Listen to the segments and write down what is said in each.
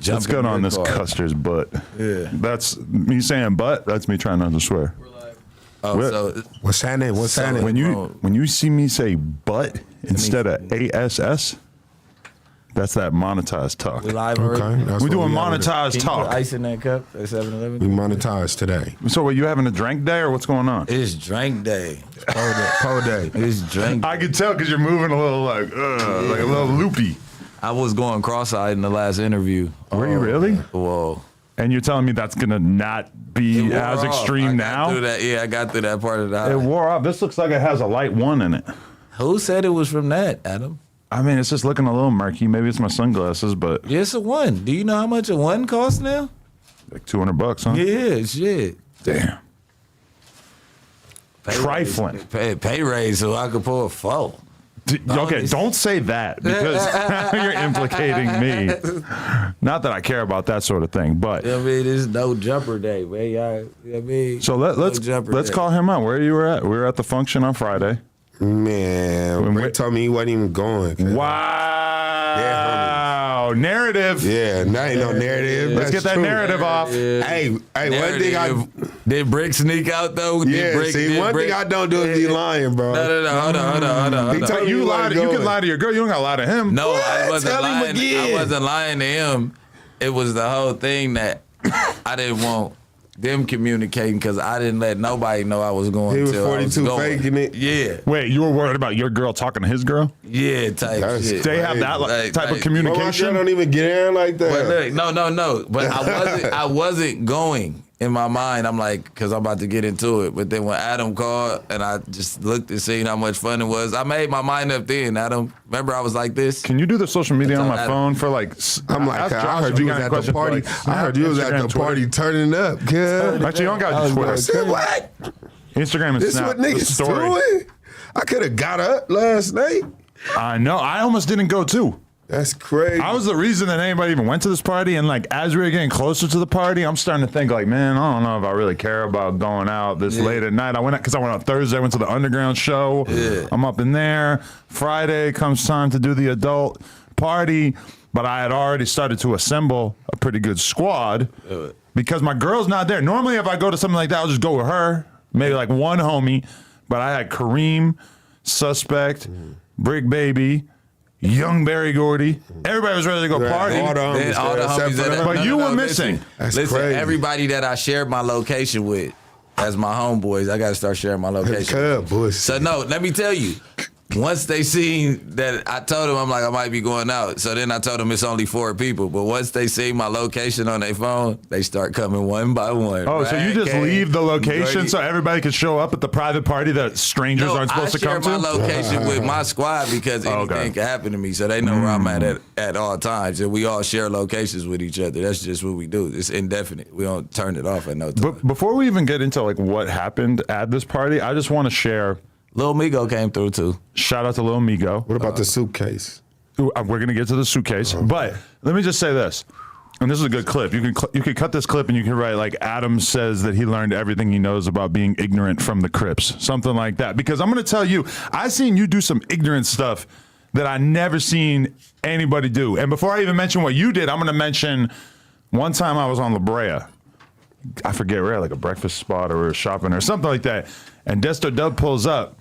Let's go on this Custer's butt. Yeah. That's me saying butt. That's me trying not to swear. So What's happening? What's happening? When you see me say butt instead of ASS, that's that monetized talk. we live already. Okay. We're doing monetized. monetized Can you put talk. ice in that cup at 7-Eleven? We monetized today. So, what, you having a drink day or what's going on? It's drink day. Pole day. It's drink. I could tell because you're moving a little like a little loopy. I was going cross-eyed in the last interview. Were you really? Whoa. And you're telling me that's gonna not be It wore as off. extreme I now? got through that. Yeah, I got through that part of the It wore off. This looks like it has a light 1 in it. Who said it was from that, Adam? I mean, it's just looking a little murky. Maybe it's my sunglasses, but Yeah, it's a 1. Do you know how much a 1 costs now? like $200, huh? Yeah, shit. Damn. Pay Trifling. raise, pay raise so I could pull a 4. Okay, don't say that because you're implicating me. Not that I care about that sort of thing, but I mean, it's no jumper day, man. I mean, so let's call him out. Where you were at? We were at the function on Friday. Man, Bricc told me he wasn't even going. Wow, narrative. Yeah, now ain't no narrative. Let's get that narrative off. Hey, one thing did Bricc sneak out though? one thing I don't do is be lying, bro. No, hold on. He told You me lied. You can lie to your girl. You don't got to lie to him. No, I wasn't Tell him lying. again. I wasn't lying to him. It was the whole thing that I didn't want them communicating because I didn't let nobody know I was going. He was till I 42 going. faking it. Yeah, Wait, you were worried about your girl talking to his girl? yeah, type That's shit. They have that type of But my girl communication. don't even get in like that. But look, no. But I wasn't going in my mind. I'm like, because I'm about to get into it. But then when Adam called and I just looked and seen how much fun it was, I made my mind up then. Adam, remember I was like this? Can you do the social media on my Adam. phone for like? I'm like, ask I Josh heard if you he was got at questions the for, party. like, I heard you was at Instagram, the Twitter. party turning up, kid. Actually, you don't got to Twitter. I said, what? Instagram and This Snap. what the niggas story. doing? I could have got up last night. I know. I almost didn't go too. That's crazy. I was the reason that anybody even went to this party, and like as we were getting closer to the party, I'm starting to think like, man, I don't know if I really care about going out this late at night. I went because I went on Thursday, I went to the underground show. Yeah. I'm up in there. Friday comes time to do the adult party, but I had already started to assemble a pretty good squad because my girl's not there. Normally, if I go to something like that, I'll just go with her, maybe like one homie. But I had Kareem, Suspect, Bricc Baby, Young Barry Gordy. Everybody was ready to go party. All the homies, All the except homies for that- them. But you were missing. That's Listen, crazy. everybody that I shared my location with as my homeboys, I got to start sharing my location. Cub bullshit. So no, let me tell you. Once they seen that, I told them I'm like I might be going out. So then I told them it's only 4 people. But once they see my location on their phone, they start coming one by one. Oh, so you just Right, leave the location Gordy. so everybody can show up at the private party that strangers aren't supposed to come I share my to? location with my squad because anything Okay. can happen to me, so they know where I'm at all times, and we all share locations with each other. That's just what we do. It's indefinite. We don't turn it off at no time. But before we even get into like what happened at this party, I just want to share. Lil Migo came through too. Shout out to Lil Migo. What about the suitcase? We're gonna get to the suitcase, but let me just say this, and this is a good clip. You can cut this clip and you can write like Adam says that he learned everything he knows about being ignorant from the Crips, something like that. Because I'm gonna tell you, I seen you do some ignorant stuff that I never seen anybody do. And before I even mention what you did, I'm gonna mention one time I was on La Brea. I forget where, like a breakfast spot or we were shopping or something like that. And Desto Dub pulls up.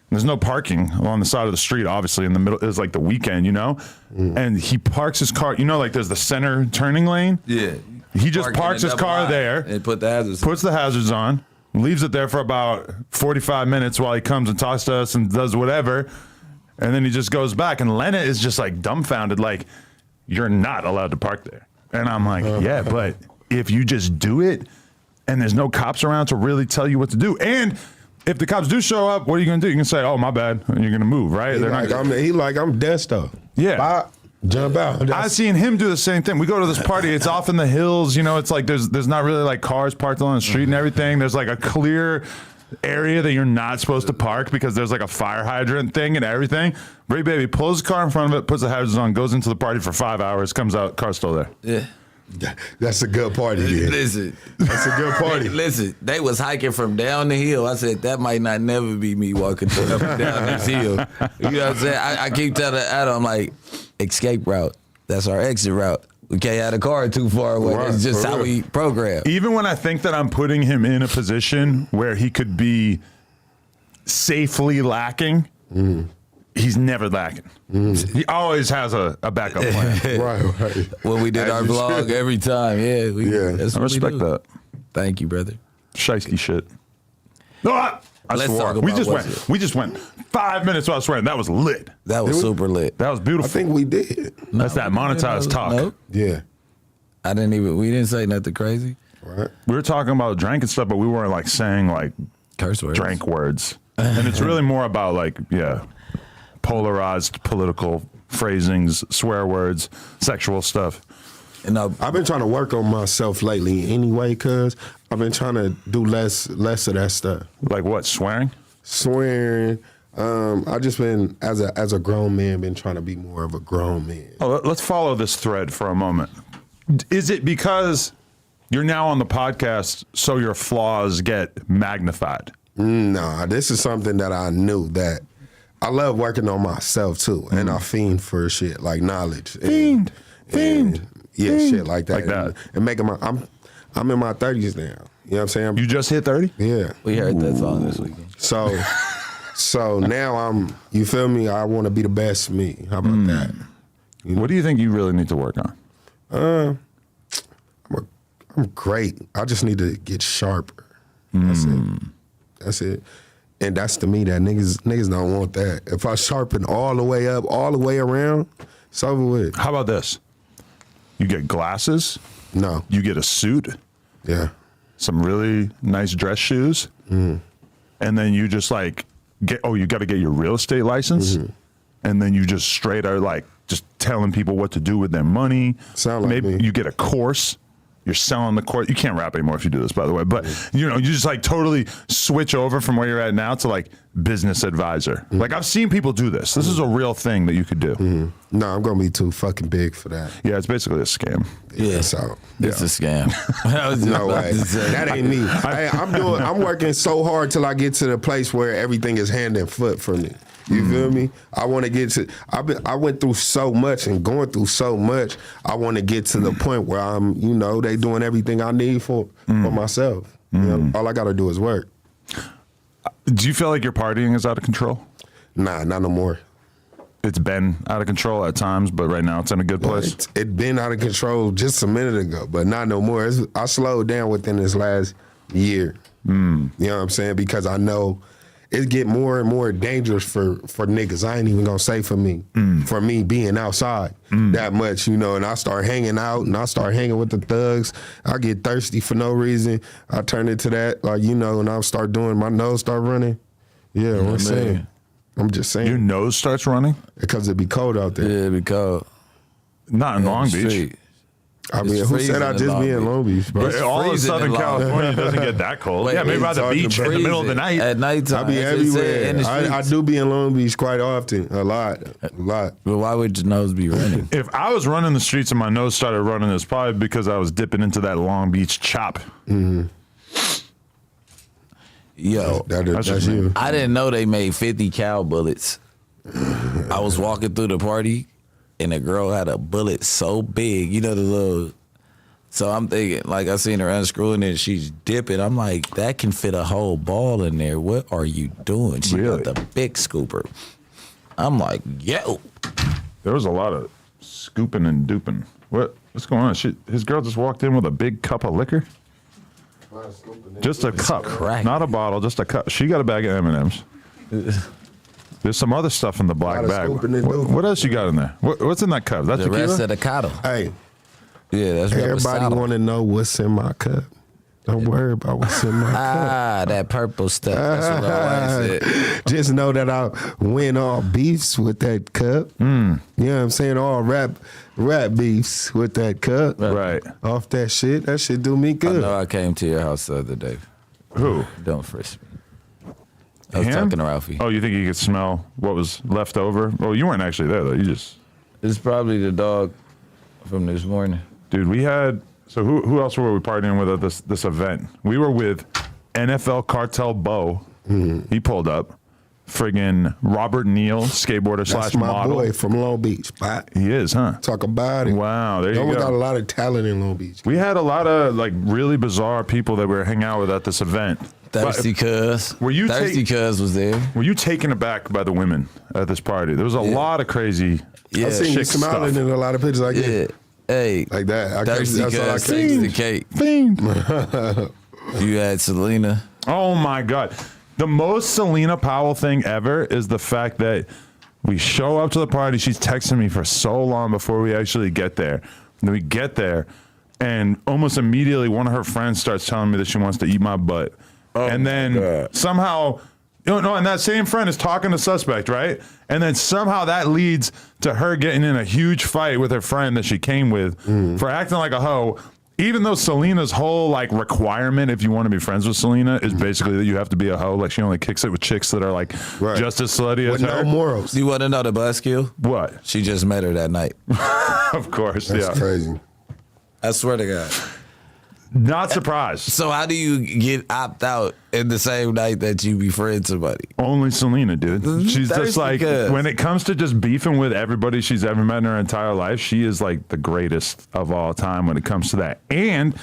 There's no parking along the side of the street, obviously, in the middle. It's like the weekend, you know? And he parks his car, you know, like there's the center turning lane? Yeah. He just parks his car there, and put the hazards. puts the hazards on, leaves it there for about 45 minutes while he comes and talks to us and does whatever. And then he just goes back. And Lena is just like dumbfounded, like, you're not allowed to park there. And I'm like, yeah, but if you just do it and there's no cops around to really tell you what to do. And if the cops do show up, what are you going to do? You can say, oh, my bad. And you're going to move, right? I'm Desto. Yeah. Bye. Jump out. I seen him do the same thing. We go to this party. It's off in the hills. You know, it's like there's not really like cars parked along the street and everything. There's like a clear area that you're not supposed to park because there's like a fire hydrant thing and everything. Bricc Baby pulls the car in front of it, puts the hazards on, goes into the party for 5 hours, comes out, car's still there. Yeah. That's a good party, dude. Listen. That's a good party. Listen, they was hiking from down the hill. I said, that might not never be me walking up and down this hill. You know what I'm saying? I keep telling Adam, I'm like, escape route. That's our exit route. We can't have the car too far away. Right, That's just for how real. we program. Even when I think that I'm putting him in a position where he could be safely lacking, he's never lacking. He always has a backup plan. Right. When we did As our you vlog should. every time, Yeah. that's I what we respect do. that. Thank you, brother. Shiesty shit. No, I Let's swore. talk about We just went 5 minutes without swearing. That was lit. That was Did we? super lit. That was I beautiful. think we did. That's that monetized talk. Nope. Yeah. We didn't say nothing crazy. Right. We were talking about drank and stuff, but we weren't like saying like Curse words. drank words. And it's really more about like, polarized political phrasings, swear words, sexual stuff. And I've been trying to work on myself lately anyway, cause I've been trying to do less of that stuff. Like what? Swearing? Swearing. I just been as a grown man been trying to be more of a grown man. Oh, let's follow this thread for a moment. Is it because you're now on the podcast, so your flaws get magnified? Nah, this is something that I knew that I love working on myself too, and I fiend for shit like knowledge. Fiend. Yeah, shit like that. Like that. And making I'm in my 30s now. You know what I'm saying? You just hit 30? Yeah. we heard that song this weekend. So now you feel me? I want to be the best me. How about that? What do you think you really need to work on? I'm great. I just need to get sharper. That's it. And that's to me that niggas don't want that. If I sharpen all the way up, all the way around, it's over with. How about this? You get glasses, No. you get a suit, Yeah. some really nice dress shoes, and then you just like you got to get your real estate license, and then you just straight are like just telling people what to do with their money. Sound like Maybe me. you get a course. You're selling the course. You can't rap anymore if you do this, by the way. But you just like totally switch over from where you're at now to like business advisor. Like I've seen people do this. This is a real thing that you could do. No, I'm gonna be too fucking big for that. Yeah, it's basically a scam. Yeah. So It's a scam. I was just no about way. to say. That ain't me. I'm working so hard till I get to the place where everything is hand and foot for me. You feel me? I want to get to. I went through so much and going through so much. I want to get to the point where I'm. They doing everything I need for myself. All I got to do is work. Do you feel like your partying is out of control? Nah, not no more. It's been out of control at times, but right now it's in a good place. It been out of control just a minute ago, but not no more. I slowed down within this last year. You know what I'm saying? Because I know it get more and more dangerous for niggas. I ain't even gonna say for me. For me being outside that much, and I start hanging out and I start hanging with the thugs. I get thirsty for no reason. I turn into that, and I start doing my nose start running. Yeah, I'm saying. I'm just saying. Your nose starts running? Because it be cold out there. Yeah, because Not in Long Beach. street. I mean, It's who said freezing I in just Long be in Beach. Long Beach, bro? But all of freezing Southern in Long Beach. California doesn't get that cold. Wait, Yeah, maybe by the talking beach in the about- middle of the night. At nighttime. I be That's what it said, everywhere. in the I streets. do be in Long Beach quite often, a lot. But why would your nose be running? If I was running the streets and my nose started running, it's probably because I was dipping into that Long Beach chop. Yo, That's just me. you. I didn't know they made 50 cal bullets. I was walking through the party, and a girl had a bullet so big, the little. So I'm thinking, like, I seen her unscrewing it, and she's dipping. I'm like, that can fit a whole ball in there. What are you doing? She Really? got the big scooper. I'm like, yo. There was a lot of scooping and duping. What's going on? His girl just walked in with a big cup of liquor? Just a cup, crack. not a bottle, just a cup. She got a bag of M&Ms. There's some other stuff in the black Lot of bag. scooping and duping. What else you got in there? What's in that cup? That's The rest tequila? of the cattle. Hey, Yeah, that's everybody reposado. want to know what's in my cup. Don't worry about what's in my cup. Ah, that purple stuff. That's what I said. Just know that I win all beefs with that cup. You know what I'm saying? All rap beefs with that cup. Right. Off that shit. That shit do me I good. know I came to your house the other day. Who? Don't frisk me. I was Him? talking to Ralphie. Oh, you think you could smell what was left over? Well, you weren't actually there, though. You just... It's probably the dog from this morning. Dude, we had... So who else were we partying with at this event? We were with NFL Cartel Bo. He pulled up. friggin' Robert Neal, skateboarder That's slash my model. boy from Long Beach. Spot. He is, huh? Talk about it. Wow, there you We go. got a lot of talent in Long Beach. We had a lot of like really bizarre people that we were hanging out with at this event. Thirsty Cuz. Were you Thirsty Cuz was there. Were you taken aback by the women at this party? There was a lot of crazy Yeah. I seen you chick smiling stuff. in a lot of pictures like Yeah. that. Hey. Like that. Thirsty That's all I Cuz can takes see. the cake. Fiend. You had Selena. Oh my God. The most Selena Powell thing ever is the fact that we show up to the party. She's texting me for so long before we actually get there. And then we get there, and almost immediately one of her friends starts telling me that she wants to eat my butt. And then somehow, and that same friend is talking to suspect, right? And then somehow that leads to her getting in a huge fight with her friend that she came with for acting like a hoe. Even though Selena's whole like requirement, if you want to be friends with Selena, is basically that you have to be a hoe. Like she only kicks it with chicks that are like just as slutty With as her. no morals. Do you want to know the buzzkill? What? She just met her that night. Of course, That's yeah. crazy. I swear to God. Not surprised. So how do you get opt out in the same night that you befriend somebody? Only Selena, dude. She's just Thirsty like, Cuz. when it comes to just beefing with everybody she's ever met in her entire life, she is like the greatest of all time when it comes to that. And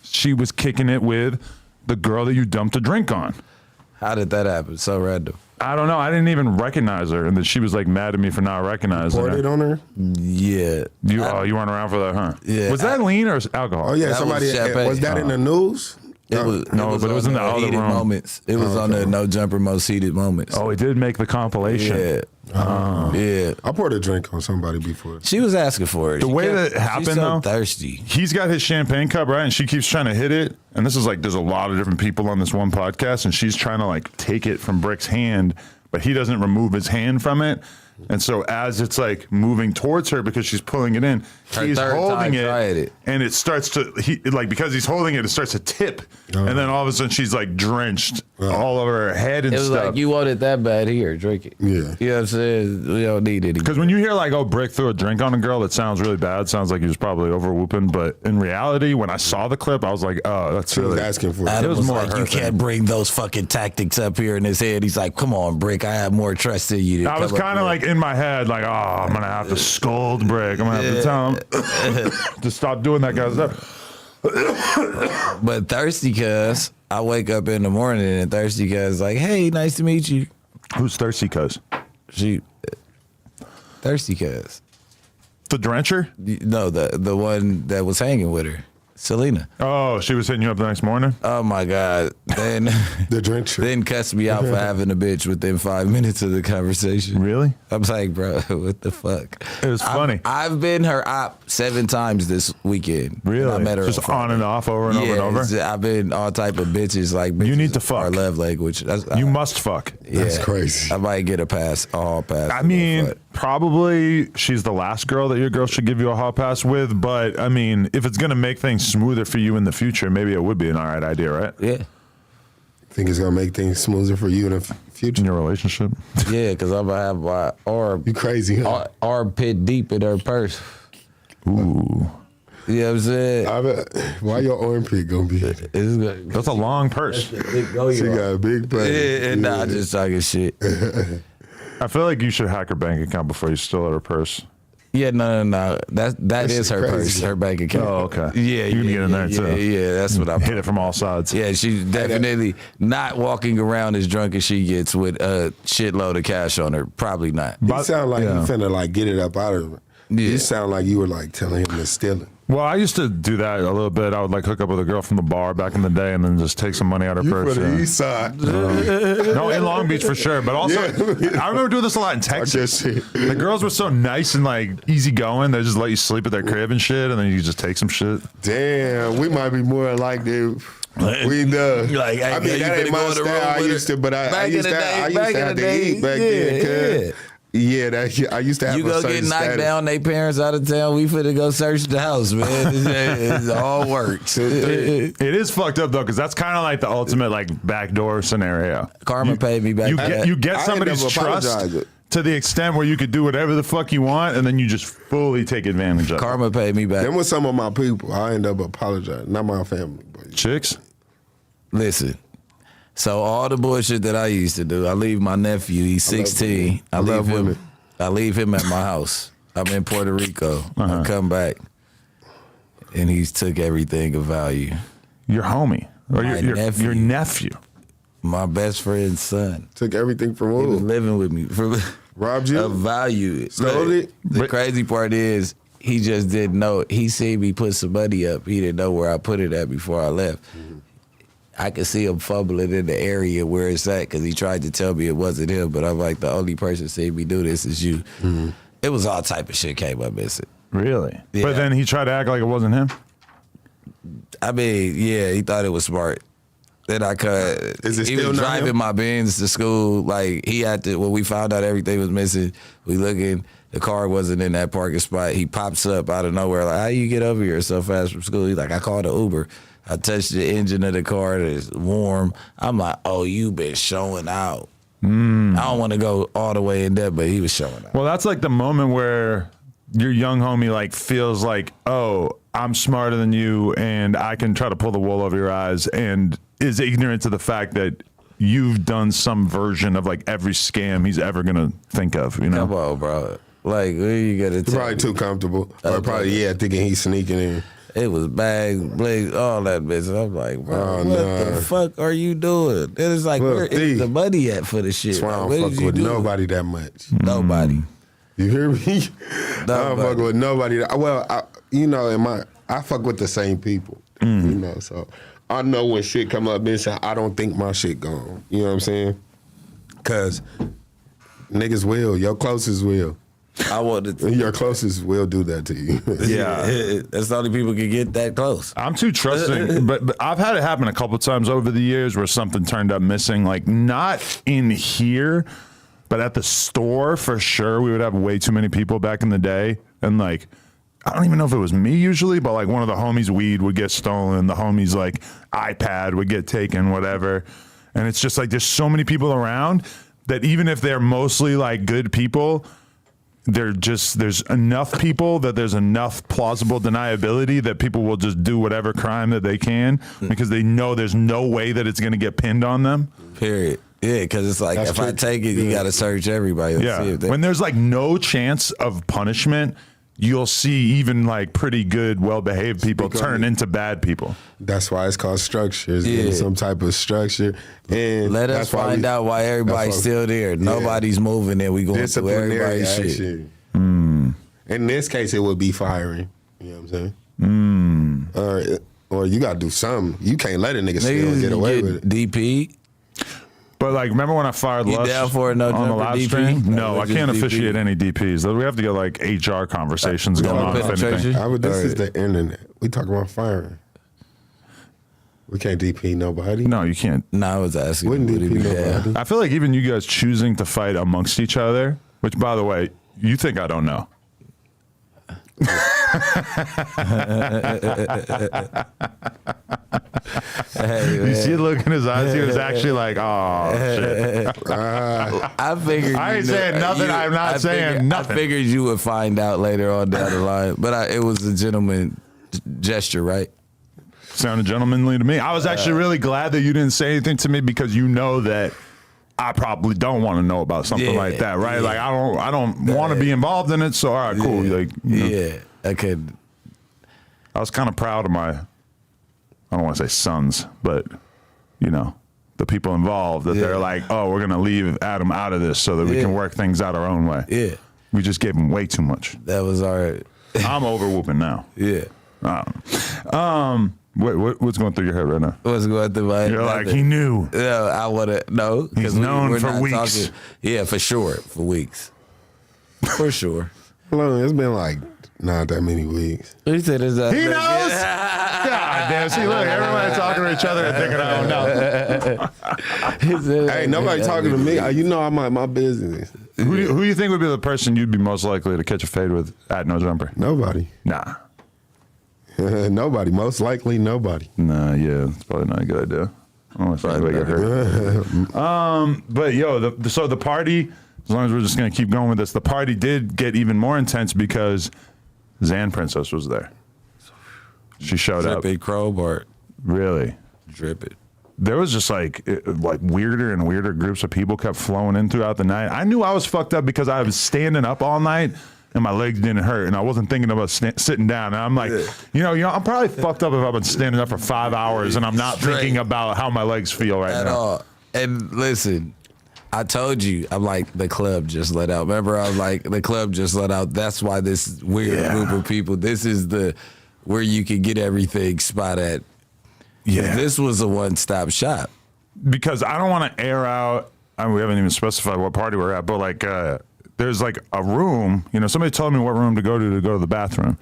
she was kicking it with the girl that you dumped a drink on. How did that happen? So random. I don't know. I didn't even recognize her, and then she was like mad at me for not recognizing Poured her. it on her? Yeah. You weren't around for that, huh? Yeah, Was that lean or alcohol? Oh, yeah. That Somebody was champagne. was that in the news? It was, No, but it was on in the other heated room. moments. It was on the No Jumper Most Heated Moments. Oh, he did make the compilation. Yeah. Yeah. I poured a drink on somebody before. She was asking for it. The She way kept- that happened, she's so though, thirsty. He's got his champagne cup, right? And she keeps trying to hit it. And this is like, there's a lot of different people on this one podcast, and she's trying to like take it from Brick's hand, but he doesn't remove his hand from it. And so as it's like moving towards her because she's pulling it in, Her he's third holding time it, trying it. and it starts to because he's holding it, it starts to tip, and then all of a sudden she's like drenched all over her head and It was stuff. like, you want it that bad, here, drink it. Yeah. You know what I'm saying? We don't need it. Because when you hear like, oh, Brick threw a drink on a girl, it sounds really bad. Sounds like he was probably over whooping. But in reality, when I saw the clip, I was like, oh, that's She was really asking for Adam It was was more like, her you thing. can't bring those fucking tactics up here in his head. He's like, come on, Brick, I have more trust in you. I was kind of like in my head, like, oh, I'm going to have to scold Brick. I'm going to have to tell him to stop doing that kind of stuff. But Thirsty Cuz, I wake up in the morning and Thirsty Cuz like, hey, nice to meet you. Who's thirsty, cuz? She, Thirsty Cuz. The drencher? No, the one that was hanging with her, Selena. Oh, she was hitting you up the next morning? Oh my God. Then the drink. then cussed me out for having a bitch within 5 minutes of the conversation. Really? I was like, bro, what the fuck? It was funny. I've been her op 7 times this weekend. Really? I met her Just on and off, over and over and over? I've been all type of bitches. Like bitches You need to fuck. Our love language. That's, You must fuck. That's crazy. I might get a pass, a hall pass. I mean, probably she's the last girl that your girl should give you a hall pass with. But, I mean, if it's going to make things smoother for you in the future, maybe it would be an all right idea, right? yeah. Think it's gonna make things smoother for you in the future? In your relationship. Yeah, because I'm going to have my arm, You crazy, huh? armpit deep in her purse. Ooh. You know what I'm saying? I bet, why your armpit gonna be? It's good. That's a long purse. She got a big butt. Yeah, nah, just talking shit. I feel like you should hack her bank account before you steal her purse. Yeah, no. That is her crazy. purse, her bank account. Oh, okay. Yeah, You can get in there, yeah, too. Yeah, that's what I'm. Hit it from all sides. Yeah, she's definitely not walking around as drunk as she gets with a shitload of cash on her. Probably not. You sound like Yeah. you finna like get it up out of her. Yeah. You sound like you were like telling him to steal it. Well, I used to do that a little bit. I would like hook up with a girl from the bar back in the day and then just take some money out of her purse. Yeah. side. No, in Long Beach for sure. But also, Yeah. I remember doing this a lot in Texas. The girls were so nice and like easygoing. They just let you sleep at their crib and shit, and then you just take some shit. Damn, we might be more like that. We know. Like, hey, I mean, you that finna ain't go my in the room style. I with used her? to, but I Back in used the to, day, I used back to in have the to day, eat back yeah, then. Cause I used to have You a go certain get knocked status. down, they parents out of town. We finna go search the house, man. It's all works. It is fucked up though, because that's kind of like the ultimate like backdoor scenario. Karma paid me back. You get I ain't somebody's never trust apologized. to the extent where you could do whatever the fuck you want, and then you just fully take advantage of it. Karma paid me back. Them was some of my people. I end up apologizing, not my family. But Chicks? Listen, So all the bullshit that I used to do, I leave my nephew. He's 16. I love women. I leave him at my house. I'm in Puerto Rico. I come back, and he's took everything of value. Your homie or My your nephew. My best friend's son. Took everything from He was who? living with me for Robbed you? of value. Stole Look, it? The crazy part is he just didn't know. He seen me put some money up. He didn't know where I put it at before I left. I could see him fumbling in the area where it's at because he tried to tell me it wasn't him. But I'm like, the only person seen me do this is you. It was all type of shit came up missing. Really? Yeah. But then he tried to act like it wasn't him. I mean, yeah, he thought it was smart. Then I cut. Is it he still was not driving him? my Benz to school. Like he had to. When we found out everything was missing, we looking. The car wasn't in that parking spot. He pops up out of nowhere. Like, how you get over here so fast from school? He's like, I called an Uber. I touched the engine of the car. It's warm. I'm like, oh, you been showing out. I don't want to go all the way in depth, but he was showing out. Well, that's like the moment where your young homie like feels like, oh, I'm smarter than you and I can try to pull the wool over your eyes, and is ignorant to the fact that you've done some version of like every scam he's ever gonna think of, you know? Come on, bro. Like, what you gotta You're tell probably me? too comfortable. Or probably, thinking he's sneaking in. It was bags, blades, all that business. I'm like, bro, Oh, what nah. the fuck are you doing? It is like, Look, where D. is the money at for the shit? That's why I Like, what don't did fuck you with do? nobody that much. Nobody. You hear me? I don't Nobody. fuck with nobody. Well, I fuck with the same people. You know, so I know when shit come up missing, I don't think my shit gone. You know what I'm saying? Cause niggas will, your closest will. I wanted to. Your closest will do that to you. Yeah. That's the only people can get that close. I'm too trusting, but I've had it happen a couple times over the years where something turned up missing, like not in here, but at the store for sure. We would have way too many people back in the day, and like I don't even know if it was me usually, but like one of the homies' weed would get stolen, the homies' like iPad would get taken, whatever. And it's just like there's so many people around that even if they're mostly like good people, there's enough people that there's enough plausible deniability that people will just do whatever crime that they can because they know there's no way that it's going to get pinned on them. Period. Yeah, because it's like, That's if I true. take it, you got to search everybody. To see Yeah. if they, When there's like no chance of punishment, you'll see even like pretty good, well-behaved people Speak on turn it. into bad people. That's why it's called structure. It's Yeah. getting some type of structure. And let us that's why find we- out why everybody's that's why- still there. Nobody's moving and we going through disciplinary everybody's shit. action. In this case, it would be firing. You know what I'm saying? Or you got to do something. You can't let a nigga steal and Niggas get away get with it. DP. But like, remember when I fired You Lush down for a no on the jumper live DP? stream? No, Or I just can't DP? officiate any DPs. We have to get like HR conversations going on. If penetration? anything. This is Alright. the internet. We talking about firing. We can't DP nobody. No, you can't. Nah, I was asking. Wouldn't would he DP be down? nobody. I feel like even you guys choosing to fight amongst each other, which by the way, you think I don't know. Hey, You see the man. look in his eyes? He was actually like, oh, shit. I figured. I ain't you know- saying nothing. I'm not saying figured- nothing. I figured you would find out later on down the line, but it was a gentleman gesture, right? Sounded gentlemanly to me. I was actually really glad that you didn't say anything to me because you know that I probably don't want to know about something Yeah, like that, right? yeah. Like I don't want to be involved in it. So all right, cool. Like you know, Yeah, I could. I was kind of proud of my, I don't want to say sons, but you know, the people involved that they're Yeah. like, oh, we're gonna leave Adam out of this so that we Yeah. can work things out our own way. Yeah, We just gave him way too much. that was our. I'm over whooping now. Yeah, I don't know. What's going through your head right now? what's going through my? You're like, he knew. No, I want to know. 'cause He's known we're for not weeks. talking- Yeah, for sure, for weeks, for sure. How long? It's been like not that many weeks. He said, "Is that He knows. God damn. See, look, everybody talking to each other and thinking I don't know. Hey, nobody talking to me. You know I'm my business. Who do you think would be the person you'd be most likely to catch a fade with at No Jumper? Nobody. Nah. Nobody. Most likely nobody. Nah, yeah, it's probably not a good idea. I don't know if anybody get hurt. But yo, so the party, as long as we're just gonna keep going with this, the party did get even more intense because Zan Princess was there. She showed up. Drippy crowbar, Really? drip it. there was just like weirder and weirder groups of people kept flowing in throughout the night. I knew I was fucked up because I was standing up all night and my legs didn't hurt, and I wasn't thinking about sitting down. And I'm like, I'm probably fucked up if I've been standing up for 5 hours and I'm not thinking about how my legs feel right At now. all. And listen, I told you, I'm like, the club just let out. Remember, I was like, the club just let out. That's why this weird group of people, this is where you can get everything spot at. Yeah. This was a one-stop shop. Because I don't want to air out. I mean, we haven't even specified what party we're at, but like, there's like a room. Somebody told me what room to go to the bathroom.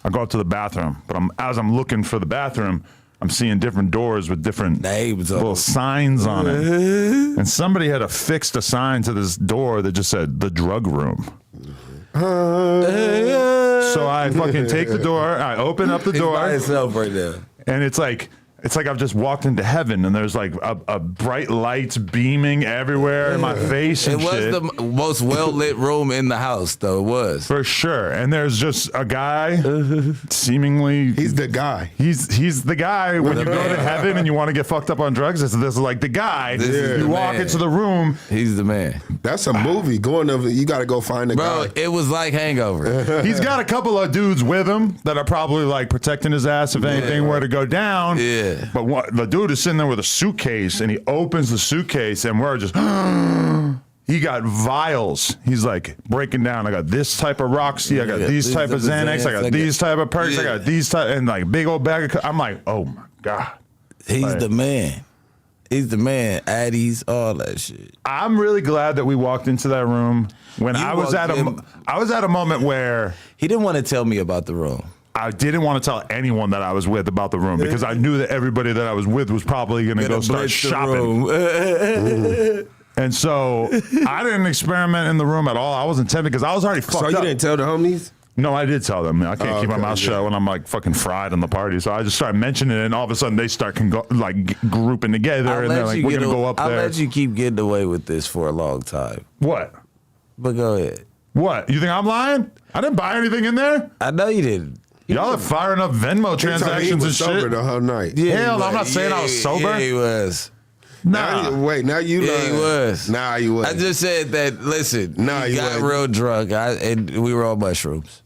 I go up to the bathroom, but as I'm looking for the bathroom, I'm seeing different doors with different names, little signs on it, and somebody had affixed a sign to this door that just said the drug room. So I fucking take the door. I open up the door. By itself right now. And it's like I've just walked into heaven, and there's like a bright lights beaming everywhere in my face and shit. It was the most well-lit room in the house, though. It was. For sure. And there's just a guy, seemingly... He's the guy. He's the guy when you go to heaven and you want to get fucked up on drugs. This is like the guy. You walk into the room. He's the man. That's a movie. You got to go find the guy. Bro, it was like Hangover. He's got a couple of dudes with him that are probably like protecting his ass if anything were to go down. Yeah. But the dude is sitting there with a suitcase, and he opens the suitcase, and we're just, he got vials. He's like breaking down. I got this type of Roxy. I got these type of Xanax. I got these type of perks. I got these type, and like big old bag of. I'm like, oh my God. He's the man. He's the man. Addies, all that shit. I'm really glad that we walked into that room when I was at a moment where he didn't want to tell me about the room. I didn't want to tell anyone that I was with about the room because I knew that everybody that I was with was probably going to go start shopping. And so I didn't experiment in the room at all. I wasn't tempted because I was already fucked up. So you didn't tell the homies? No, I did tell them. I can't keep my mouth shut when I'm like fucking fried in the party. So I just started mentioning it, and all of a sudden they start grouping together, and they're like, "We're gonna go up there." I'll let you keep getting away with this for a long time. What? But go ahead. What? You think I'm lying? I didn't buy anything in there. I know you didn't. Y'all are firing up Venmo transactions and shit. Sober the whole night. Yeah, hell, I'm not saying I was sober. Yeah, he was. Nah. Now you Yeah, lying. he was. Nah, you was. I just said that, listen, Nah, he you got wasn't. real drunk, and we were on mushrooms.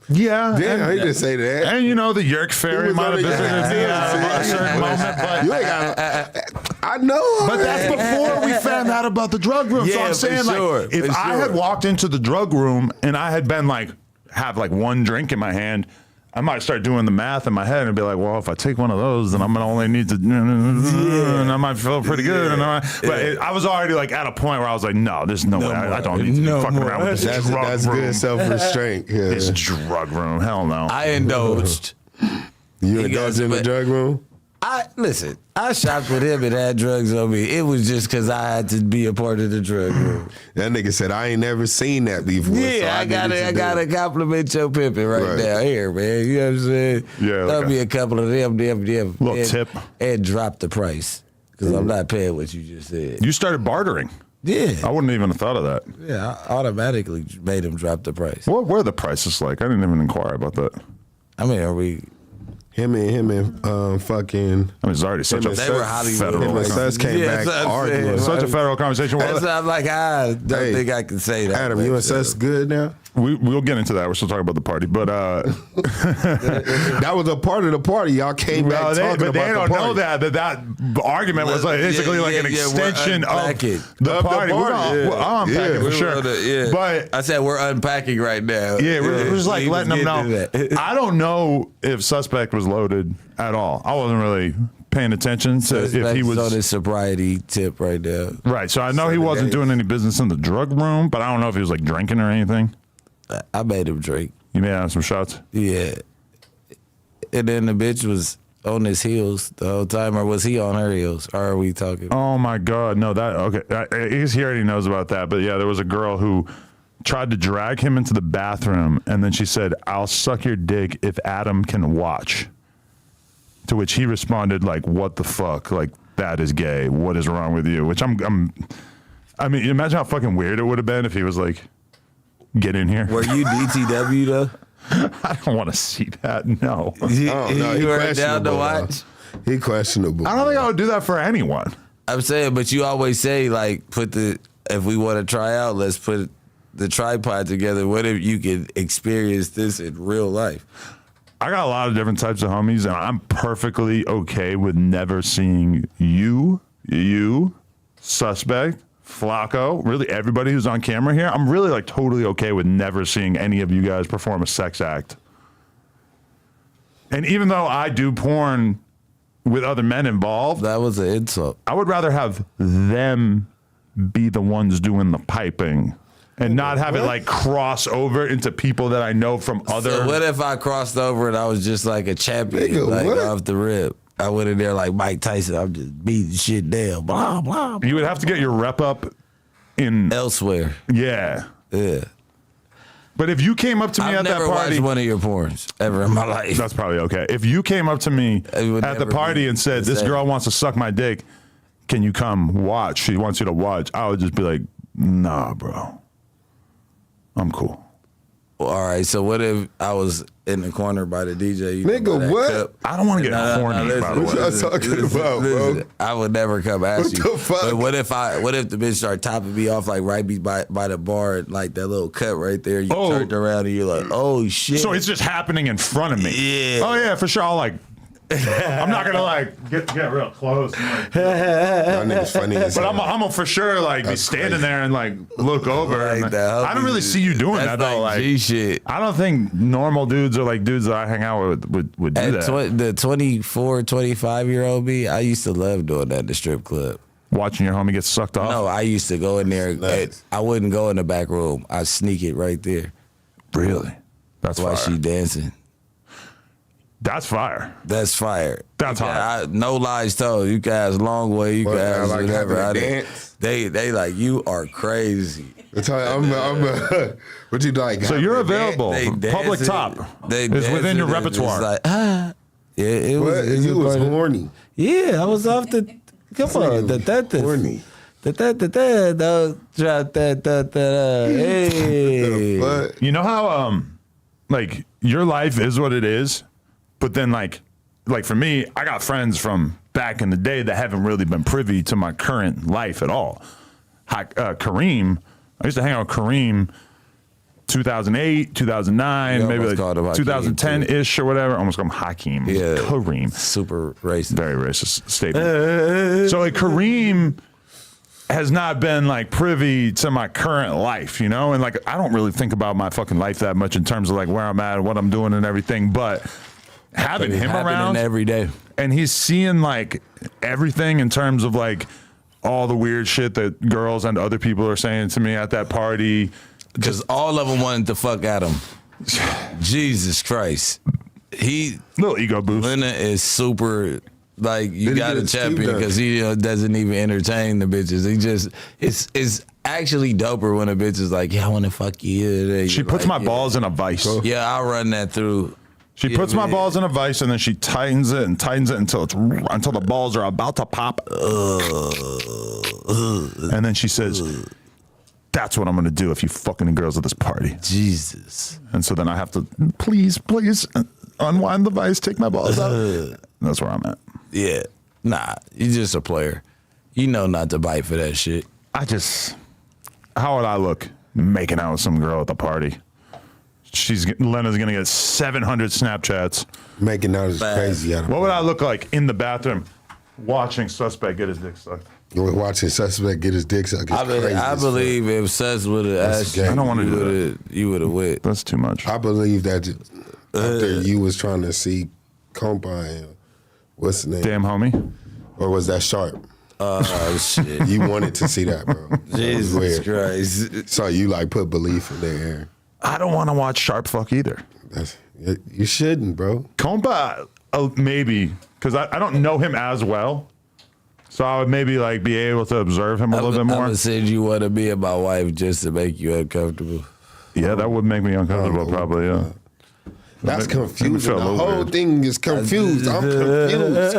Yeah. Damn, he didn't say that. And the Yerk Ferry was might have on the- visited me at a certain moment, but You ain't got. I know. But that's before we found out about the drug room. So Yeah, I'm for saying, sure, like, if for I had sure. walked into the drug room and I had been like, have like one drink in my hand, I might start doing the math in my head and be like, well, if I take one of those, then I'm gonna only need to, and I might feel pretty good. And I was already like at a point where I was like, no, there's no way. I don't need to be fucking around with this drug That's room. good self-restraint. Yeah. This drug room, hell no. I indulged. You indulged in the drug room? I shopped with him and had drugs on me. It was just because I had to be a part of the drug room. That nigga said, I ain't never seen that before. Yeah, so I gotta compliment your pimpin' right now. Here, man. You know what I'm saying? Yeah, Throw okay. me a couple of them. Little and, tip. And drop the price. Because I'm not paying what you just said. You started bartering. Yeah. I wouldn't even have thought of that. Yeah, I automatically made him drop the price. What were the prices like? I didn't even inquire about that. I mean, are we... Him and fucking. I mean, it's already such a They were Hollywood. federal. Him and conversation. Sus came Yeah, back that's what I'm arguing. saying. Such a federal conversation. That's I'm like, I don't Hey, think I can say that. Adam, you and Sus good now? We'll get into that. We're still talking about the party, but That was a part of the party. Y'all came back talking but about they don't the know party. that argument was like basically like an extension of we're the party. party. I'll unpack it for sure. But I said we're unpacking right now. yeah, we're just like He was letting them getting to know. that. I don't know if Suspect was loaded at all. I wasn't really paying attention to if he was on his sobriety tip right now. right. So I know he wasn't doing any business in the drug room, but I don't know if he was like drinking or anything. I made him drink. You may have some shots. Yeah. And then the bitch was on his heels the whole time, or was he on her heels? Or are we talking? Oh my God, no, that okay. I guess he already knows about that, but yeah, there was a girl who tried to drag him into the bathroom, and then she said, "I'll suck your dick if Adam can watch." To which he responded like, "What the fuck? Like that is gay. What is wrong with you?" Which I mean, imagine how fucking weird it would have been if he was like, "Get in here." Were you DTW though? I don't want to see that. No. Oh, no, he you were down to questionable, watch? He questionable. I don't think I would do that for anyone. I'm saying, but you always say like, if we want to try out, let's put the tripod together. What if you could experience this in real life? I got a lot of different types of homies, and I'm perfectly okay with never seeing you, Suspect, Flacco, really everybody who's on camera here. I'm really like totally okay with never seeing any of you guys perform a sex act. And even though I do porn with other men involved, That was an insult. I would rather have them be the ones doing the piping and not have it like cross over into people that I know from other. So what if I crossed over and I was just like a champion, Nigga, like what? off the rip? I went in there like Mike Tyson. I'm just beating shit down, blah, blah, blah. You would have to get your rep up in. Elsewhere. Yeah. Yeah. But if you came up to me I've at that never party. watched one of your porns ever in my life. That's probably okay. If you came up to me It would at the never party be and said, the this same. girl wants to suck my dick, can you come watch? She wants you to watch. I would just be like, nah, bro. I'm cool. Well, all right, so what if I was in the corner by the DJ? Nigga, that what? cup? I don't want to get horny, listen, by the What way. y'all talking about, bro? I would never come ask What you. the fuck? But what if the bitch started topping me off like right by the bar, like that little cut right there? You Oh. turned around and you're like, oh shit. So it's just happening in front of me. Yeah. Oh, yeah, for sure. I'll like, I'm not going to like get real close. And, like, Y'all niggas funny as but hell. I'm gonna for sure like be That's standing crazy. there and like look over. Like and, like, that, I don't really see you doing that's that though. Like, G shit. I don't think normal dudes or like dudes that I hang out with would do At that. the 24, 25-year-old me, I used to love doing that at the strip club. Watching your homie get sucked off. No, I used to go in there. Nice. I wouldn't go in the back room. I'd sneak it right there Really? That's while fire. she dancing. That's fire. That's fire. That's hot. No lies told. You guys long way. You What, guys like whatever. having a I didn't- dance? They like you are crazy. What you like? So you're available. They Public dancing, top They is within dancing your and repertoire. it's like, yeah, it What? was. You was part of- horny. Yeah, I was off the. Come on, Horny. Don't drop that. Hey. What? You know how like your life is what it is, but then like for me, I got friends from back in the day that haven't really been privy to my current life at all. Kareem, I used to hang out with Kareem 2008, 2009, You maybe almost called him like Hakeem, 2010-ish or whatever. I almost called him Hakeem. Yeah. Kareem. Super racist. Very racist statement. So like Kareem has not been like privy to my current life, you know? And like I don't really think about my fucking life that much in terms of like where I'm at and what I'm doing and everything, but having him Happening around every day. and he's seeing like everything in terms of like all the weird shit that girls and other people are saying to me at that party. Because all of them wanted to fuck Adam. Jesus Christ. Little ego boost. Lena is super, like, you Did he got get a his tube champion done? because he doesn't even entertain the bitches. He just, it's actually doper when a bitch is like, yeah, I want to fuck you. She puts my balls in a vice. Yeah, I'll run that through. She puts my balls in a vice and then she tightens it until the balls are about to pop. And then she says, "That's what I'm gonna do if you fuck any girls at this party." Jesus. And so then I have to please unwind the vice, take my balls out. That's where I'm at. Yeah. Nah, you just a player. You know not to bite for that shit. How would I look making out with some girl at the party? Lena's gonna get 700 Snapchats. Making out is Bad. crazy. What would I look like in the bathroom watching Suspect get his dick sucked? We're watching Suspect get his dick sucked. It's crazy. I as believe if Seth would have That's asked gay. you, I don't wanna do you would have went. That's too much. fuck. I believe that after you was trying to see Compa and what's the name? Damn homie. Or was that Sharp? Oh, shit. You wanted to see that, bro. That was Jesus weird. Christ. So you like put belief in their air. I don't want to watch Sharp fuck either. You shouldn't, bro. Compa, maybe, because I don't know him as well. So I would maybe like be able to observe him a little bit I'm more. gonna say you want to be at my wife just to make you uncomfortable. Yeah, that would make me uncomfortable, Oh, probably. Yeah. That's Make me confusing. feel a The little whole weird. thing is confused. I'm confused.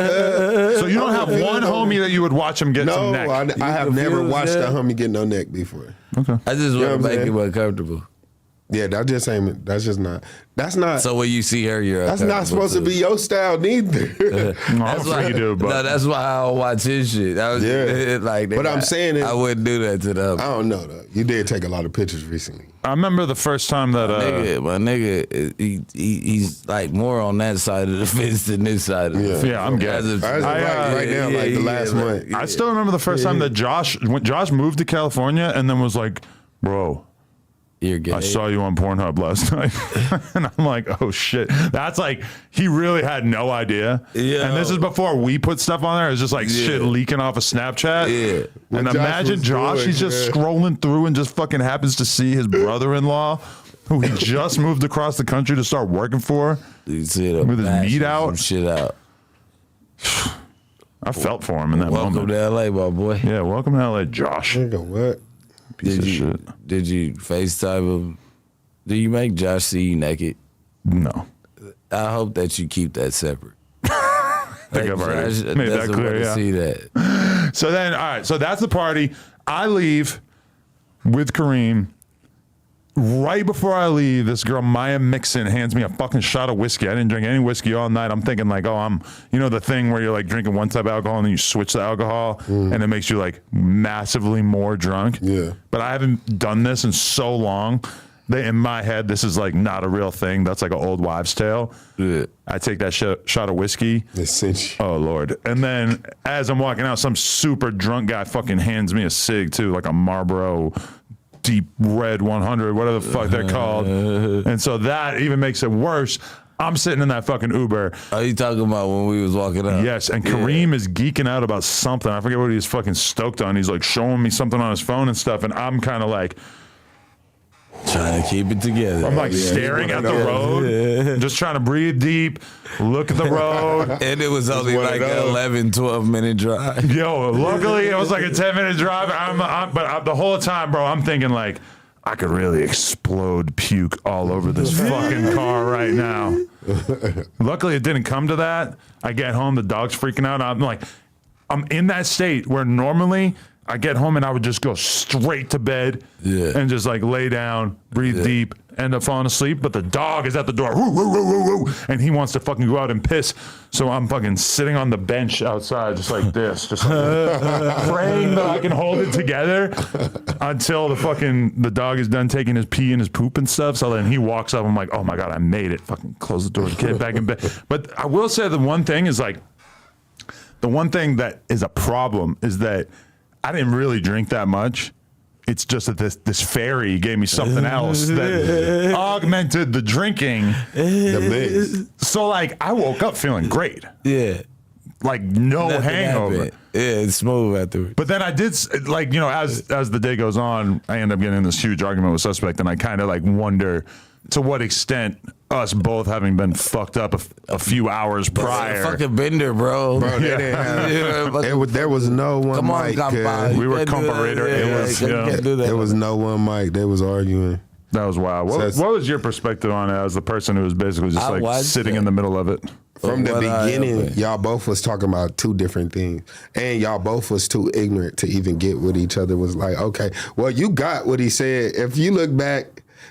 So you don't have one homie that you would watch him get some No, neck. I have never confused, watched yeah? a homie get no neck before. Okay. I just know want what to I'm make saying? you uncomfortable. Yeah, that just ain't. That's just not. That's not. So when you see her, you're That's not supposed to be your style neither. No, I'm sure you do, but no, that's why I don't watch his shit. I was, But I'm saying it. I wouldn't do that to them. I don't know though. You did take a lot of pictures recently. I remember the first time that My nigga, he's like more on that side of the fence than this side of the fence. Yeah, I'm getting. Right now, like the last month. I still remember the first time that when Josh moved to California and then was like, bro, You're gay. I saw you on Pornhub last night. And I'm like, oh shit. That's like, he really had no idea. Yeah. And this is before we put stuff on there. It's just like shit leaking off of Snapchat. Yeah. And What Josh imagine was Josh, doing, he's just scrolling through and just fucking happens to see his brother-in-law, who he just moved across the country to start working for. You see it With his bashing meat out? some shit out. I felt for him in that Welcome moment. to LA, my boy. Yeah, welcome to LA, Josh. Nigga, what? Piece of shit. Did you FaceTime him? Do you make Josh see you naked? No. I hope that you keep that separate. I think I've already Josh made that doesn't clear, wanna yeah. see that. So then, all right, so that's the party. I leave with Kareem. Right before I leave, this girl, Maya Mixon, hands me a fucking shot of whiskey. I didn't drink any whiskey all night. I'm thinking like, oh, I'm, the thing where you're like drinking one type of alcohol and then you switch the alcohol and it makes you like massively more drunk. Yeah. But I haven't done this in so long that in my head, this is like not a real thing. That's like an old wives' tale. Yeah. I take that shot of whiskey. They sent you. Oh, Lord. And then as I'm walking out, some super drunk guy fucking hands me a cig, too, like a Marlboro Deep Red 100, whatever the fuck they're called. And so that even makes it worse. I'm sitting in that fucking Uber. Are you talking about when we was walking up? Yes, and Kareem is geeking out about something. I forget what he was fucking stoked on. He's like showing me something on his phone and stuff, and I'm kind of like, Trying to keep it together. I'm like staring at the road, just trying to breathe deep, look at the road. And it was only one of like an those. 11, 12-minute drive. Yo, luckily it was like a 10-minute drive. But the whole time, bro, I'm thinking like, I could really explode puke all over this fucking car right now. Luckily, it didn't come to that. I get home, the dog's freaking out. I'm like, I'm in that state where normally I get home and I would just go straight to bed and just like lay down, breathe deep, end up falling asleep. But the dog is at the door, woo, woo, woo, woo, woo, and he wants to fucking go out and piss. So I'm fucking sitting on the bench outside just like this, just like praying that I can hold it together until the dog is done taking his pee and his poop and stuff. So then he walks up. I'm like, oh my God, I made it. Fucking close the door, get back in bed. But I will say the one thing is like, the one thing that is a problem is that I didn't really drink that much. It's just that this fairy gave me something else that augmented the drinking. The mix. So like I woke up feeling great. Yeah. Like no Nothing hangover. happened. Yeah, it's smooth afterwards. But then I did like, as the day goes on, I end up getting in this huge argument with Suspect, and I kind of like wonder to what extent us both having been fucked up a few hours prior. Fucking bender, bro. Bro, they didn't have, there was no one Come on, mic. compa. We were comparator. There was no one mic. They was arguing. That was wild. What was your perspective on it as the person who was basically just I like watched sitting it. in the middle of it? From the What beginning, y'all both was talking about two different things. And y'all both was too ignorant to even get what each other was like. Okay, well, you got what he said. If you look back,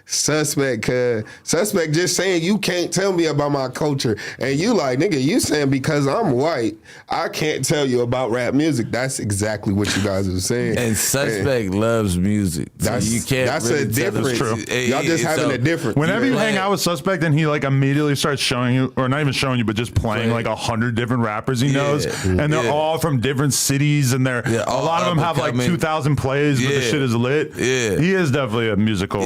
Suspect just saying you can't tell me about my culture. And you like, nigga, you saying because I'm white, I can't tell you about rap music. That's exactly what you guys are saying. And Suspect loves music. So you can't that's really a tell the difference. truth. Y'all just having a difference. Whenever you Yeah. hang out with Suspect and he like immediately starts showing you, or not even showing you, but just playing like 100 different rappers he knows, and they're all from different cities, and they're a all lot of them have like up-and-coming. 2,000 plays, but the shit is lit. Yeah. He is definitely a musically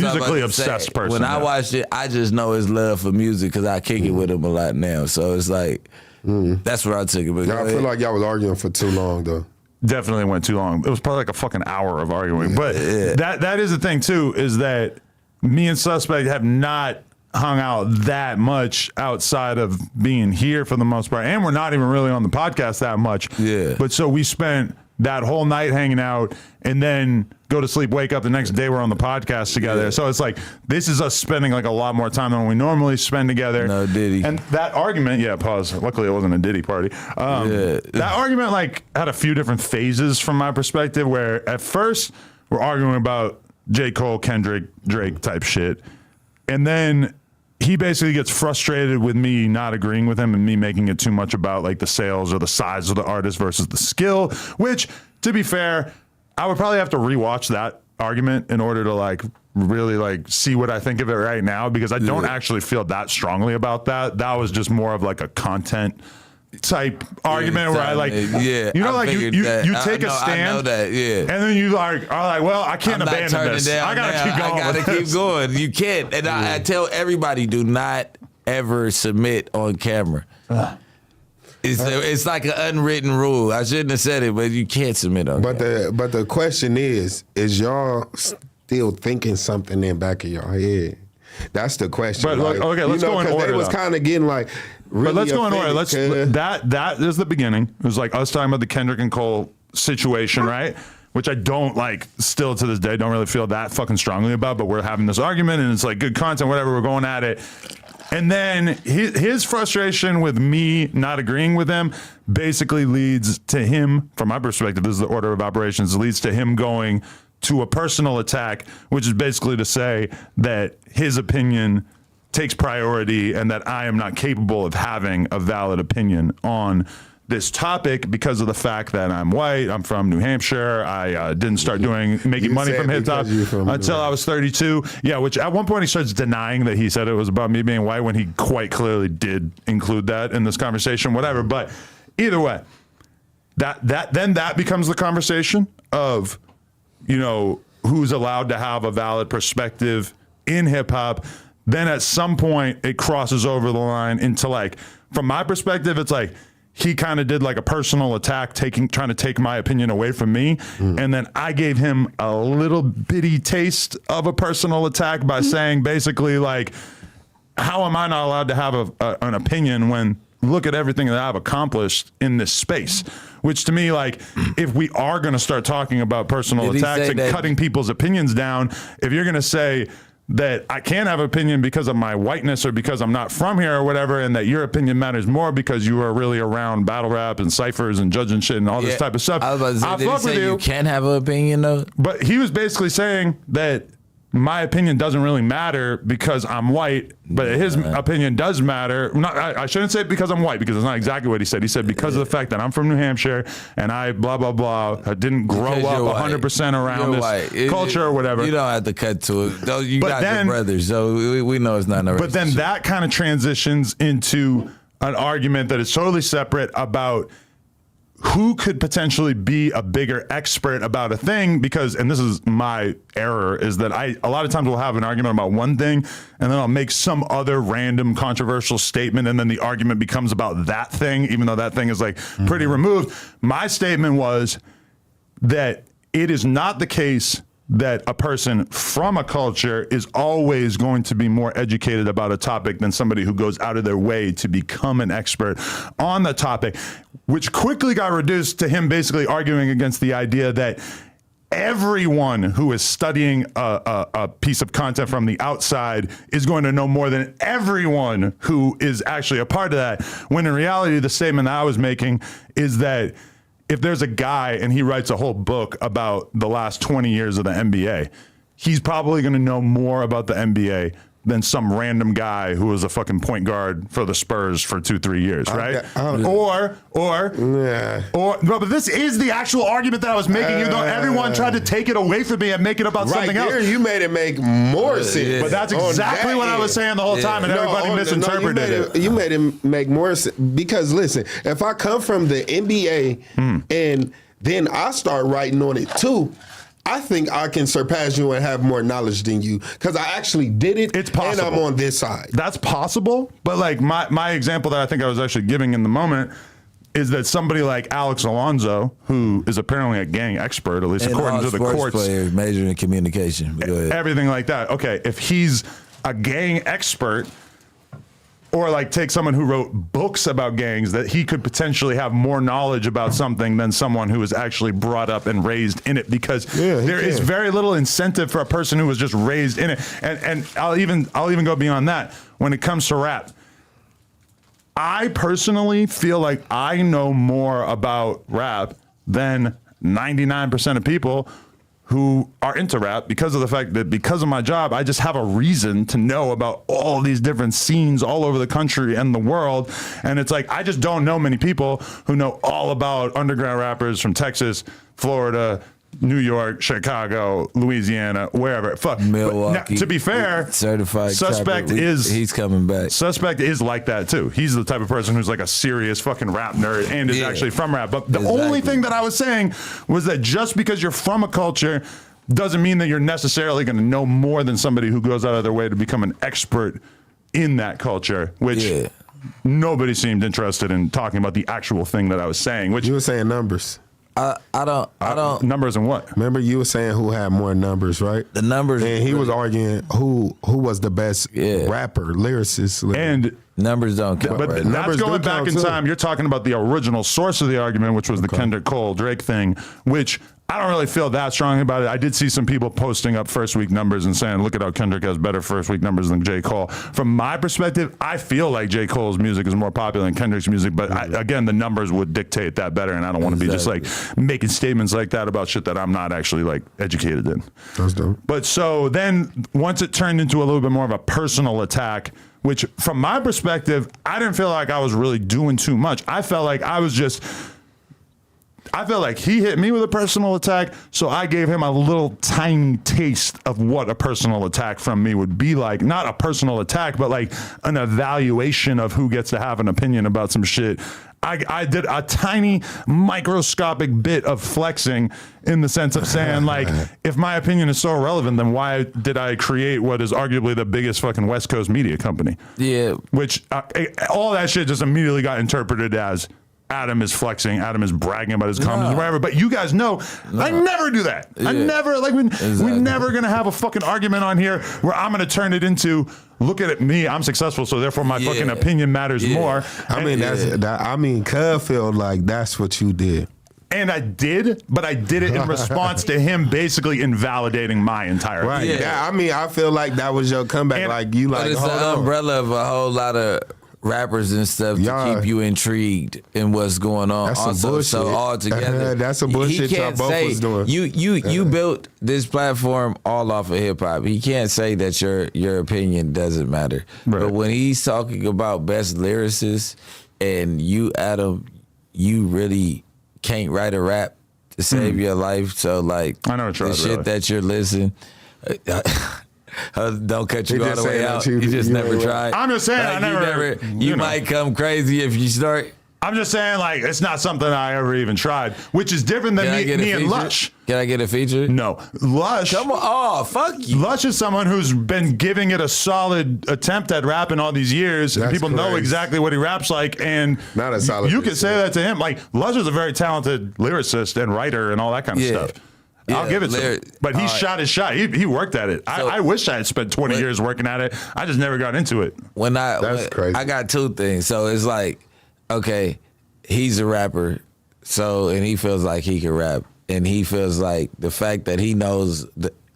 what I'm about to obsessed say. person. When I watched it, I just know his love for music because I kick it with him a lot now. So it's like, that's where I took it. But Y'all feel like y'all was arguing for too long, though. Definitely went too long. It was probably like a fucking hour of arguing. But that is the thing too, is that me and Suspect have not hung out that much outside of being here for the most part, and we're not even really on the podcast that much. Yeah. But so we spent that whole night hanging out, and then go to sleep, wake up the next day, we're on the podcast together. Yeah. So it's like, this is us spending like a lot more time than we normally spend together. No Diddy. And that argument, pause. Luckily it wasn't a Diddy party. That argument like had a few different phases from my perspective, where at first we're arguing about J. Cole, Kendrick, Drake type shit. And then he basically gets frustrated with me not agreeing with him and me making it too much about like the sales or the size of the artist versus the skill, which, to be fair, I would probably have to rewatch that argument in order to like really like see what I think of it right now, because I don't actually feel that strongly about that. That was just more of like a content type argument where I like, you know, like you take a stand, I know that, and then you are like, well, I can't abandon this. I gotta keep going. I gotta keep going. You can't. And I tell everybody, do not ever submit on camera. It's like an unwritten rule. I shouldn't have said it, but you can't submit on camera. But the question is y'all still thinking something in back of your head? That's the question. But like, okay, let's go in order. They was kind of getting like, really but let's go in order. That is the beginning. It was like us talking about the Kendrick and Cole situation, right? Which I don't like, still to this day, don't really feel that fucking strongly about. But we're having this argument, and it's like good content, whatever. We're going at it. And then his frustration with me not agreeing with him basically leads to him, from my perspective, this is the order of operations, leads to him going to a personal attack, which is basically to say that his opinion takes priority and that I am not capable of having a valid opinion on this topic because of the fact that I'm white, I'm from New Hampshire, I didn't start making money from hip hop until I was 32. Yeah, which at one point he starts denying that he said it was about me being white when he quite clearly did include that in this conversation, whatever. But either way, that becomes the conversation of, you know, who's allowed to have a valid perspective in hip hop. Then at some point it crosses over the line into, like, from my perspective, it's like he kind of did like a personal attack, trying to take my opinion away from me. And then I gave him a little bitty taste of a personal attack by saying basically, like, how am I not allowed to have an opinion when look at everything that I've accomplished in this space? Which to me, like, if we are going to start talking about personal attacks and cutting people's opinions down, if you're going to say that I can't have an opinion because of my whiteness or because I'm not from here or whatever, and that your opinion matters more because you are really around battle rap and ciphers and judging shit and all this type of stuff, I was about to say, did he say you can't have an opinion though? But he was basically saying that my opinion doesn't really matter because I'm white, but his opinion does matter. I shouldn't say because I'm white, because it's not exactly what he said. He said because of the fact that I'm from New Hampshire and I blah, blah, blah. I didn't grow up 100% around this culture or whatever. You don't have to cut to it. Though you got your brothers, so we know it's not no. But then that kind of transitions into an argument that is totally separate about who could potentially be a bigger expert about a thing, because, and this is my error, is that a lot of times will have an argument about one thing and then I'll make some other random controversial statement and then the argument becomes about that thing, even though that thing is like pretty removed. My statement was that it is not the case that a person from a culture is always going to be more educated about a topic than somebody who goes out of their way to become an expert on the topic, which quickly got reduced to him basically arguing against the idea that everyone who is studying a piece of content from the outside is going to know more than everyone who is actually a part of that. When in reality, the statement that I was making is that if there's a guy and he writes a whole book about the last 20 years of the NBA, he's probably going to know more about the NBA than some random guy who was a fucking point guard for the Spurs for 2-3 years, right? No, but this is the actual argument that I was making, even though everyone tried to take it away from me and make it about something else. You made it make more sense. But that's exactly what I was saying the whole time, and everybody misinterpreted it. You made it make more sense, because listen, if I come from the NBA and then I start writing on it too, I think I can surpass you and have more knowledge than you, because I actually did it. It's possible. And I'm on this side. That's possible. But like my example that I think I was actually giving in the moment is that somebody like Alex Alonso, who is apparently a gang expert, at least according to the courts. Players majoring in communication. Everything like that. Okay, if he's a gang expert, or like take someone who wrote books about gangs, that he could potentially have more knowledge about something than someone who was actually brought up and raised in it, because there is very little incentive for a person who was just raised in it. And I'll even go beyond that. When it comes to rap, I personally feel like I know more about rap than 99% of people who are into rap because of the fact that because of my job, I just have a reason to know about all these different scenes all over the country and the world. And it's like, I just don't know many people who know all about underground rappers from Texas, Florida, New York, Chicago, Louisiana, wherever. Fuck. Milwaukee. Now, to be fair, certified Suspect trapper. He's coming back. Suspect is like that too. He's the type of person who's like a serious fucking rap nerd and is actually from rap. But the only thing that I was saying was that just because you're from a culture doesn't mean that you're necessarily going to know more than somebody who goes out of their way to become an expert in that culture, which nobody seemed interested in talking about the actual thing that I was saying. Which you were saying numbers. I don't. Numbers and what? Remember you were saying who had more numbers, right? The numbers. And he was arguing who was the best rapper, lyricist. And numbers don't count. But right? that's Numbers going do back count in too. time. You're talking about the original source of the argument, which was the Kendrick Cole Drake thing, which I don't really feel that strongly about it. I did see some people posting up first week numbers and saying, look at how Kendrick has better first week numbers than J. Cole. From my perspective, I feel like J. Cole's music is more popular than Kendrick's music, but again, the numbers would dictate that better, and I don't want to be just like making statements like that about shit that I'm not actually like educated in. That's dope. But so then once it turned into a little bit more of a personal attack, which from my perspective, I didn't feel like I was really doing too much. I felt like he hit me with a personal attack, so I gave him a little tiny taste of what a personal attack from me would be like. Not a personal attack, but like an evaluation of who gets to have an opinion about some shit. I did a tiny microscopic bit of flexing in the sense of saying, like, if my opinion is so relevant, then why did I create what is arguably the biggest fucking West Coast media company? Yeah. Which all that shit just immediately got interpreted as Adam is flexing, Adam is bragging about his comments, or whatever. But you guys know, I never do that. I never, like, we're never going to have a fucking argument on here where I'm going to turn it into, look at me, I'm successful, so therefore my fucking opinion matters more. I mean, Cub felt like that's what you did. And I did, but I did it in response to him basically invalidating my entire opinion. Yeah, I mean, I feel like that was your comeback. And, like you, like But it's the umbrella of a whole lot of rappers and stuff to keep you intrigued in what's going on. That's some also, bullshit. so all together, That's some bullshit he y'all can't both say, was doing. You built this platform all off of hip hop. He can't say that your opinion doesn't matter. Right. But when he's talking about best lyricists, and you, Adam, you really can't write a rap to save your life. So like, I never tried, the shit really. that you're listening. Don't cut you He all just the way saying out. that you You just ain't never right. tried. I'm just saying, I never, You know. might come crazy if you start. I'm just saying, like, it's not something I ever even tried, which is different than Can I get a me and feature? Lush. Can I get a feature? No, Lush. Come on. Oh, fuck you. Lush is someone who's been giving it a solid attempt at rapping all these years, and That's people know crazy. exactly what he raps like. And Not a solid you can piece, say yeah. that to him. Like, Lush is a very talented lyricist and writer and all that kind of Yeah. stuff. I'll Yeah, give it to him. But he shot his shot. He worked at it. I wish I had spent 20 years working at it. I just never got into it. That's crazy. I got two things. So it's like, okay, he's a rapper, and he feels like he can rap, and he feels like the fact that he knows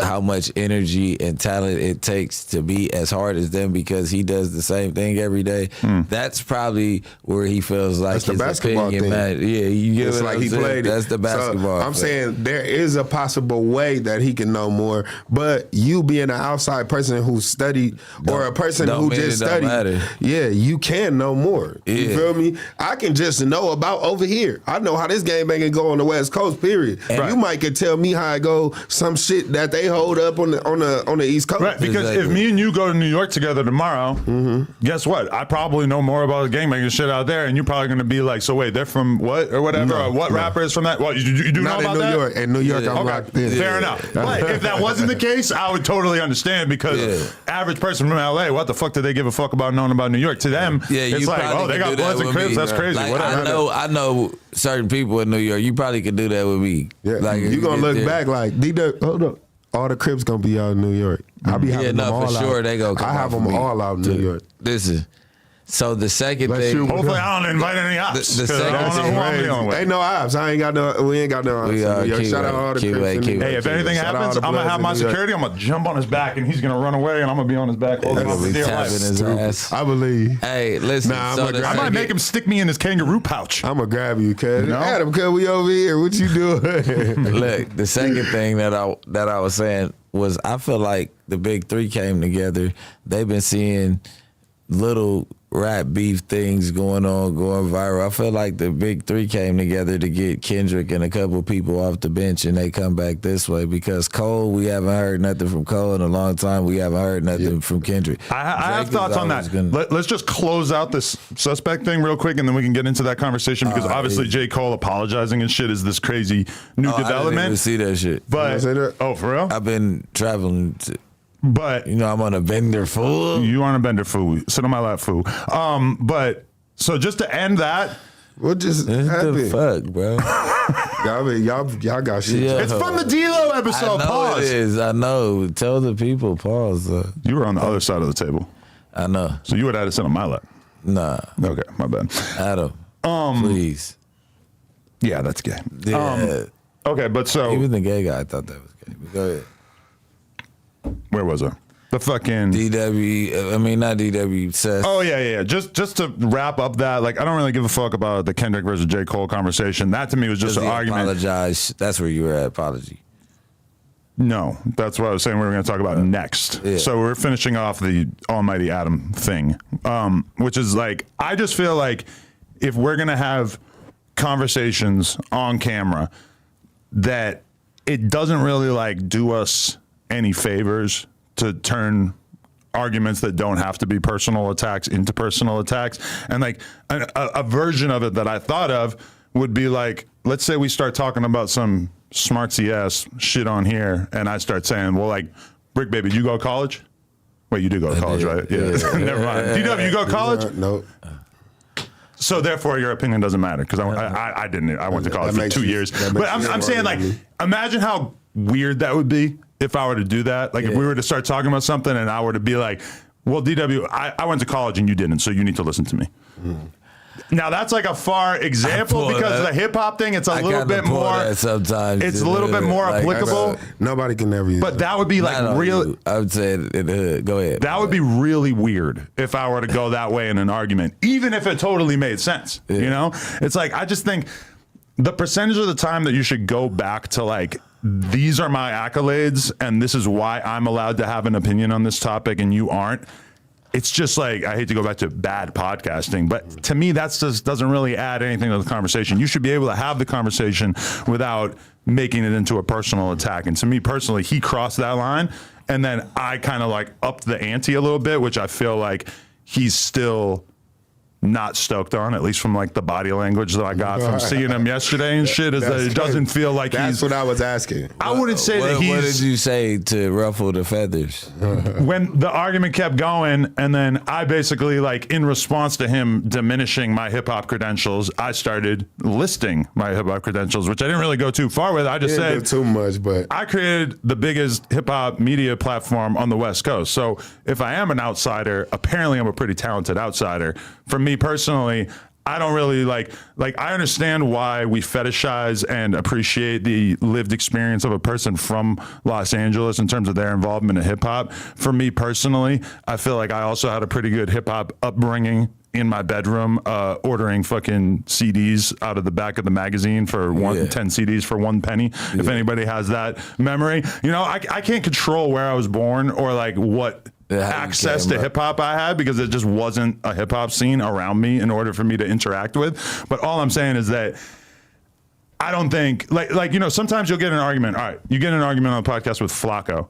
how much energy and talent it takes to be as hard as them because he does the same thing every day. That's probably where he feels like That's the his basketball opinion thing. matters. Yeah, you get It's what like I'm he saying? played it. That's the basketball. So I'm thing. saying there is a possible way that he can know more, but you being an outside person who studied or a person don't who mean just it don't studied, matter. yeah, you can know more. You Yeah. feel me? I can just know about over here. I know how this game can go on the West Coast. Period. And you might could tell me how it go. Some shit that they hold up on the East Coast. Right, because if Exactly. me and you go to New York together tomorrow, guess what? I probably know more about the gangbanging shit out there, and you're probably going to be like, so wait, they're from what or whatever? No, or what no. rapper is from that? Well, you do Not know in about New that? York. In New York, I'm Okay, locked in. fair enough. But if that wasn't the case, I would totally understand because average person from LA, what the fuck do they give a fuck about knowing about New York? To them, it's like, probably oh, they could got do Bloods that and with Crips. me. That's crazy. Like, Whatever. I know certain people in New York. You probably could do that with me. Yeah, Like, you gonna get look there. back like hold up. All the Crips gonna be out in New York. I'll be having them no, all for out. sure they gonna come I have out for them me. all out in New York. Listen, So the second Bless thing, you. Hopefully, I don't invite any ops. The 'cause I second don't know who I'm Crazy. dealing with. Ain't no ops. I ain't got no. We ain't got no ops. We are. Yo, Keep shout it, out all the keep it, Crips in keep New it. Hey, York. if anything Shout out all happens, the I'm gonna have Bloods my in New York. security. I'm gonna jump on his back and he's gonna run away and I'm gonna be on his back holding Gonna on for be dear tapping life. his ass. I believe. Hey, listen. Nah, so I'ma the grab- I might second- make him stick me in his kangaroo pouch. I'm gonna grab you, cuz. No. Adam, cuz we over here. What you doing? Look, the second thing that I was saying was I feel like the big three came together. They've been seeing little rap beef things going viral. I feel like the big three came together to get Kendrick and a couple people off the bench, and they come back this way because Cole, we haven't heard nothing from Cole in a long time. We haven't heard nothing from Kendrick. I have Drake thoughts is on always that. gonna- Let's just close out this suspect thing real quick, and then we can get into that conversation because obviously yeah. J. Cole apologizing and shit is this crazy new I didn't even development. see that shit. But say that? oh, for real? I've been traveling. But I'm on a bender fool. you aren't a bender fool. Sit on my lap, fool. But so just to end that, What just What the happened? fuck, bro? Y'all got shit. Yeah. it's from the D-Lo I episode. know Pause. it is. I know. Tell the people. Pause. You were on the other side of the table, I know. so you would have had to sit on my lap. Nah, Okay, my bad. Adam. Please. Yeah, that's gay. Yeah. Okay, but so Even the gay guy thought that was gay. But go ahead. where was I? The fucking. DW. I mean, not DW. Seth. Oh yeah. Just to wrap up that, like, I don't really give a fuck about the Kendrick versus J. Cole conversation. That to me was just Does an he argument. apologize? That's where you were at. Apology. No, that's what I was saying we were going to talk about next. Yeah. So we're finishing off the Almighty Adam thing, which is like, I just feel like if we're going to have conversations on camera, that it doesn't really like do us any favors to turn arguments that don't have to be personal attacks into personal attacks. And like a version of it that I thought of would be like, let's say we start talking about some smartsy ass shit on here, and I start saying, well, like, Bricc, baby, you go to college? Wait, you do go to college, right? Yeah. Never mind. DW, you go to college? No. So therefore, your opinion doesn't matter because I didn't. I went to college That for makes 2 you- years. that But makes you I'm saying, smarter like, than me. imagine how weird that would be if I were to do that. Like, if we were to start talking about something and I were to be like, well, DW, I went to college and you didn't, so you need to listen to me. Now, that's like a far example pull because that. the hip hop thing, it's a I little kinda bit pull more. that sometimes. It's a little bit more Like, applicable. Nobody can never use But that would be not like on real. you. I would say it in the hood. Go ahead. That would be really weird if I were to go that way in an argument, even if it totally made sense. You know, it's like, I just think the percentage of the time that you should go back to like, these are my accolades and this is why I'm allowed to have an opinion on this topic and you aren't. It's just like, I hate to go back to bad podcasting, but to me, that just doesn't really add anything to the conversation. You should be able to have the conversation without making it into a personal attack. And to me personally, he crossed that line. And then I kind of like upped the ante a little bit, which I feel like he's still not stoked on, at least from like the body language that I got from seeing him yesterday and shit, is that it doesn't feel like That's he's. what I was asking. I wouldn't say that he's. What did you say to ruffle the feathers? When the argument kept going, and then I basically, like, in response to him diminishing my hip hop credentials, I started listing my hip hop credentials, which I didn't really go too far with. I just Didn't said do too much, but I created the biggest hip hop media platform on the West Coast. So if I am an outsider, apparently I'm a pretty talented outsider. For me personally, I don't really like I understand why we fetishize and appreciate the lived experience of a person from Los Angeles in terms of their involvement in hip hop. For me personally, I feel like I also had a pretty good hip hop upbringing in my bedroom, ordering fucking CDs out of the back of the magazine for 10 CDs for 1 penny. If anybody has that memory, you know, I can't control where I was born or like what access to hip hop I had because it just wasn't a hip hop scene around me in order for me to interact with. But all I'm saying is that I don't think like, you know, sometimes you'll get in an argument. All right. You get in an argument on a podcast with Flacco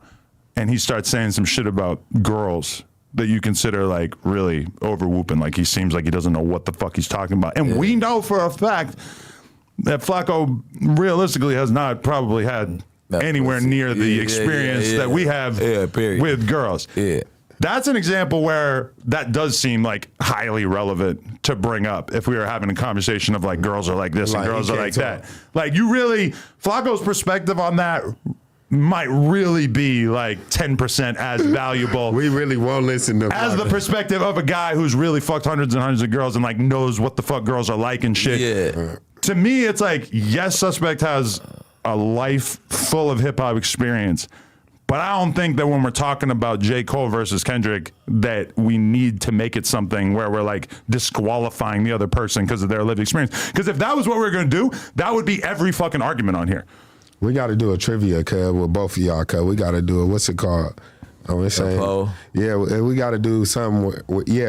and he starts saying some shit about girls that you consider like really over whooping. Like he seems like he doesn't know what the fuck he's talking about. And we know for a fact that Flacco realistically has not probably had anywhere near the experience that we have with girls. Yeah. That's an example where that does seem like highly relevant to bring up if we were having a conversation of like girls are like this and Like, girls he are can't like talk. that. Like you really, Flacco's perspective on that might really be like 10% as valuable. We really won't listen to as the perspective of a guy who's really fucked hundreds and hundreds of girls and like knows what the fuck girls are like and shit. Yeah. To me, it's like, yes, Suspect has a life full of hip hop experience, but I don't think that when we're talking about J. Cole versus Kendrick, that we need to make it something where we're like disqualifying the other person because of their lived experience. Because if that was what we were going to do, that would be every fucking argument on here. We got to do a trivia, cuz, with both of y'all, cuz. We got to do it. What's it called? We're saying, yeah, we got to do something,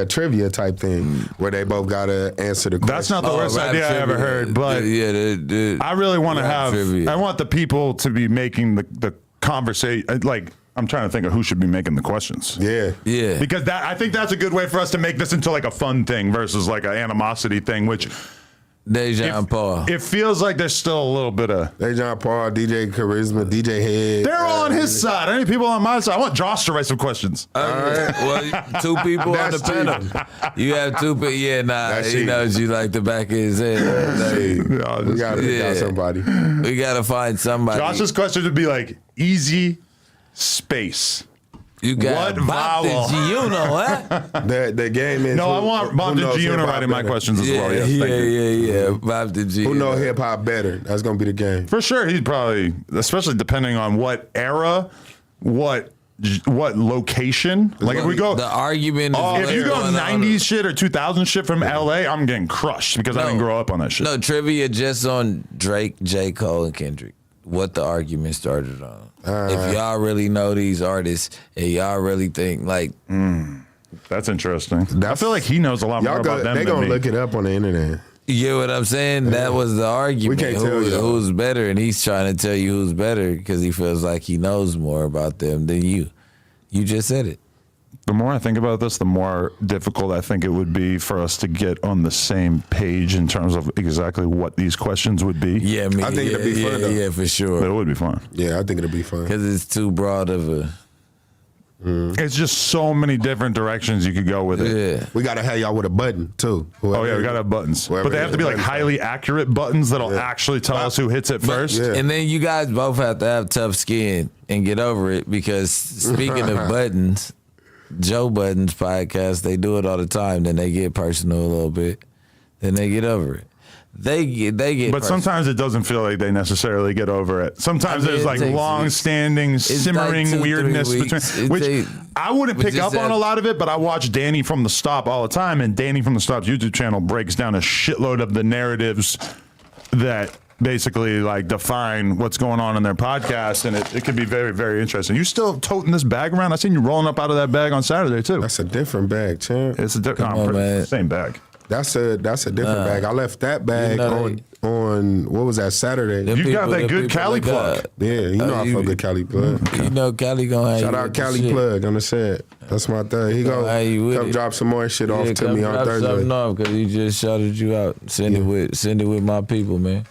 trivia type thing where they both got to answer the question. That's not the worst idea I ever heard, but I really want to have, trivia. I want the people to be making the conversation, like, I'm trying to think of who should be making the questions. Yeah. Because I think that's a good way for us to make this into like a fun thing versus like an animosity thing, which... Dejan Paul. It feels like there's still a little bit of Dejan Paul, DJ Charisma, DJ Head. They're all on his side. I need people on my side. I want Josh to write some questions. Well, 2 people on the panel. You have 2 people. Yeah, he knows you like the back of his head. Like, we gotta pick out somebody. We gotta find somebody. Josh's question would be like easy space. You got what vowel? Huh? The game is. No, I want Bob the Giuna writing my questions as well. Yes, yeah. Bob the Giuna. Who know hip hop better? That's gonna be the game. For sure, he'd probably, especially depending on what era, what location. Like if we go, the argument. If you go 90s shit or 2000 shit from LA, I'm getting crushed because I didn't grow up on that shit. No trivia just on Drake, J. Cole, and Kendrick. What the argument started on. If y'all really know these artists and y'all really think like, that's interesting. I feel like he knows a lot more about them. They than gonna me. look it up on the internet. You get what I'm saying? Yeah. That was the argument. We can't tell you who's better, and he's trying to tell you who's better because he feels like he knows more about them than you. You just said it. The more I think about this, the more difficult I think it would be for us to get on the same page in terms of exactly what these questions would be. Yeah, I think it'd be fun. Yeah, for sure. It would be fun. Yeah, I think it'd be fun because it's too broad of a. It's just so many different directions you could go with it. Yeah, we gotta have y'all with a button too. Oh yeah, we gotta have buttons, but they have to be like highly accurate buttons that'll actually tell us who hits it first. Yeah. And then you guys both have to have tough skin and get over it because speaking of buttons. Joe Budden's podcast, they do it all the time. Then they get personal a little bit. Then they get over it. They get. But personal. sometimes it doesn't feel like they necessarily get over it. Sometimes there's like long-standing, simmering like weirdness between. Which I wouldn't pick up on a lot of it, but I watch Danny from the Stop all the time, and Danny from the Stop's YouTube channel breaks down a shitload of the narratives that basically like define what's going on in their podcast, and it could be very, very interesting. You still toting this bag around? I seen you rolling up out of that bag on Saturday too. That's a different bag, champ. It's a different same bag. That's a different bag. I left that bag on what was that, Saturday? You got that good Cali plug. Yeah, you know I fuck with Cali plug. You know Cali gonna have shout out Cali plug on the set. That's my thing. He gonna come drop some more shit off to me on Thursday. Something off because he just shouted you out. Send it with my people, man.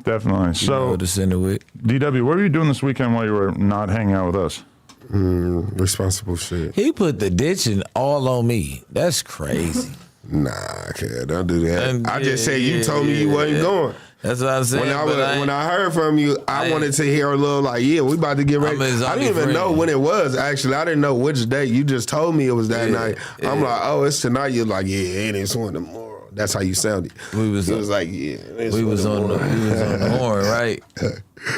Definitely. So to send it with DW, what were you doing this weekend while you were not hanging out with us? Responsible shit. He put the ditching all on me. That's crazy. Nah, kid, don't do that. I just said you told me you wasn't going. That's what I'm saying. When I heard from you, I wanted to hear a little like, yeah, we about to get ready. I didn't even know when it was, actually. I didn't know which day. You just told me it was that night. I'm like, oh, it's tonight. You're like, yeah, it ain't one tomorrow. That's how you sounded. It was like, yeah. We was on the horn, right?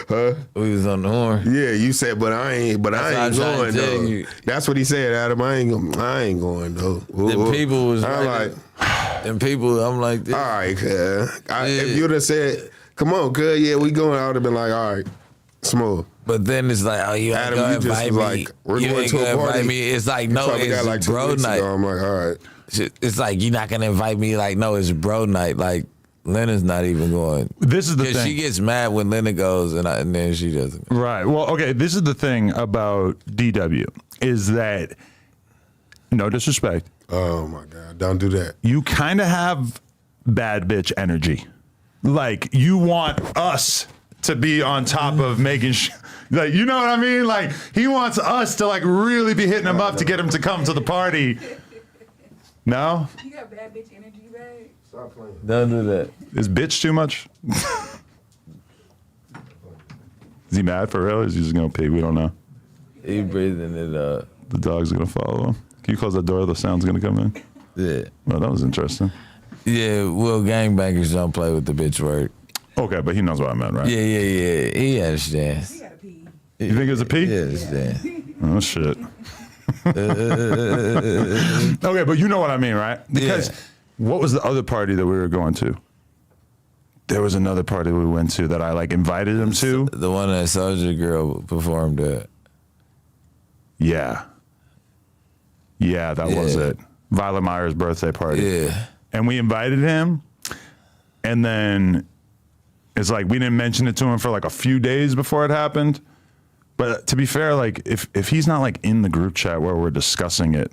Huh? We was on the horn. Yeah, you said, but I ain't going though. That's what he said, Adam. I ain't going though. The people was like, and people, I'm like, all right, cuz. If you'd have said, come on, cuz, yeah, we going, I would have been like, all right, smooth. But then it's like, oh, you ain't gonna invite me. Like, we're going to a party. Me. It's like, no, it's like bro night. I'm like, all right. It's like, you're not gonna invite me. Like, no, it's bro night. Like, Lena's not even going. This is the thing. She gets mad when Lena goes, and then she doesn't go. Right. Well, okay. This is the thing about DW is that, no disrespect. Oh my God! Don't do that. You kind of have bad bitch energy. Like you want us to be on top of making like, you know what I mean? Like he wants us to like really be hitting him up to get him to come to the party. No? You got bad bitch energy, babe. Stop playing. Don't do that. Is bitch too much? Is he mad for real? Or is he just gonna pee? We don't know. He breathing it up. The dog's gonna follow him. Can you close that door? The sound's gonna come in. Yeah. Well, that was interesting. Yeah, well, gangbangers don't play with the bitch word. Okay, but he knows what I meant, right? Yeah. He understands. You gotta pee. You think it was a pee? He understands. Oh shit. Okay, but you know what I mean, right? Because what was the other party that we were going to? There was another party we went to that I like invited him to. The one that Soldier Girl performed at. Yeah, that was it. Violet Meyer's birthday party. Yeah. And we invited him, and then it's like we didn't mention it to him for like a few days before it happened. But to be fair, like if he's not like in the group chat where we're discussing it,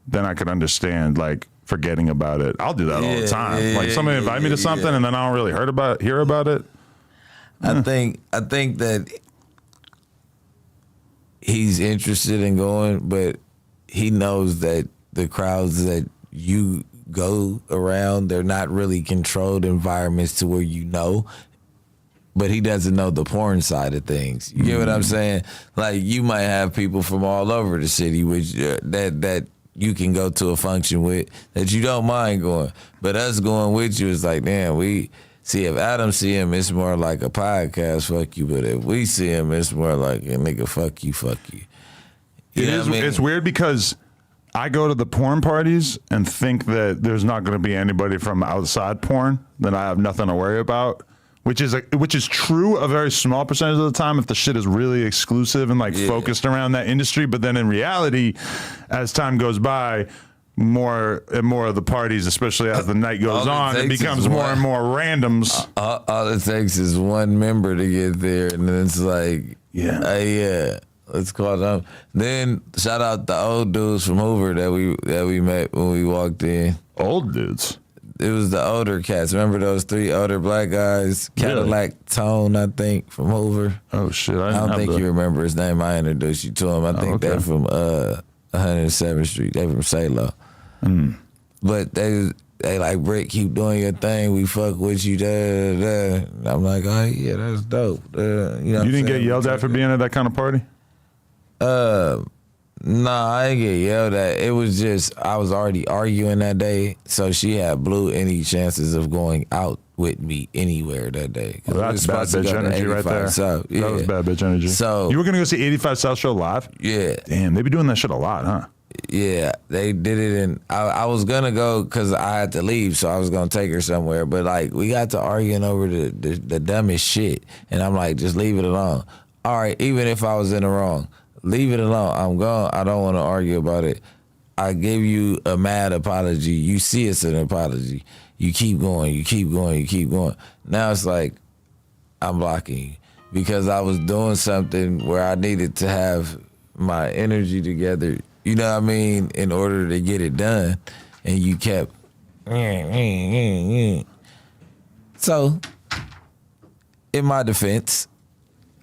then I could understand like forgetting about it. I'll do that all the time. Like somebody invite me to something and then I don't really hear about it. I think that he's interested in going, but he knows that the crowds that you go around, they're not really controlled environments to where you know. But he doesn't know the porn side of things. You get what I'm saying? Like you might have people from all over the city, which that you can go to a function with that you don't mind going. But us going with you is like, damn, we see if Adam see him, it's more like a podcast, fuck you. But if we see him, it's more like a nigga, fuck you. You know what I mean? It's weird because I go to the porn parties and think that there's not going to be anybody from outside porn, then I have nothing to worry about. Which is true a very small percentage of the time if the shit is really exclusive and like focused around that industry. But then in reality, as time goes by, more and more of the parties, especially as the night goes on, it becomes more and more randoms. All it takes is one member to get there, and then it's like, let's call them. Then shout out the old dudes from Hoover that we met when we walked in. Old dudes. It was the older cats. Remember those 3 older black guys? Cadillac Tone, I think, from Hoover. Oh shit! I don't think you remember his name. I introduced you to him. I think they're from 107th Street. They from Salo. But they like, Bricc, keep doing your thing. We fuck with you. And I'm like, oh yeah, that's dope. You didn't get yelled at for being at that kind of party? Nah, I didn't get yelled at. It was just I was already arguing that day, so she had blew any chances of going out with me anywhere that day. Well, that's bad bitch energy right there. South. Yeah. That was bad bitch energy. So you were gonna go see 85 South Show live? Yeah. Damn, they be doing that shit a lot, huh? Yeah, they did it, and I was gonna go because I had to leave, so I was gonna take her somewhere. But like we got to arguing over the dumbest shit, and I'm like, just leave it alone. All right, even if I was in the wrong. Leave it alone. I'm gone. I don't want to argue about it. I gave you a mad apology. You see it's an apology. You keep going. You keep going. You keep going. Now it's like I'm blocking you because I was doing something where I needed to have my energy together, you know what I mean, in order to get it done. And you kept. So, in my defense,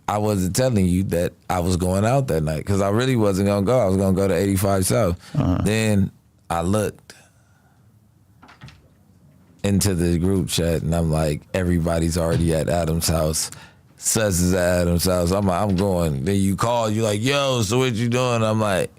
I wasn't telling you that I was going out that night because I really wasn't going to go. I was going to go to 85 South. Then I looked into the group chat and I'm like, everybody's already at Adam's house. Sus is at Adam's house. I'm like, I'm going. Then you call, you're like, yo, so what you doing? I'm like,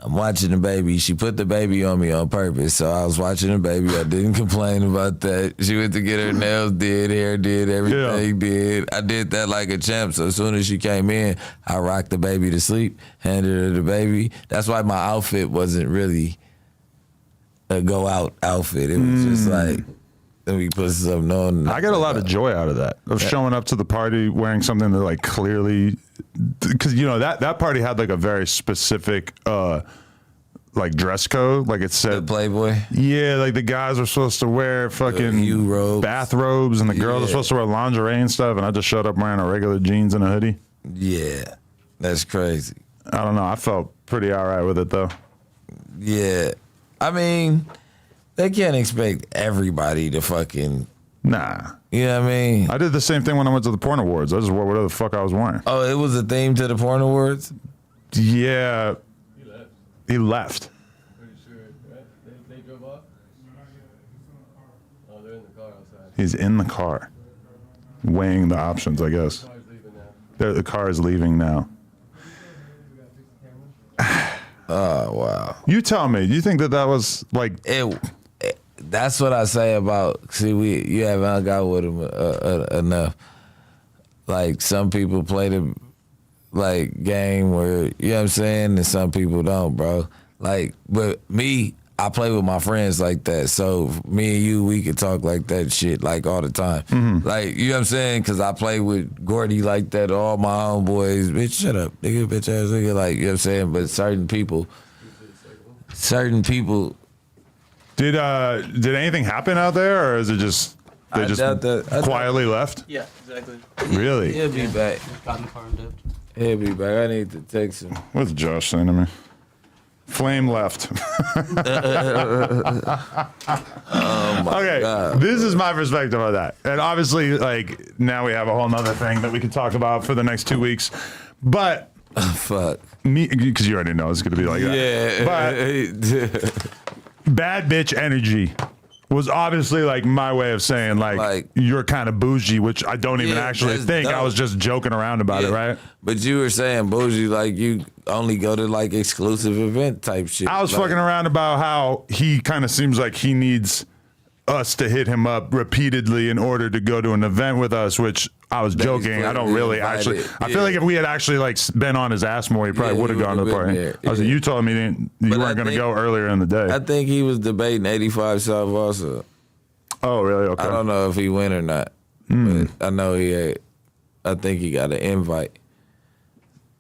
I'm watching the baby. She put the baby on me on purpose. So I was watching the baby. I didn't complain about that. She went to get her nails did, hair did, everything did. I did that like a champ. So as soon as she came in, I rocked the baby to sleep, handed her the baby. That's why my outfit wasn't really a go out outfit. It was just like, let me put something on. I got a lot of joy out of that, of showing up to the party wearing something that like clearly, because you know that party had like a very specific like dress code, like it said the Playboy. Yeah, like the guys were supposed to wear fucking bathrobes, and the girls were supposed to wear lingerie and stuff, and I just showed up wearing a regular jeans and a hoodie. Yeah, that's crazy. I don't know. I felt pretty all right with it though. Yeah, I mean. They can't expect everybody to fucking. Nah. You know what I mean? I did the same thing when I went to the porn awards. I just wore whatever the fuck I was wearing. Oh, it was a theme to the porn awards? Yeah. He left. Pretty sure, right? They drove off? Oh, they're in the car outside. He's in the car, weighing the options, I guess. Car's leaving The car is leaving now. Oh wow. You tell me. Do you think that was like? That's what I say about. See, you haven't hung out with him enough. Like some people play the like game where you know what I'm saying, and some people don't, bro. Like, but me, I play with my friends like that. So me and you, we could talk like that shit like all the time. Mm-hmm. Like, you know what I'm saying? Because I play with Gordy like that, all my homeboys. Bitch, shut up, nigga, bitch ass nigga. Like, you know what I'm saying? But certain people. Did anything happen out there, or is it just they just quietly left? Yeah, exactly. Really? He'll be back. Got in the car and dipped. He'll be back. I need to text him. What's Josh saying to me? Flame left. Okay, God, this is my perspective on that. And obviously, like, now we have a whole nother thing that we can talk about for the next 2 weeks. But Fuck. me, because you already know it's going to be like that. Yeah. But bad bitch energy was obviously like my way of saying like you're kind of bougie, which I don't even actually think. I was just joking around about it, right? But you were saying bougie like you only go to like exclusive event type shit. I was like, fucking around about how he kind of seems like he needs us to hit him up repeatedly in order to go to an event with us, which I was joking. I don't really actually. I feel like if we had actually like been on his ass more, he probably would have gone to the party. I was like, you told me you weren't going to go earlier in the day. I think he was debating 85 South also. Oh, really? Okay. I don't know if he went or not, but I know he had. I think he got an invite.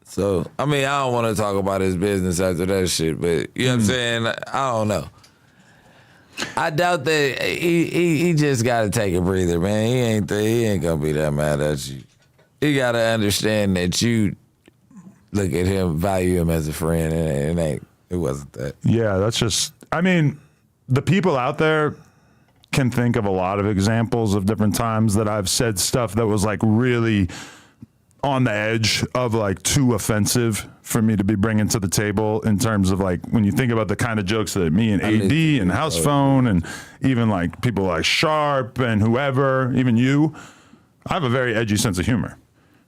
So I mean, I don't want to talk about his business after that shit, but you know what I'm saying. I don't know. I doubt that he just got to take a breather, man. He ain't gonna be that mad at you. You gotta understand that you look at him, value him as a friend, and it wasn't that. Yeah, that's just. I mean, the people out there can think of a lot of examples of different times that I've said stuff that was like really on the edge of like too offensive for me to be bringing to the table in terms of like when you think about the kind of jokes that me and AD and House Phone and even like people like Sharp and whoever, even you, I have a very edgy sense of humor.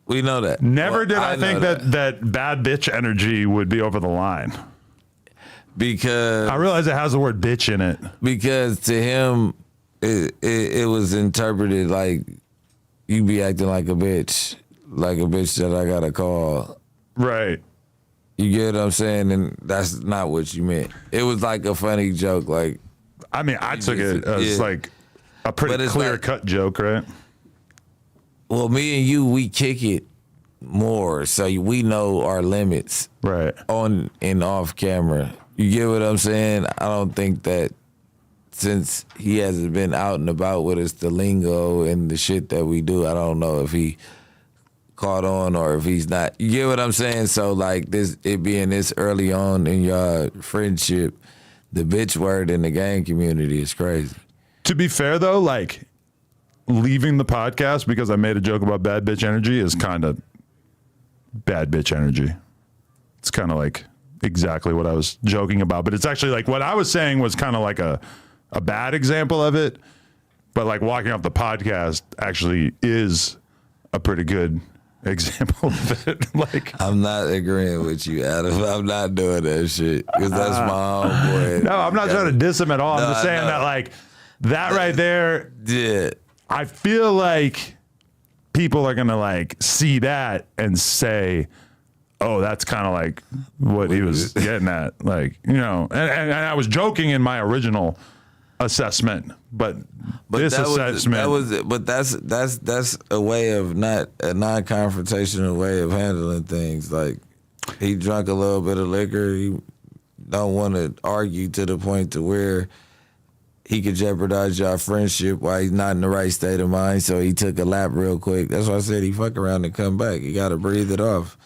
We know that. Never did I think that bad bitch energy would be over the line. Because I realize it has the word bitch in it. Because to him, it was interpreted like you be acting like a bitch that I gotta call. Right. You get what I'm saying? And that's not what you meant. It was like a funny joke. Like, I mean, I took it as like a pretty clear-cut joke, right? Well, me and you, we kick it more, so we know our limits, right, on and off camera. You get what I'm saying? I don't think that since he hasn't been out and about with us, the lingo and the shit that we do, I don't know if he caught on or if he's not. You get what I'm saying? So like this, it being this early on in your friendship, the bitch word in the gang community is crazy. To be fair though, like leaving the podcast because I made a joke about bad bitch energy is kind of bad bitch energy. It's kind of like exactly what I was joking about, but it's actually like what I was saying was kind of like a bad example of it, but like walking off the podcast actually is a pretty good example of it. Like, I'm not agreeing with you, Adam. I'm not doing that shit because that's my homeboy. No, I'm not trying to diss him at all. I'm just saying that like that right there. Yeah. I feel like people are gonna like see that and say, "Oh, that's kind of like what he was getting at." Like, you know, and I was joking in my original assessment, but this assessment, that's a way of not a non-confrontational way of handling things. Like, he drank a little bit of liquor. He don't want to argue to the point to where he could jeopardize your friendship while he's not in the right state of mind. So he took a lap real quick. That's why I said he fuck around and come back. You got to breathe it off.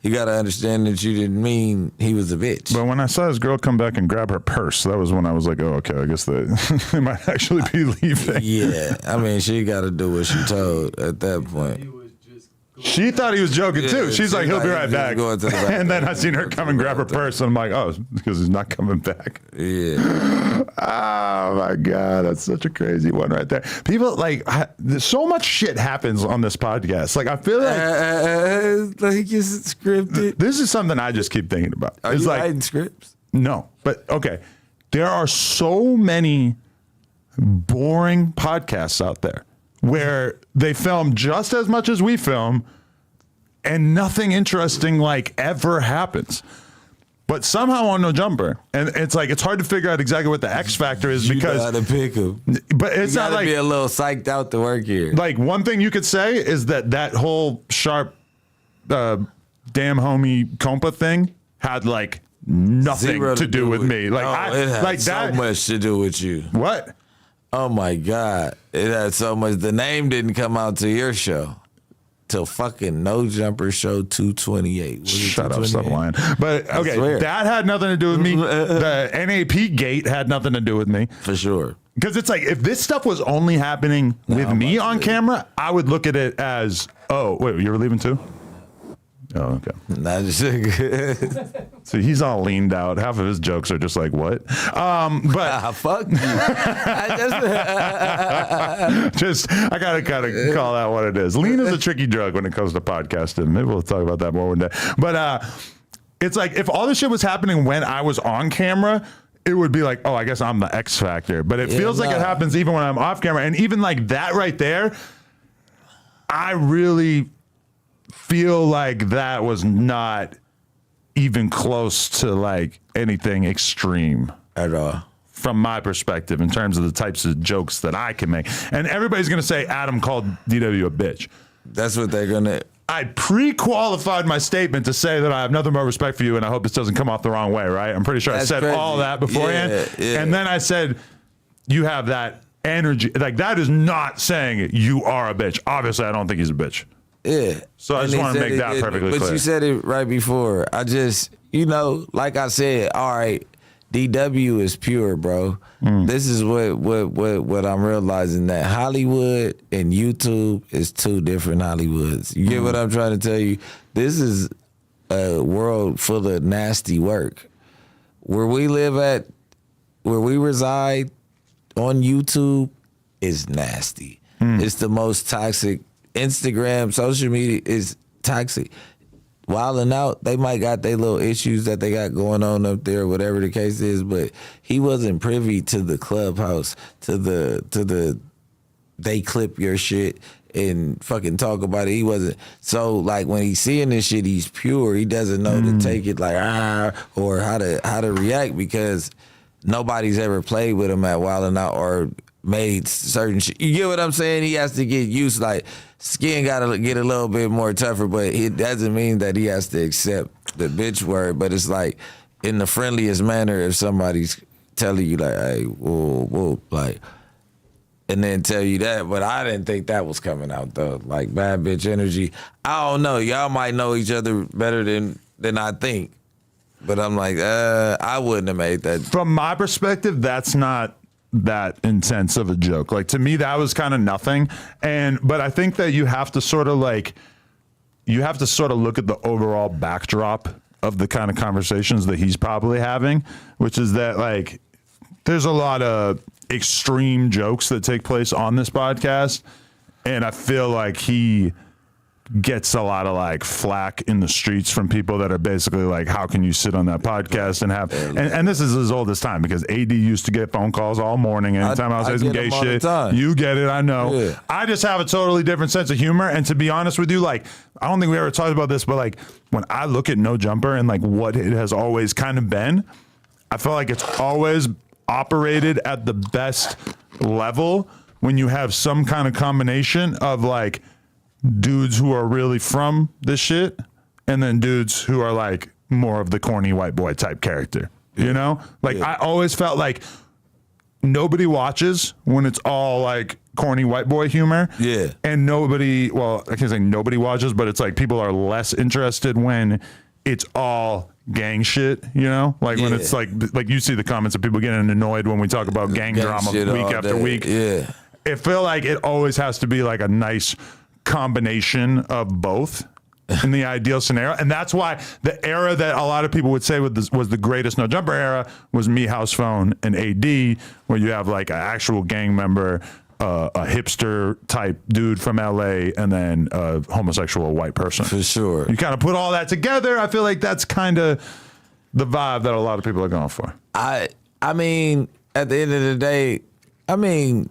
You got to understand that you didn't mean he was a bitch. But when I saw his girl come back and grab her purse, that was when I was like, oh, okay, I guess they might actually be leaving. Yeah, I mean, she got to do what she told at that point. He was just She thought he was joking Yeah, too. She's she like, he'll thought be he right was back. going to the back. And then I seen her come and grab her purse. And I'm like, oh, because he's not coming back. Yeah. Oh my God, that's such a crazy one right there. People like, so much shit happens on this podcast. Like, I feel like it's scripted. this is something I just keep thinking about. Are It's you like, writing scripts? no, but okay. There are so many boring podcasts out there where they film just as much as we film and nothing interesting like ever happens. But somehow on No Jumper, and it's like it's hard to figure out exactly what the X factor is You because gotta pick him. but it's You not gotta like be a little psyched out to work here. like one thing you could say is that whole sharp damn homie compa thing had like nothing Zero to do with me. Like it had like so that much to do with you. what? Oh my God. It had so much. The name didn't come out to your show till fucking No Jumper Show 228. Was it Shut up, stop 228? lying. But okay, swear. that had nothing to do with me. The NAP gate had nothing to do with me. For sure. Because it's like, if this stuff was only happening with I'm me about to on leave. camera, I would look at it as, oh, wait, you were leaving too? Oh, okay. Not just See, he's all leaned out. Half of his jokes are just like, what? But fuck you. I gotta kind of call out what it is. Lean is a tricky drug when it comes to podcasting. Maybe we'll talk about that more one day. But it's like, if all this shit was happening when I was on camera, it would be like, oh, I guess I'm the X factor. But it feels like it happens even when I'm off camera. And even like that right there, I really feel like that was not even close to like anything extreme At all. from my perspective in terms of the types of jokes that I can make. And everybody's going to say Adam called DW a bitch. That's what they're gonna. I pre-qualified my statement to say that I have nothing but respect for you and I hope this doesn't come off the wrong way, right? I'm pretty sure That's I said crazy. all that beforehand. Yeah. And then I said, you have that energy. Like, that is not saying you are a bitch. Obviously, I don't think he's a bitch. Yeah. So I just And wanna they make said that perfectly but clear. you said it right before. I just, like I said, all right, DW is pure, bro. This is what I'm realizing, that Hollywood and YouTube is two different Hollywoods. You get what I'm trying to tell you? This is a world full of nasty work. Where we live at, where we reside on YouTube is nasty. It's the most toxic. Instagram, social media is toxic. Wilding out, they might got their little issues that they got going on up there, whatever the case is, but he wasn't privy to the clubhouse, to the they clip your shit and fucking talk about it. He wasn't. So like when he's seeing this shit, he's pure. He doesn't know to take it like or how to react, because nobody's ever played with him at Wilding Out or made certain shit. You get what I'm saying? He has to get used, like skin gotta get a little bit more tougher, but it doesn't mean that he has to accept the bitch word. But it's like in the friendliest manner, if somebody's telling you like, hey, whoa, like, and then tell you that. But I didn't think that was coming out though. Like bad bitch energy. I don't know. Y'all might know each other better than I think. But I'm like, I wouldn't have made that. From my perspective, that's not that intense of a joke. Like, to me, that was kind of nothing. But I think that you have to sort of look at the overall backdrop of the kind of conversations that he's probably having, which is that like there's a lot of extreme jokes that take place on this podcast, and I feel like he gets a lot of like flack in the streets from people that are basically like, how can you sit on that podcast and have, and this is as old as time, because AD used to get phone calls all morning anytime I was saying some gay shit. You get it, I know. Yeah. I just have a totally different sense of humor, and to be honest with you, like, I don't think we ever talked about this, but like when I look at No Jumper and like what it has always kind of been, I feel like it's always operated at the best level when you have some kind of combination of like dudes who are really from this shit and then dudes who are like more of the corny white boy type character, you know? Like, I always felt like nobody watches when it's all like corny white boy humor. Yeah. And nobody, well, I can't say nobody watches, but it's like people are less interested when it's all gang shit, you know? Like when it's like you see the comments of people getting annoyed when we talk about gang drama week after week. Yeah. It feel like it always has to be like a nice combination of both in the ideal scenario. And that's why the era that a lot of people would say was the greatest No Jumper era was me, House Phone, and AD, where you have like an actual gang member, a hipster type dude from LA, and then a homosexual white person. For sure. You kind of put all that together. I feel like that's kind of the vibe that a lot of people are going for. I mean, at the end of the day, I mean,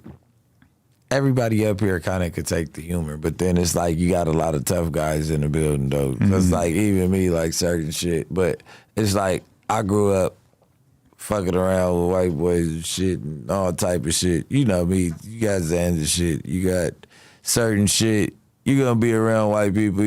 everybody up here kind of could take the humor, but then it's like you got a lot of tough guys in the building, though. It's like even me, like certain shit. But it's like I grew up fucking around with white boys and shit and all type of shit. You know me. You got Xans and shit. You got certain shit. You're gonna be around white people.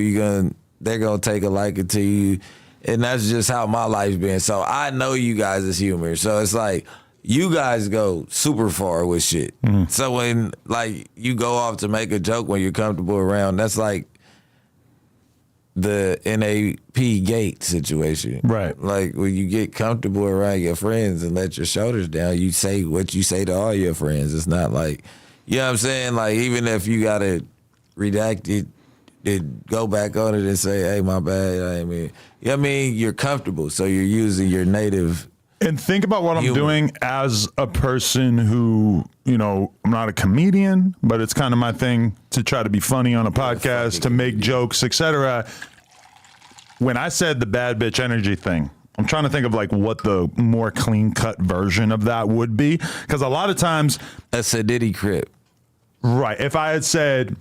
They're gonna take a liking to you, and that's just how my life's been. So I know you guys is humor. So it's like you guys go super far with shit. So when like you go off to make a joke when you're comfortable around, that's like the NAP gate situation. Right. Like when you get comfortable around your friends and let your shoulders down, you say what you say to all your friends. It's not like, you know what I'm saying? Like even if you got to redact it, go back on it and say, hey, my bad. I mean, you know what I mean? You're comfortable. So you're using your native. And think about what I'm doing as a person who, you know, I'm not a comedian, but it's kind of my thing to try to be funny on a podcast, to make jokes, etc. When I said the bad bitch energy thing, I'm trying to think of like what the more clean cut version of that would be. Because a lot of times, That's a Diddy Crip. right, if I had said,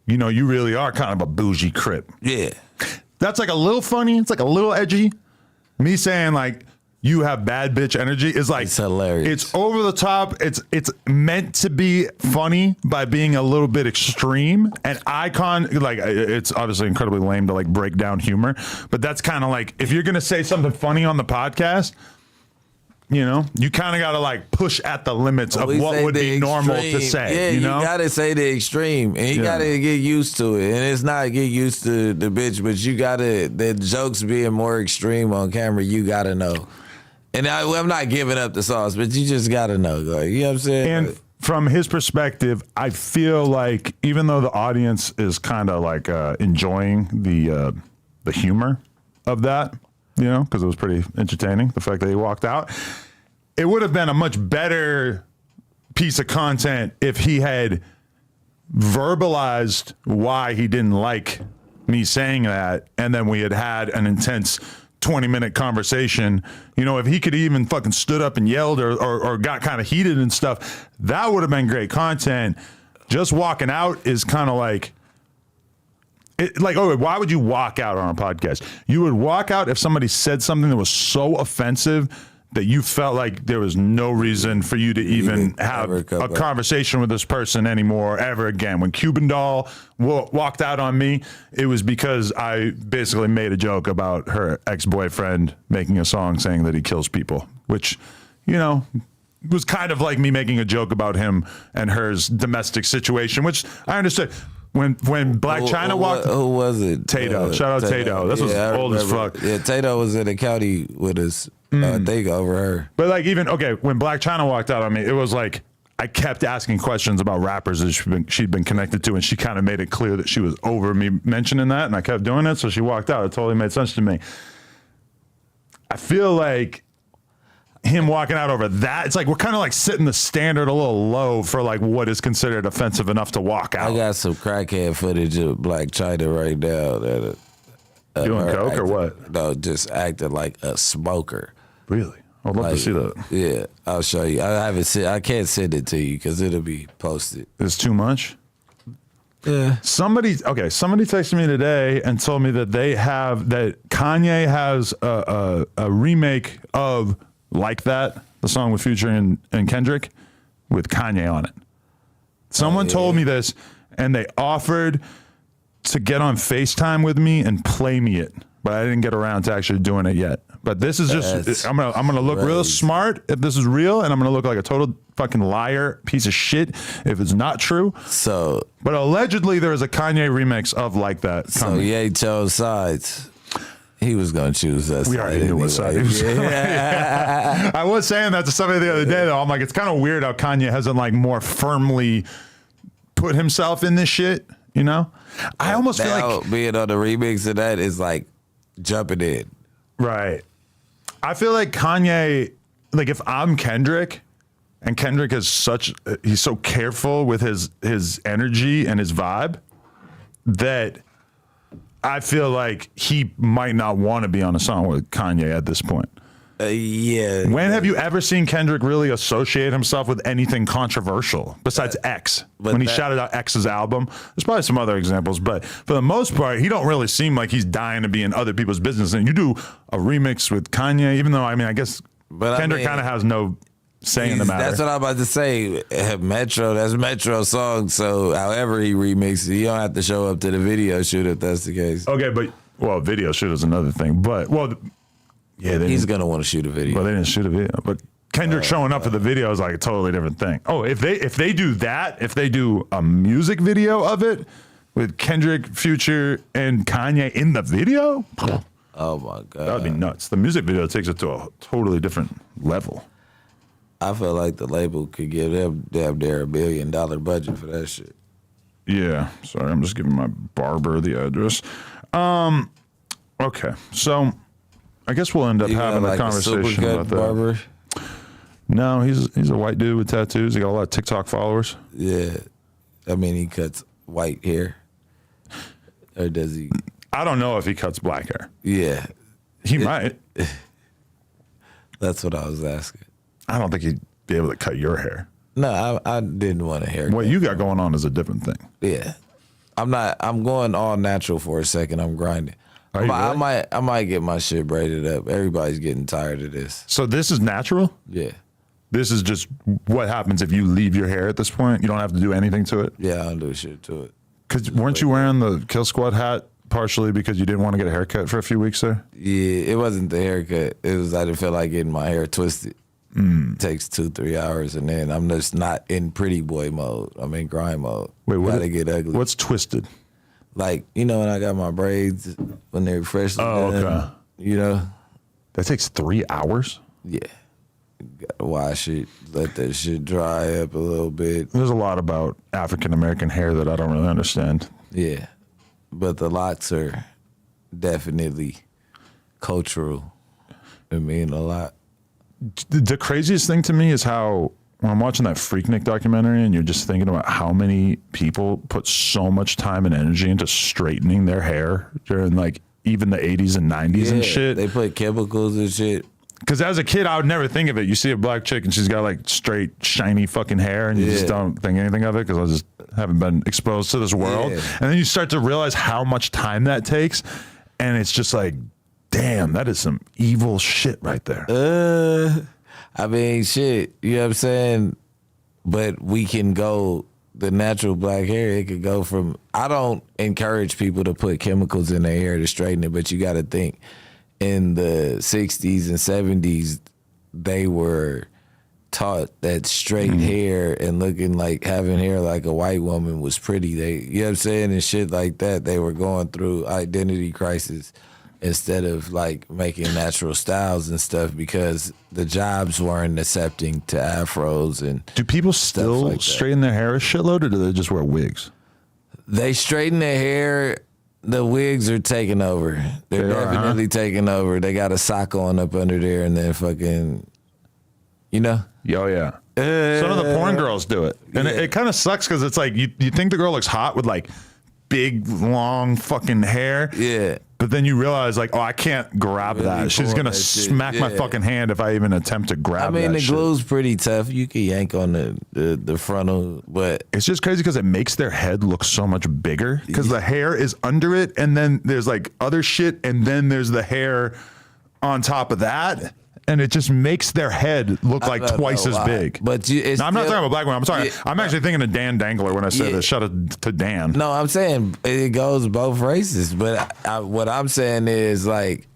you know, you really are kind of a bougie Crip. Yeah. That's like a little funny. It's like a little edgy. Me saying like, you have bad bitch energy is like, It's hilarious. It's over the top. It's meant to be funny by being a little bit extreme and icon. Like it's obviously incredibly lame to like break down humor, but that's kind of like, if you're going to say something funny on the podcast, you know, you kind of got to like push at the limits of what would be normal to say. Yeah, you know, got to say the extreme, and you got to get used to it. And it's not get used to the bitch, but you got to, the jokes being more extreme on camera, you got to know. And I'm not giving up the sauce, but you just got to know. Like, you know what I'm saying? And from his perspective, I feel like even though the audience is kind of like enjoying the humor of that, you know, because it was pretty entertaining, the fact that he walked out, it would have been a much better piece of content if he had verbalized why he didn't like me saying that, and then we had an intense 20-minute conversation. You know, if he could even fucking stood up and yelled or got kind of heated and stuff, that would have been great content. Just walking out is kind of like, why would you walk out on a podcast? You would walk out if somebody said something that was so offensive that you felt like there was no reason for you to even have a conversation with this person anymore ever again. When Cuban Doll walked out on me, it was because I basically made a joke about her ex-boyfriend making a song saying that he kills people, which, you know, was kind of like me making a joke about him and her's domestic situation, which I understood. When Black China walked, who was it? Tato. Shout out Tato. This was old as fuck. Yeah, Tato was in the county with us. I think over her. But like when Black China walked out on me, it was like I kept asking questions about rappers that she'd been connected to, and she kind of made it clear that she was over me mentioning that, and I kept doing it, so she walked out. It totally made sense to me. I feel like him walking out over that, it's like we're kind of like setting the standard a little low for like what is considered offensive enough to walk out. I got some crackhead footage of Black China right now. That doing coke or what? No, just acting like a smoker. Really? I'd love to see that. Yeah, I'll show you. I can't send it to you because it'll be posted. It's too much? Yeah. Somebody texted me today and told me that Kanye has a remake of Like That, the song with Future and Kendrick, with Kanye on it. Someone told me this, and they offered to get on FaceTime with me and play me it, but I didn't get around to actually doing it yet. But this is just, I'm gonna look real smart if this is real, and I'm gonna look like a total fucking liar piece of shit if it's not true. So, but allegedly there is a Kanye remix of Like That coming. So Ye chose sides. He was gonna choose us. We already knew what side he was. Yeah. I was saying that to somebody the other day, though. I'm like, it's kind of weird how Kanye hasn't like more firmly put himself in this shit. You know, I almost feel Now, like being on the remix of that is like jumping in. right. I feel like Kanye, like if I'm Kendrick, and Kendrick is he's so careful with his energy and his vibe that I feel like he might not want to be on a song with Kanye at this point. Yeah. When have you ever seen Kendrick really associate himself with anything controversial besides X? but When he that- shouted out X's album, there's probably some other examples, but for the most part, he don't really seem like he's dying to be in other people's business. And you do a remix with Kanye, even though I guess But I Kendrick mean, kind of has no say in the matter. That's what I'm about to say. Metro, that's Metro song. So however he remixes it, you don't have to show up to the video shoot if that's the case. Okay, but video shoot is another thing. But yeah, He's gonna want to shoot a video. Well, they didn't shoot a video, but Kendrick showing up for the video is like a totally different thing. Oh, if they do that, if they do a music video of it with Kendrick, Future, and Kanye in the video, Oh my god, that would be nuts. The music video takes it to a totally different level. I feel like the label could give them damn near $1 billion budget for that shit. Yeah, sorry, I'm just giving my barber the address. Okay, so I guess we'll end up You having got, a like, conversation supercut about that. barber? No, he's a white dude with tattoos. He got a lot of TikTok followers. Yeah, I mean he cuts white hair, or does he? I don't know if he cuts black hair. Yeah, He might. that's what I was asking. I don't think he'd be able to cut your hair. No, I didn't want a haircut. What you got going on is a different thing. Yeah, I'm going all natural for a second. I'm grinding. Are you really? I might get my shit braided up. Everybody's getting tired of this. So this is natural? Yeah, This is just what happens if you leave your hair at this point? You don't have to do anything to it? yeah, I don't do shit to it. Because weren't you wearing the Kill Squad hat partially because you didn't want to get a haircut for a few weeks there? Yeah, it wasn't the haircut. It was I didn't feel like getting my hair twisted. It takes 2-3 hours, and then I'm just not in pretty boy mode. I'm in grind mode. Wait, what? Gotta get ugly. What's twisted? Like, you know when I got my braids when they're freshly Oh, done, okay. you know? That takes 3 hours? Yeah. Gotta wash it, let that shit dry up a little bit. There's a lot about African American hair that I don't really understand. Yeah. But the locks are definitely cultural. It mean a lot. The craziest thing to me is how when I'm watching that Freaknik documentary and you're just thinking about how many people put so much time and energy into straightening their hair during like even the 80s and 90s and shit. They put chemicals and shit. Because as a kid, I would never think of it. You see a black chick and she's got like straight, shiny fucking hair, and you just Yeah. don't think anything of it because I just haven't been exposed to this world. Yeah. And then you start to realize how much time that takes, and it's just like, damn, that is some evil shit right there. I mean, shit, you know what I'm saying? But we can go, the natural black hair, it could go from, I don't encourage people to put chemicals in their hair to straighten it, but you got to think, in the 60s and 70s, they were taught that straight hair and looking like, having hair like a white woman was pretty. They, you know what I'm saying? And shit like that, they were going through identity crisis instead of like making natural styles and stuff because the jobs weren't accepting to afros and Do people still like that. straighten their hair a shitload, or do they just wear wigs? they straighten their hair. The wigs are taking over. They're They are, huh? definitely taking over. They got a sock on up under there and then fucking, you know? Oh, yeah. Some of the porn girls do it. And Yeah. it kind of sucks because it's like you think the girl looks hot with like big, long fucking hair. Yeah. But then you realize, like, oh, I can't grab Really that. She's pull going to that shit. smack my Yeah. fucking hand if I even attempt to grab I mean, that the shit. glue's pretty tough. You can yank on the frontal, but It's just crazy because it makes their head look so much bigger because the hair is under it, and then there's like other shit, and then there's the hair on top of that, and it just makes their head look like don't twice know as why. big. But it's No, I'm not still- talking about black women. I'm actually thinking of Dan Dangler when I say Yeah. this. Shout out to Dan. No, I'm saying it goes both races. But what I'm saying is like,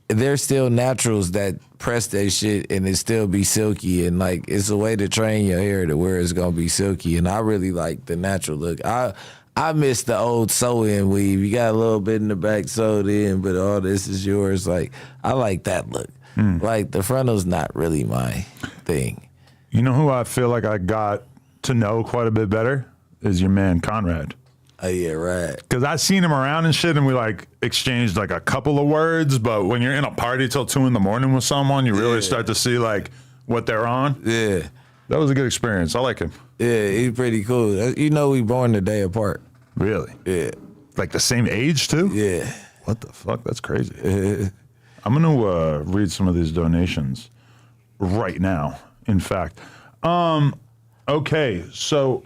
there's still naturals that press their shit and it still be silky, and like it's a way to train your hair to where it's gonna be silky. And I really like the natural look. I miss the old sew-in weave. You got a little bit in the back sewed in, but all this is yours. Like I like that look. Like the frontal's not really my thing. You know who I feel like I got to know quite a bit better is your man Conrad. Oh yeah, right. Because I seen him around and shit, and we like exchanged like a couple of words. But when you're in a party till 2 a.m. with someone, you really start to see like what they're on. Yeah. That was a good experience. I like him. Yeah, he's pretty cool. You know, we born the day apart. Really? Yeah. Like the same age too? Yeah. What the fuck? That's crazy. I'm gonna read some of these donations right now. In fact, okay. So,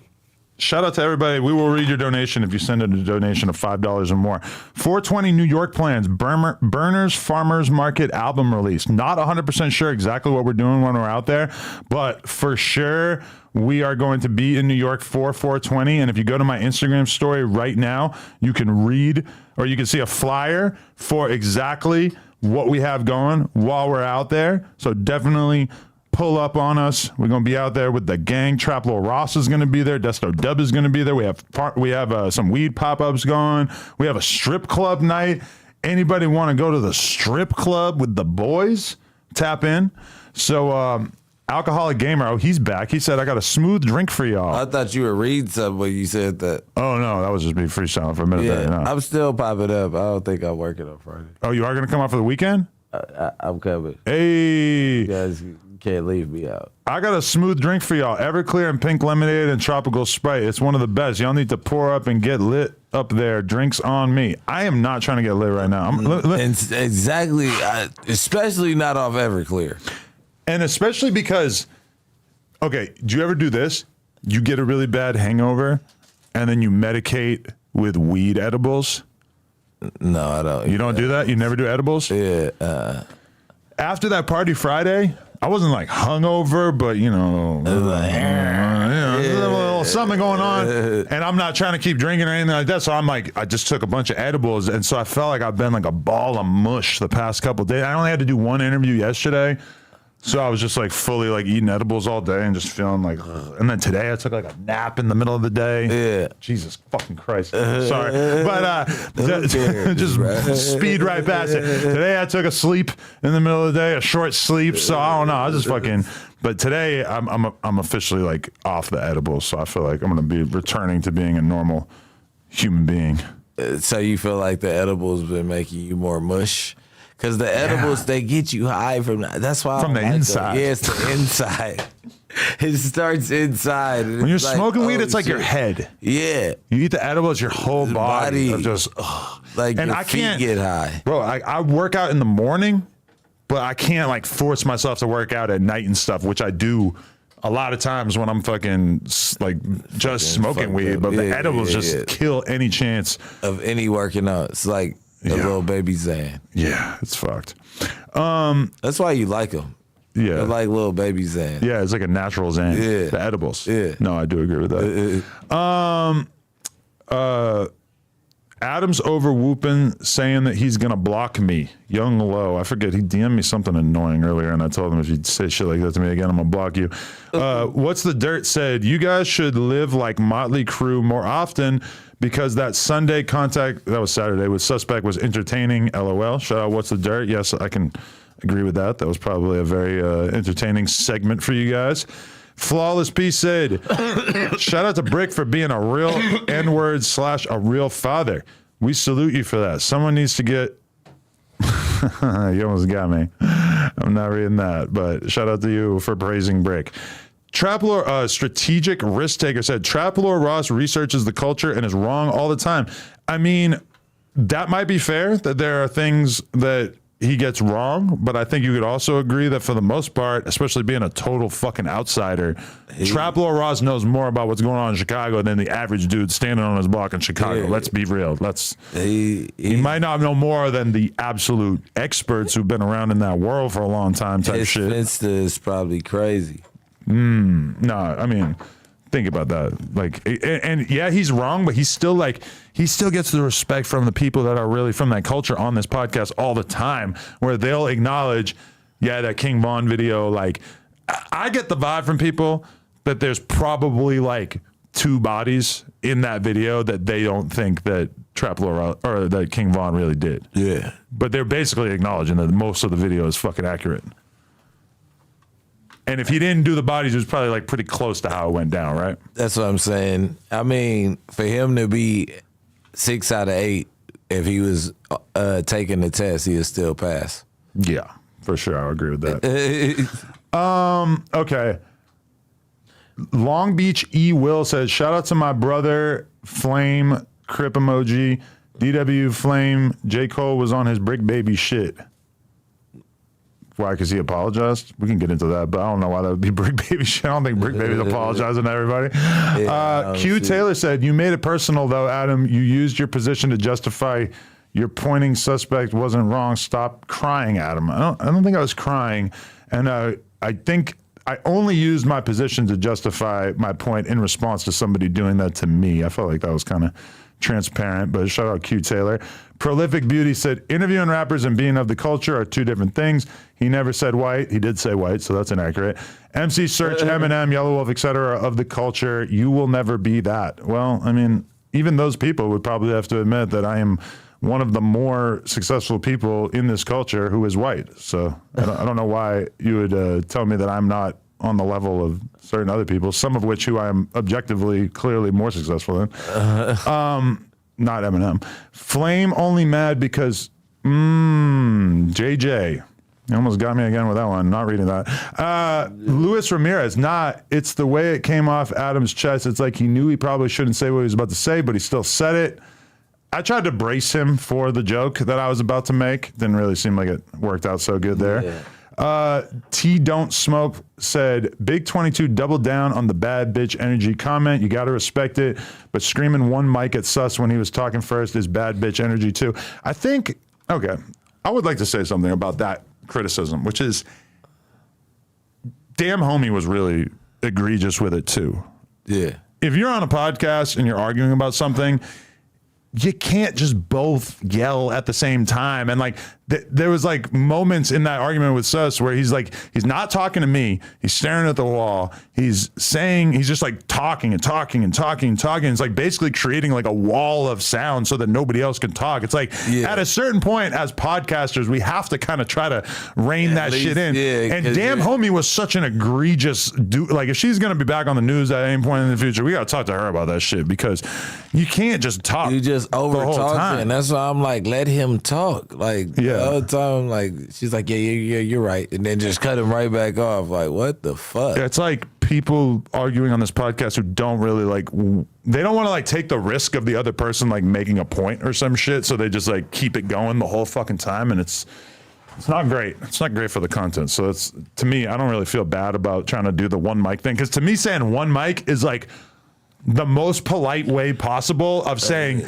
shout out to everybody. We will read your donation if you send in a donation of $5 or more. 420 New York plans. Burners Farmers Market album release. Not 100% sure exactly what we're doing when we're out there, but for sure we are going to be in New York for 420. And if you go to my Instagram story right now, you can read or you can see a flyer for exactly what we have going while we're out there. So definitely pull up on us. We're going to be out there with the gang. Trap Lil Ross is going to be there. Desto Dub is going to be there. We have some weed pop-ups going. We have a strip club night. Anybody want to go to the strip club with the boys? Tap in. So, Alcoholic Gamer, oh, he's back. He said, I got a smooth drink for y'all. I thought you would read something when you said that. Oh, no, that was just me freestyling for a minute Yeah, there. No. I'm still popping up. I don't think I'm working on Friday. Oh, you are going to come out for the weekend? I'm coming. Hey. You guys can't leave me out. I got a smooth drink for y'all. Everclear and pink lemonade and tropical Sprite. It's one of the best. Y'all need to pour up and get lit up there. Drinks on me. I am not trying to get lit right now. Exactly. Especially not off Everclear. And especially because, okay, do you ever do this? You get a really bad hangover and then you medicate with weed edibles? No, I don't. You don't do that? You never do edibles? Yeah. After that party Friday, I wasn't like hungover, but you know, there's a little something going on, and I'm not trying to keep drinking or anything like that. So I'm like, I just took a bunch of edibles, and so I felt like I've been like a ball of mush the past couple of days. I only had to do one interview yesterday, so I was just like fully like eating edibles all day and just feeling like, ugh. And then today I took like a nap in the middle of the day. Yeah. Jesus fucking Christ. Sorry. But just speed right past it. Today I took a sleep in the middle of the day, a short sleep. So I don't know. I was just fucking, but today I'm officially like off the edibles. So I feel like I'm going to be returning to being a normal human being. So you feel like the edibles been making you more mush? Because the edibles, they get you high from that. That's why From the inside. Yeah, it's the inside. It starts inside. When you're smoking weed, it's like your shit. head. Yeah. You eat the edibles, your whole body of just, like and your I feet can't get high. Bro, I work out in the morning, but I can't like force myself to work out at night and stuff, which I do a lot of times when I'm fucking like just smoking weed. But the edibles just kill any chance of any working out. It's like a little baby Zan. Yeah, it's fucked. That's why you like them. Yeah. They're like little baby Zan. Yeah, it's like a natural Zan. Yeah. The edibles. Yeah. No, I do agree with that. Adam's over whooping, saying that he's gonna block me. Young Low, I forget. He DM'd me something annoying earlier, and I told him if you say shit like that to me again, I'm gonna block you. What's the dirt said? You guys should live like Motley Crue more often because that Sunday contact, that was Saturday, with Suspect was entertaining. LOL. Shout out. What's the dirt? Yes, I can agree with that. That was probably a very entertaining segment for you guys. Flawless P said, shout out to Bricc for being a real N-word / a real father. We salute you for that. Someone needs to get, you almost got me. I'm not reading that, but shout out to you for praising Bricc. Traplor, strategic risk taker said, Traplor Ross researches the culture and is wrong all the time. I mean, that might be fair that there are things that he gets wrong, but I think you could also agree that for the most part, especially being a total fucking outsider, Traplor Ross knows more about what's going on in Chicago than the average dude standing on his block in Chicago. Yeah. Let's be real. He might not know more than the absolute experts who've been around in that world for a long time type his shit. Insta is probably crazy. No, I mean, think about that. Like, and yeah, he's wrong, but he's still like, he still gets the respect from the people that are really from that culture on this podcast all the time, where they'll acknowledge, yeah, that King Von video. Like, I get the vibe from people that there's probably like 2 bodies in that video that they don't think that Traplor or that King Von really did. Yeah, but they're basically acknowledging that most of the video is fucking accurate. And if he didn't do the bodies, it was probably like pretty close to how it went down, right? That's what I'm saying. I mean, for him to be 6 out of 8, if he was taking the test, he'd still pass. Yeah, for sure. I agree with that. Okay. Long Beach E. Will says, shout out to my brother, Flame, Crip emoji, DW Flame, J. Cole was on his Bricc Baby shit. Why? Because he apologized? We can get into that, but I don't know why that would be Bricc Baby shit. I don't think Bricc Baby's apologizing to everybody. Q Taylor said, you made it personal, though, Adam. You used your position to justify your pointing suspect wasn't wrong. Stop crying, Adam. I don't think I was crying. And I think I only used my position to justify my point in response to somebody doing that to me. I felt like that was kind of transparent, but shout out Q Taylor. Prolific Beauty said, interviewing rappers and being of the culture are two different things. He never said white. He did say white, so that's inaccurate. MC Search, Eminem, Yellow Wolf, etc. of the culture. You will never be that. Well, I mean, even those people would probably have to admit that I am one of the more successful people in this culture who is white. So I don't know why you would tell me that I'm not on the level of certain other people, some of which who I am objectively, clearly more successful than. Not Eminem. Flame only mad because, JJ. You almost got me again with that one. Not reading that. Luis Ramirez, it's the way it came off Adam's chest. It's like he knew he probably shouldn't say what he was about to say, but he still said it. I tried to brace him for the joke that I was about to make. Didn't really seem like it worked out so good there. Yeah. T Don't Smoke said, Big 22 doubled down on the bad bitch energy comment. You got to respect it, but screaming one mic at Sus when he was talking first is bad bitch energy too. I think, okay, I would like to say something about that criticism, which is, damn homie was really egregious with it too. Yeah. If you're on a podcast and you're arguing about something, you can't just both yell at the same time. And like, there was like moments in that argument with Sus where he's like, he's not talking to me. He's staring at the wall. He's just like talking and talking and talking and talking. It's like basically creating like a wall of sound so that nobody else can talk. It's like at a certain point as podcasters, we have to kind of try to rein that shit in. And damn homie was such an egregious dude. Like if she's going to be back on the news at any point in the future, we got to talk to her about that shit because you can't just talk. You just over talking. And that's why I'm like, let him talk. Like, all the time, like she's like, yeah, you're right, and then just cut him right back off. Like, what the fuck? It's like people arguing on this podcast who don't really like. They don't want to like take the risk of the other person like making a point or some shit, so they just like keep it going the whole fucking time, and it's not great. It's not great for the content. So it's, to me, I don't really feel bad about trying to do the one mic thing because to me, saying one mic is like the most polite way possible of saying.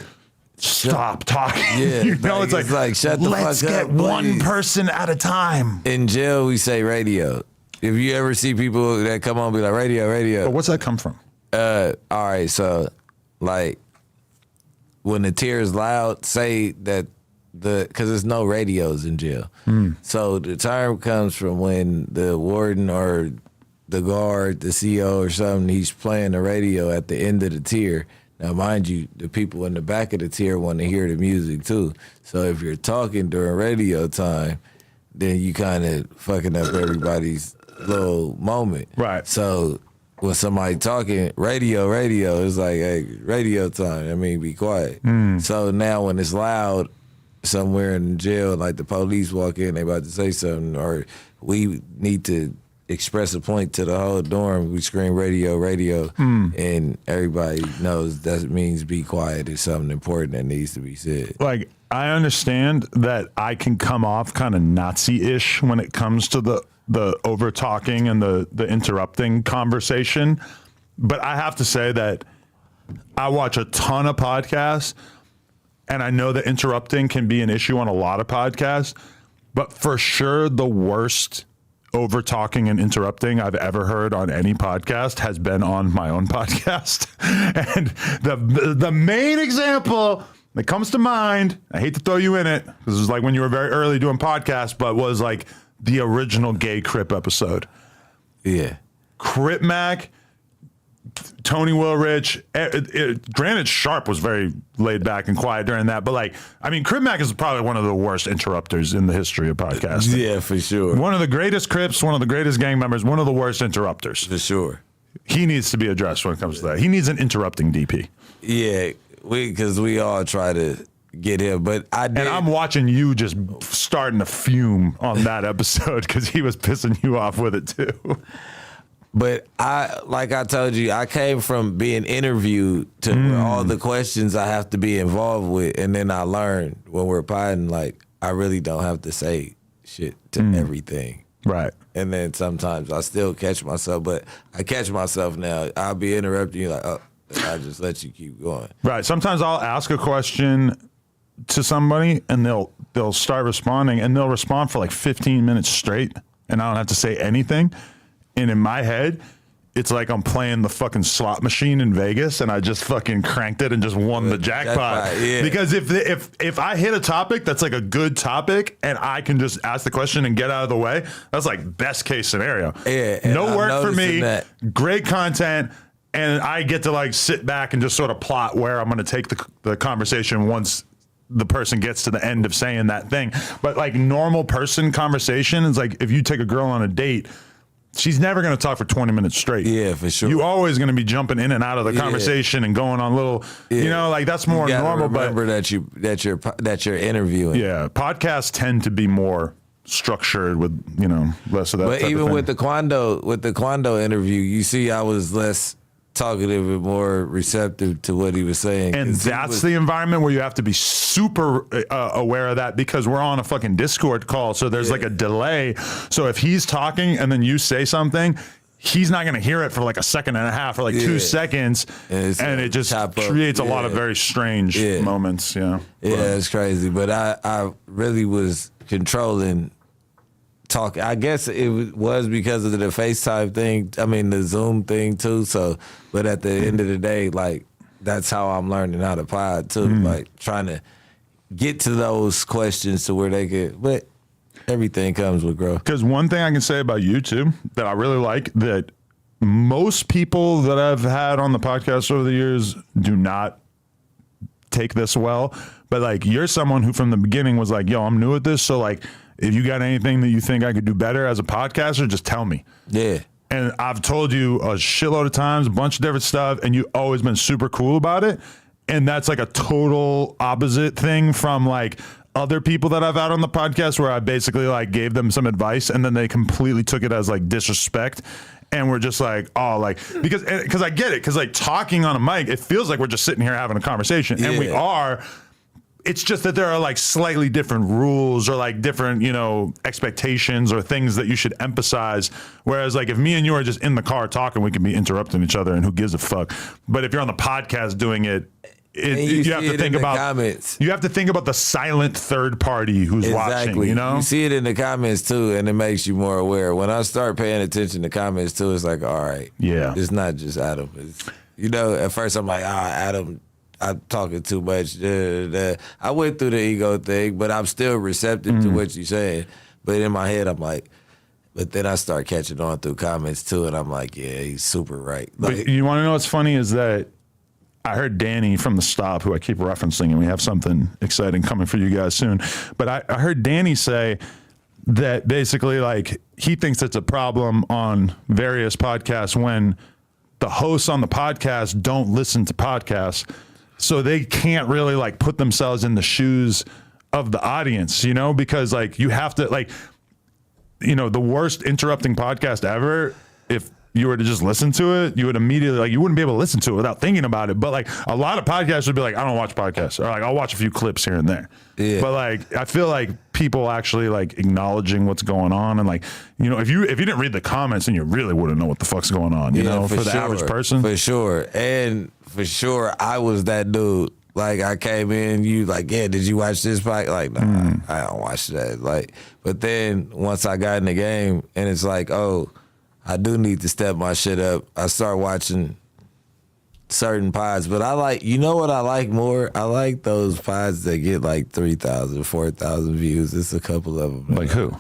Stop talking. Yeah, you know, it's like shut the let's fuck get up, one please. person at a time. In jail, we say radio. If you ever see people that come on, be like radio. But what's that come from? All right, so like when the tear is loud, say that because there's no radios in jail. So the term comes from when the warden or the guard, the CO or something, he's playing the radio at the end of the tier. Now, mind you, the people in the back of the tier want to hear the music too. So if you're talking during radio time, then you kind of fucking up everybody's little moment. Right. So when somebody talking radio, it's like, hey, radio time. I mean, be quiet. So now when it's loud somewhere in jail, like the police walk in, they about to say something, or we need to express a point to the whole dorm, we scream radio, and everybody knows that means be quiet. It's something important that needs to be said. Like, I understand that I can come off kind of Nazi-ish when it comes to the over talking and the interrupting conversation, but I have to say that I watch a ton of podcasts, and I know that interrupting can be an issue on a lot of podcasts, but for sure the worst over talking and interrupting I've ever heard on any podcast has been on my own podcast. And the main example that comes to mind, I hate to throw you in it, this is like when you were very early doing podcasts, but was like the original Gay Crip episode. Yeah. Crip Mac, Tony Willrich, granted Sharp was very laid back and quiet during that, but like, I mean, Crip Mac is probably one of the worst interrupters in the history of podcasting. Yeah, for sure. One of the greatest Crips, one of the greatest gang members, one of the worst interrupters. For sure. He needs to be addressed when it comes to that. He needs an interrupting DP. Yeah, because we all try to get him, but I did. And I'm watching you just starting to fume on that episode because he was pissing you off with it too. But like I told you, I came from being interviewed to where all the questions I have to be involved with, and then I learned when we're potting, like I really don't have to say shit to everything. Right. And then sometimes I still catch myself, but I catch myself now. I'll be interrupting you like, oh, I just let you keep going. Right. Sometimes I'll ask a question to somebody and they'll start responding and they'll respond for like 15 minutes straight and I don't have to say anything. And in my head, it's like I'm playing the fucking slot machine in Vegas and I just fucking cranked it and just won the jackpot. Yeah. Because if I hit a topic that's like a good topic and I can just ask the question and get out of the way, that's like best case scenario. Yeah, and no I'm work for me, noticing that. great content, and I get to like sit back and just sort of plot where I'm going to take the conversation once the person gets to the end of saying that thing. But like normal person conversation is like if you take a girl on a date, she's never going to talk for 20 minutes straight. Yeah, for sure. You always going to be jumping in and out of the conversation and going on little, you know, like that's more You gotta normal. remember that you're interviewing. Yeah, podcasts tend to be more structured with, you know, less of that. But type even of with the Quando interview, you see, I was less talkative and more receptive to what he was saying. And that's the environment where you have to be super aware of that because we're on a fucking Discord call. So there's like a delay. So if he's talking and then you say something, he's not going to hear it for like a second and a half or like 2 seconds. And it just creates a lot of very strange moments. Yeah. Yeah, it's crazy. But I really was controlling talk. I guess it was because of the FaceTime thing. I mean, the Zoom thing too. So, but at the end of the day, like that's how I'm learning how to pod too. Like trying to get to those questions to where they get. But everything comes with growth. Because one thing I can say about you too that I really like that most people that I've had on the podcast over the years do not take this well. But like you're someone who from the beginning was like, yo, I'm new at this. So like, if you got anything that you think I could do better as a podcaster, just tell me. Yeah. And I've told you a shitload of times, a bunch of different stuff, and you've always been super cool about it. And that's like a total opposite thing from like other people that I've had on the podcast where I basically like gave them some advice and then they completely took it as like disrespect. And we're just like, oh, like, because I get it. Because like talking on a mic, it feels like we're just sitting here having a conversation. And we are. It's just that there are like slightly different rules or like different, you know, expectations or things that you should emphasize. Whereas like if me and you are just in the car talking, we can be interrupting each other and who gives a fuck. But if you're on the podcast doing it, you have to think about comments. You have to think about the silent third party who's watching, you know? You see it in the comments too, and it makes you more aware. When I start paying attention to comments too, it's like, all right, it's not just Adam. It's, you know, at first I'm like, Adam, I'm talking too much. I went through the ego thing, but I'm still receptive to what you're saying. But in my head, I'm like, but then I start catching on through comments too, and I'm like, yeah, he's super right. Like, but you want to know what's funny is that I heard Danny from The Stop, who I keep referencing, and we have something exciting coming for you guys soon. But I heard Danny say that basically, like, he thinks it's a problem on various podcasts when the hosts on the podcast don't listen to podcasts. So they can't really like put themselves in the shoes of the audience, you know, because like you have to like, you know, the worst interrupting podcast ever, if you were to just listen to it, you would immediately like, you wouldn't be able to listen to it without thinking about it. But like a lot of podcasts would be like, I don't watch podcasts, or like I'll watch a few clips here and there. Yeah. But like, I feel like people actually like acknowledging what's going on. And like, you know, if you didn't read the comments, then you really wouldn't know what the fuck's going on, you know, for the average person. For sure. And for sure, I was that dude. Like I came in, you like, yeah, did you watch this fight? Like, nah, I don't watch that. Like, but then once I got in the game and it's like, oh, I do need to step my shit up. I start watching certain pods, but I like, you know what I like more? I like those pods that get like 3,000, 4,000 views. It's a couple of them. Like who?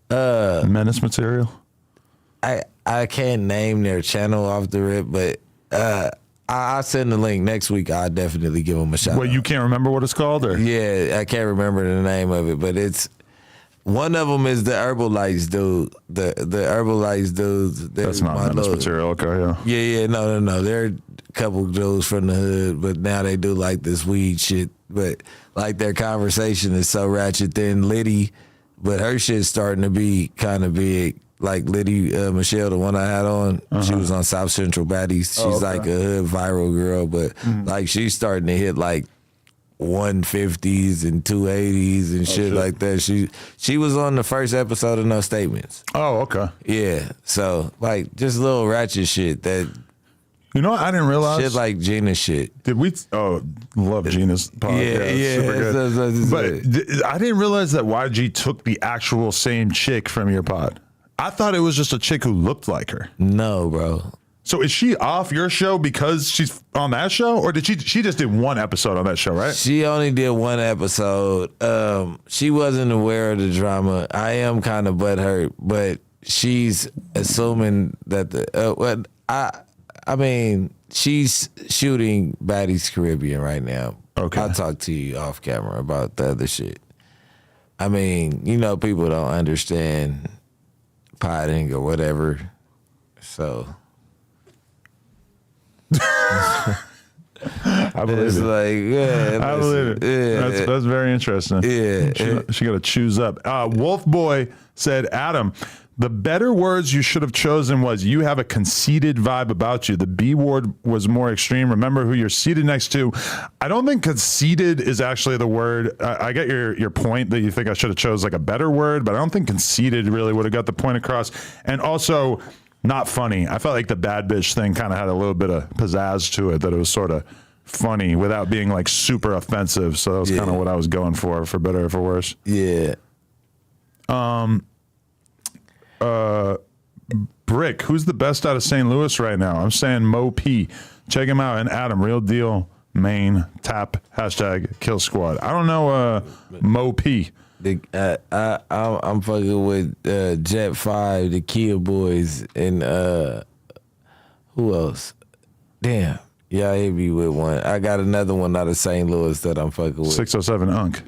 Menace Material? I can't name their channel off the rip, but I'll send the link next week. I'll definitely give them a shout out. You can't remember what it's called? Or? Yeah, I can't remember the name of it, but One of them is the Herbalife dude. The Herbalife dudes. That's not menace material. Okay, yeah. Yeah, no. They're a couple dudes from the hood, but now they do like this weed shit. But like their conversation is so ratchet. Then Liddy, but her shit's starting to be kind of big. Like Liddy Michelle, the one I had on, she was on South Central Baddies. She's like a hood viral girl, but like she's starting to hit like 150s and 280s and shit like that. She was on the first episode of No Statements. Oh, okay. Yeah, so like just little ratchet shit that. You know what? I didn't realize. Shit like Gina shit. Did we? Oh, love Gina's podcast. Yeah, Super good. But I didn't realize that YG took the actual same chick from your pod. I thought it was just a chick who looked like her. No, bro. So is she off your show because she's on that show, or did she just did one episode on that show, right? She only did one episode. She wasn't aware of the drama. I am kind of butthurt, but she's assuming that I mean, she's shooting Baddies Caribbean right now. Okay. I'll talk to you off camera about the other shit. I mean, you know, people don't understand potting or whatever. So I believe it's it. like, yeah. I believe it. Yeah. That's very interesting. Yeah. She got to choose up. Wolf Boy said, Adam, the better words you should have chosen was you have a conceited vibe about you. The B word was more extreme. Remember who you're seated next to. I don't think conceited is actually the word. I get your point that you think I should have chose like a better word, but I don't think conceited really would have got the point across. And also not funny. I felt like the bad bitch thing kind of had a little bit of pizzazz to it, that it was sort of funny without being like super offensive. So that was kind of what I was going for better or for worse. Yeah. Bricc, who's the best out of St. Louis right now? I'm saying Mo P. Check him out. And Adam, real deal, main, tap, hashtag kill squad. I don't know Mo P. I'm fucking with Jet 5, the Kia Boys, and who else? Damn. Yeah, he be with one. I got another one out of St. Louis that I'm fucking with. 607 Unk.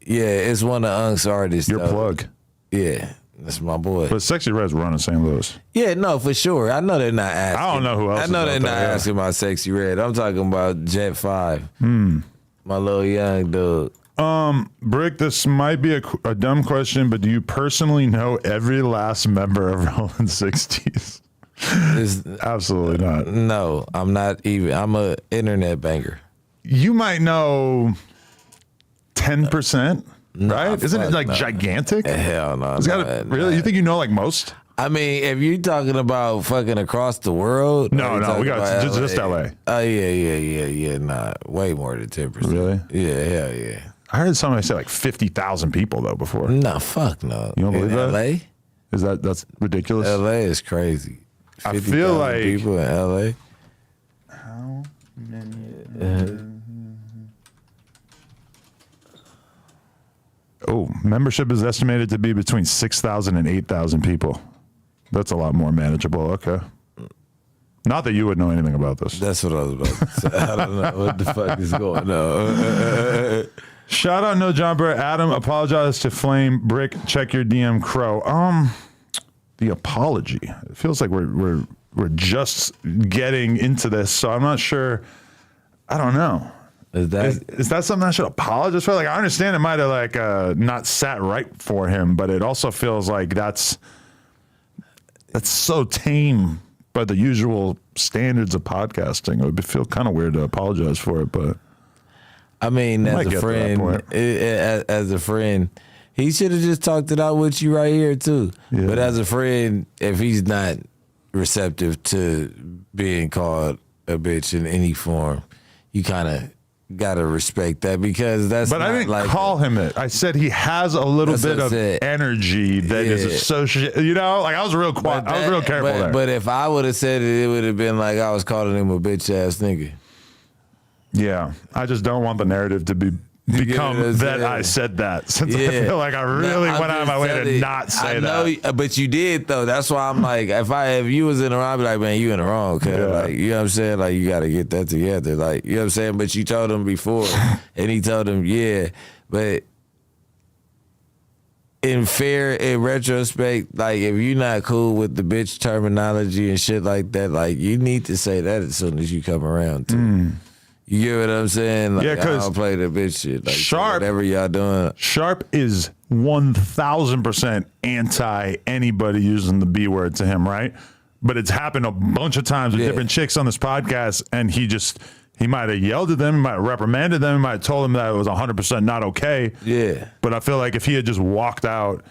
Yeah, it's one of Unk's artists. Your though. plug. Yeah, that's my boy. But Sexy Red's running St. Louis. Yeah, no, for sure. I know they're not asking. I don't know who else I is know out they're not there, yeah. asking about Sexy Red. I'm talking about Jet 5. My little young dude. Bricc, this might be a dumb question, but do you personally know every last member of Rolling 60s? Absolutely not. No, I'm not even. I'm a internet banger. You might know 10%, right? Isn't it fuck like no. gigantic? Hell no. It's gotta, no, really? You think you know like most? I mean, if you're talking about fucking across the world, or No, you no, talking we got about just LA. Oh yeah. Nah, way more than 10%. Really? Yeah, hell yeah. I heard somebody say like 50,000 people though before. No, fuck no. You don't believe in that? LA? That's ridiculous? LA is crazy. I 50,000 feel like people in LA. how many? Oh, membership is estimated to be between 6,000 and 8,000 people. That's a lot more manageable. Okay. Not that you would know anything about this. That's what I was about to say. I don't know what the fuck is going on. Shout out No Jumper. Adam, apologize to Flame. Bricc, check your DM Crow. The apology. It feels like we're just getting into this, so I'm not sure. I don't know. Is that something I should apologize for? Like, I understand it might have like not sat right for him, but it also feels like that's so tame by the usual standards of podcasting. It would feel kind of weird to apologize for it, but I mean, as a friend, he should have just talked it out with you right here too. Yeah. But as a friend, if he's not receptive to being called a bitch in any form, you kind of gotta respect that, because that's. But not I didn't like call him it. I said he has a little That's bit what I of said. energy that is Yeah. associated. You know, like I was real quiet. I was real careful there. But if I would have said it, it would have been like I was calling him a bitch ass nigga. Yeah, I just don't want the narrative to become what I'm that saying? I said that. Since I Yeah. feel like I really No, went out of my way to not say I know, that. but you did though. That's why I'm like, if you was in the wrong, I'd be like, man, you in the wrong. Cause Yeah. like, you know what I'm saying? Like, you got to get that together. Like, you know what I'm saying? But you told him before, and he told him, yeah, but in retrospect, like if you're not cool with the bitch terminology and shit like that, like you need to say that as soon as you come around to. You get what I'm saying? Like, Yeah, 'cause I don't play the bitch shit. Like, Sharp- whatever y'all doing. Sharp is 1,000% anti anybody using the B word to him, right? But it's happened a bunch of times with Yeah. different chicks on this podcast, and he might have yelled at them, he might have reprimanded them, he might have told them that it was 100% not okay. Yeah. But I feel like if he had just walked out,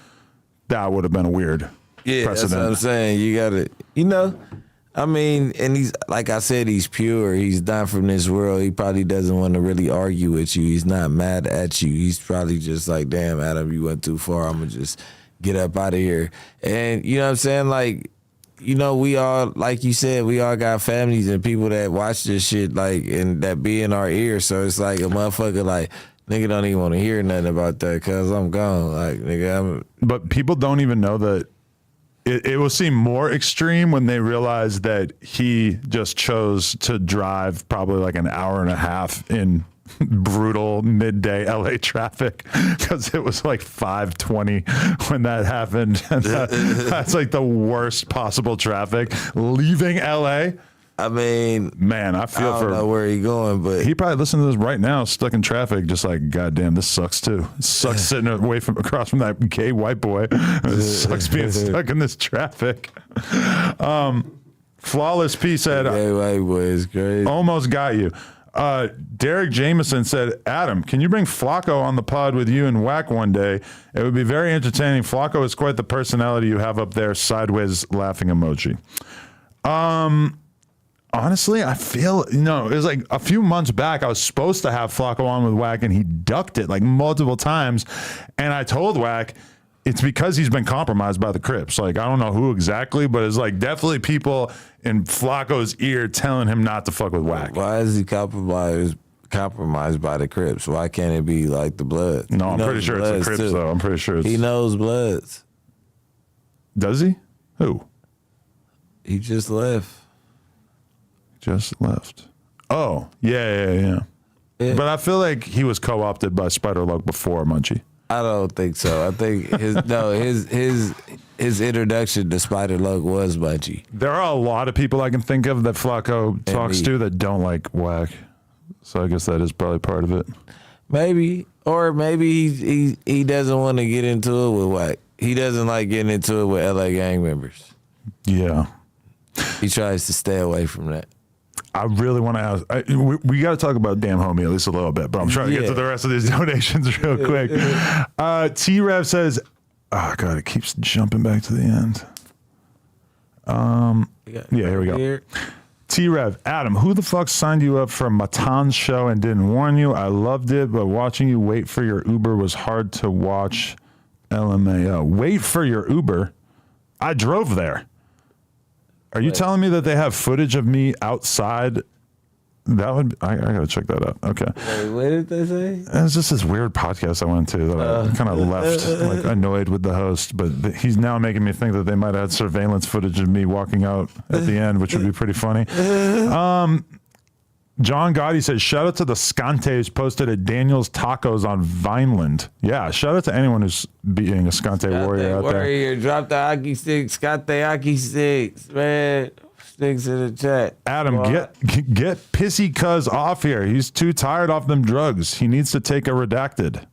that would have been a weird Yeah, precedent. that's what I'm saying. You gotta, I mean, and he's, like I said, he's pure. He's not from this world. He probably doesn't want to really argue with you. He's not mad at you. He's probably just like, damn, Adam, you went too far. I'm gonna just get up out of here. And you know what I'm saying? Like, we all, like you said, we all got families and people that watch this shit, like, and that be in our ear. So it's like a motherfucker, like, nigga don't even want to hear nothing about that because I'm gone. Like, nigga, But people don't even know that it will seem more extreme when they realize that he just chose to drive probably like an hour and a half in brutal midday LA traffic because it was like 5:20 when that happened. And that's like the worst possible traffic. Leaving LA, I mean, man, I I feel don't know where he going, but he probably listening to this right now, stuck in traffic, just like, goddamn, this sucks too. It sucks sitting across from that gay white boy. It sucks being stuck in this traffic. Flawless P said, hey, white boy is crazy. almost got you. Derek Jameson said, Adam, can you bring Flacco on the pod with you and Whack one day? It would be very entertaining. Flacco is quite the personality you have up there. Sideways laughing emoji. Honestly, I feel, it was like a few months back, I was supposed to have Flacco on with Whack, and he ducked it like multiple times. And I told Whack, it's because he's been compromised by the Crips. Like, I don't know who exactly, but it's like definitely people in Flacco's ear telling him not to fuck with Whack. Why is he compromised by the Crips? Why can't it be like the Bloods? No, He I'm knows pretty sure it's the Bloods, Crips, too. though. I'm pretty sure it's. He knows Bloods. Does he? Who? He just left. Just left. Oh, yeah. Yeah. But I feel like he was co-opted by Spider-Lug before Munchie. I don't think so. I think his introduction to Spider Lug was Bunchy. There are a lot of people I can think of that Flacco talks me. to that don't like Whack. So I guess that is probably part of it. Maybe. Or maybe he doesn't want to get into it with Wack. He doesn't like getting into it with LA gang members. Yeah. He tries to stay away from that. I really want to ask. We got to talk about Damn Homie at least a little bit, but I'm trying to get to the rest of these donations real quick. T-Rev says, oh, God, it keeps jumping back to the end. Yeah, here we go. T-Rev, Adam, who the fuck signed you up for Matan's show and didn't warn you? I loved it, but watching you wait for your Uber was hard to watch. LMAO. Wait for your Uber? I drove there. Are you telling me that they have footage of me outside? That would I gotta check that out. Okay. Wait, what did they say? It was just this weird podcast I went to that I kind of left like annoyed with the host, but he's now making me think that they might have had surveillance footage of me walking out at the end, which would be pretty funny. John Gotti says, shout out to the Scantes posted at Daniel's Tacos on Vineland. Yeah, shout out to anyone who's being a Scante warrior out there. Warrior, drop the hockey sticks, got the hockey sticks, man. Sticks in the chat. Adam, get Pissy Cuz off here. He's too tired off them drugs. He needs to take a redacted.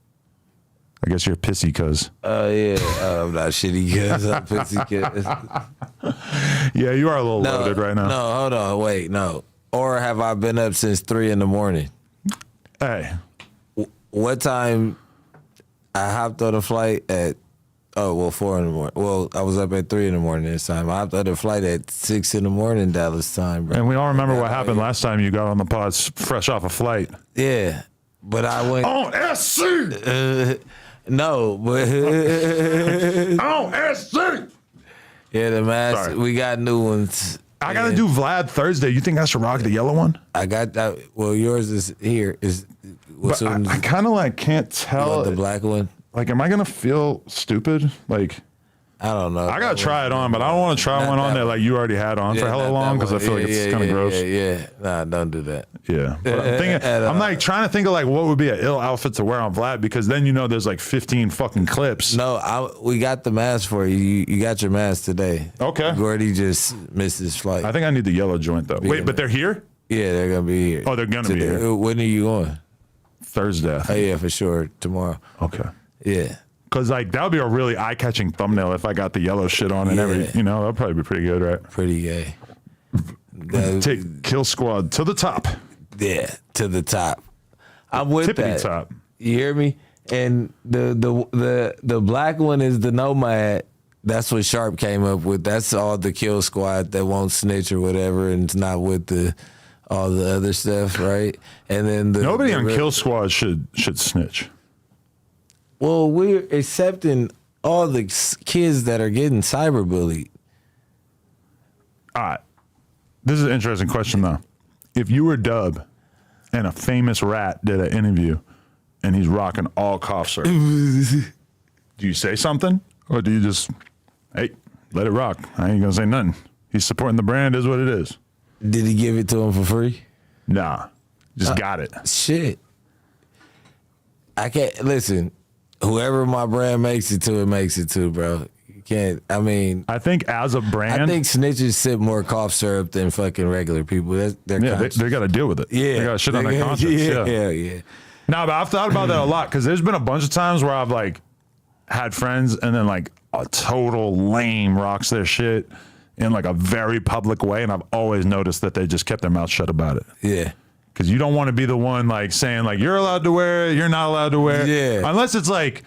I guess you're Pissy Cuz. Oh, yeah. I'm not shitty cuz. I'm pissy cuz. Yeah, you are a little loaded right now. No, hold on. Wait, no. Or have I been up since 3 a.m? Hey. What time I hopped on a flight at 4 a.m. Well, I was up at 3 a.m. this time. I hopped on a flight at 6 a.m. Dallas time, bro. And we all remember what happened last time you got on the pod fresh off a flight. Yeah. But I went On SC! no, but On SC! yeah, the mask. Sorry. We got new ones. I got to do Vlad Thursday. You think I should rock the yellow one? I got that. Well, yours is here. But I kind of like can't tell. the black one. Like, am I going to feel stupid? Like, I don't know. I gotta try it on, but I don't want to try one on that like you already had on for hella long because I feel like it's kind of gross. Yeah. Nah, don't do that. Yeah, but I'm thinking, I'm like trying to think of like what would be an ill outfit to wear on Vlad because then there's like 15 fucking clips. No, we got the mask for you. You got your mask today. Okay. Gordy just missed his flight. I think I need the yellow joint though. Wait, but they're here? Yeah, they're gonna be here. Oh, they're gonna be here. When are you going? Thursday. Oh yeah, for sure. Tomorrow. Okay. Yeah. Because like that would be a really eye-catching thumbnail if I got the yellow shit on and that'll probably be pretty good, right? Pretty gay. Take Kill Squad to the top. Yeah, to the top. I'm with Tippity that. top. You hear me? And the black one is the Nomad. That's what Sharp came up with. That's all the Kill Squad that won't snitch or whatever, and it's not with all the other stuff, right? And then Nobody on Kill Squad should snitch. Well, we're accepting all the kids that are getting cyberbullied. All right. This is an interesting question, though. If you were Dub and a famous rat did an interview and he's rocking all cough syrup, do you say something? Or do you just, hey, let it rock? I ain't going to say nothing. He's supporting the brand, is what it is. Did he give it to him for free? Nah. Just got it. Shit. I can't, listen, whoever my brand makes it to, bro. You can't, I mean. I think as a brand. I think snitches sip more cough syrup than fucking regular people. They got to deal with it. Yeah. They got to shit on their conscience. Yeah. No, but I've thought about that a lot because there's been a bunch of times where I've like had friends and then like a total lame rocks their shit in like a very public way. And I've always noticed that they just kept their mouth shut about it. Yeah. Because you don't want to be the one like saying like you're allowed to wear it, you're not allowed to wear it. Yeah. Unless it's like,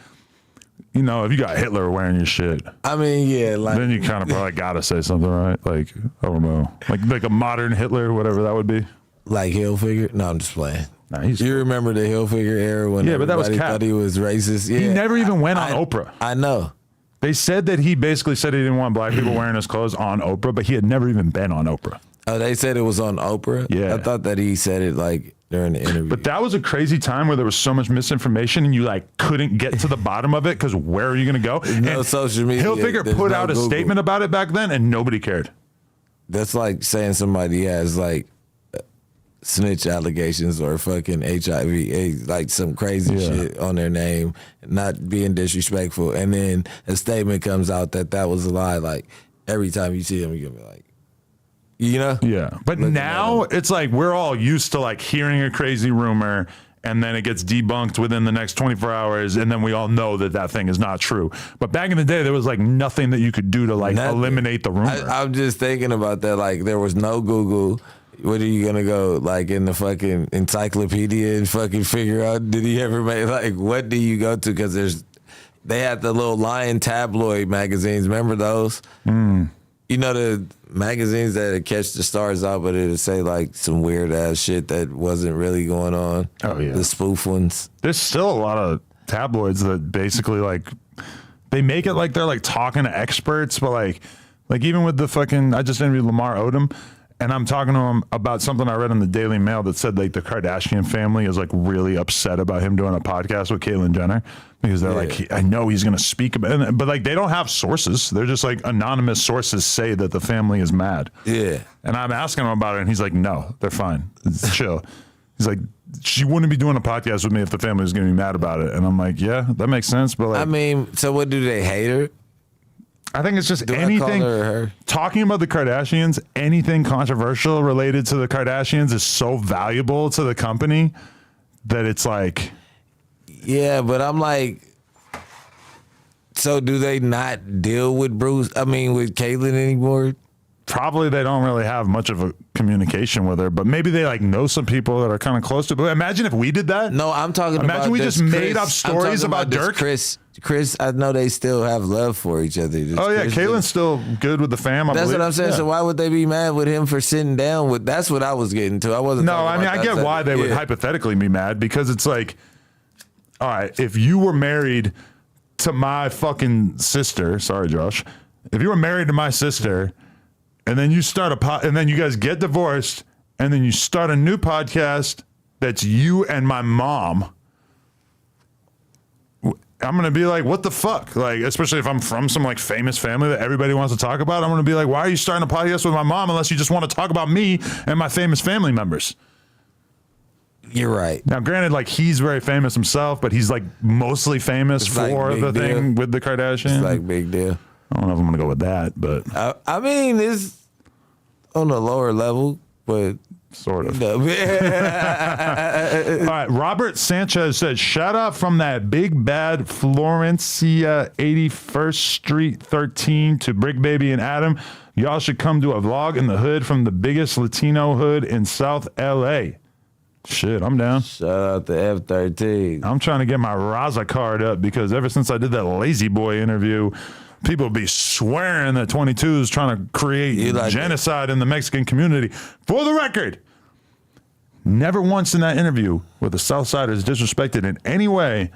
if you got Hitler wearing your shit. I mean, yeah, like then you kind of probably gotta say something, right? Like, I don't know. Like a modern Hitler, whatever that would be. Like Hilfiger? No, I'm just playing. Nah, you remember the Hilfiger era when but that was everybody cap. thought he was racist? Yeah. He never even went on Oprah. I know. They said that he basically said he didn't want black people wearing his clothes on Oprah, but he had never even been on Oprah. Oh, they said it was on Oprah? Yeah. I thought that he said it like during the interview. But that was a crazy time where there was so much misinformation and you like couldn't get to the bottom of it because where are you going to go? No and social media. Hilfiger put out a statement about it back then and nobody cared. That's like saying somebody has like snitch allegations or fucking HIV, like some crazy shit on their name, not being disrespectful. And then a statement comes out that was a lie. Like every time you see them, you're going to be like, Yeah. But now it's like we're all used to like hearing a crazy rumor and then it gets debunked within the next 24 hours and then we all know that thing is not true. But back in the day, there was like nothing that you could do to like eliminate the rumor. I'm just thinking about that. Like there was no Google. What are you going to go like in the fucking encyclopedia and fucking figure out, did he ever make, like what do you go to? Because they had the little Lion tabloid magazines. Remember those? You know the magazines that catch the stars out, but it'd say like some weird ass shit that wasn't really going on. Oh yeah, the spoof ones. There's still a lot of tabloids that basically like they make it like they're like talking to experts, but like even with the fucking I just interviewed Lamar Odom. And I'm talking to him about something I read in the Daily Mail that said like the Kardashian family is like really upset about him doing a podcast with Caitlyn Jenner because they're like, I know he's going to speak about it. But like they don't have sources. They're just like anonymous sources say that the family is mad. Yeah. And I'm asking him about it and he's like, no, they're fine. It's chill. He's like, she wouldn't be doing a podcast with me if the family was going to be mad about it. And I'm like, yeah, that makes sense. But like, I mean, so what do they hate her? I think it's just anything talking about the Kardashians, anything controversial related to the Kardashians is so valuable to the company that it's like. Yeah, but I'm like, so do they not deal with with Caitlyn anymore? Probably they don't really have much of a communication with her, but maybe they like know some people that are kind of close to. But imagine if we did that. No, I'm talking about. Imagine we just made up stories about Dirk. Chris, I know they still have love for each other. Caitlin's still good with the fam. That's what I'm saying. Yeah. So why would they be mad with him for sitting down with? That's what I was getting to. I wasn't. No, I mean I get why they would hypothetically be mad because it's like, all right, if you were married to my fucking sister, sorry, Josh, if you were married to my sister. And then you start and then you guys get divorced, and then you start a new podcast that's you and my mom. I'm gonna be like, what the fuck? Like, especially if I'm from some like famous family that everybody wants to talk about, I'm gonna be like, why are you starting a podcast with my mom unless you just want to talk about me and my famous family members? You're right. Now, granted, like he's very famous himself, but he's like mostly famous It's for like the big thing deal. with the Kardashians. It's like big deal. I don't know if I'm gonna go with that, but I mean, it's on a lower level, but sort of. no. All right, Robert Sanchez said, shout out from that big bad Florencia 81st Street 13 to Bricc Baby and Adam. Y'all should come do a vlog in the hood from the biggest Latino hood in South LA. Shit, I'm down. Shout out to F13. I'm trying to get my Raza card up because ever since I did that Lazy Boy interview, people be swearing that 22 is trying to create like genocide in the Mexican community. For the record, never once in that interview were the Southsiders disrespected in any way.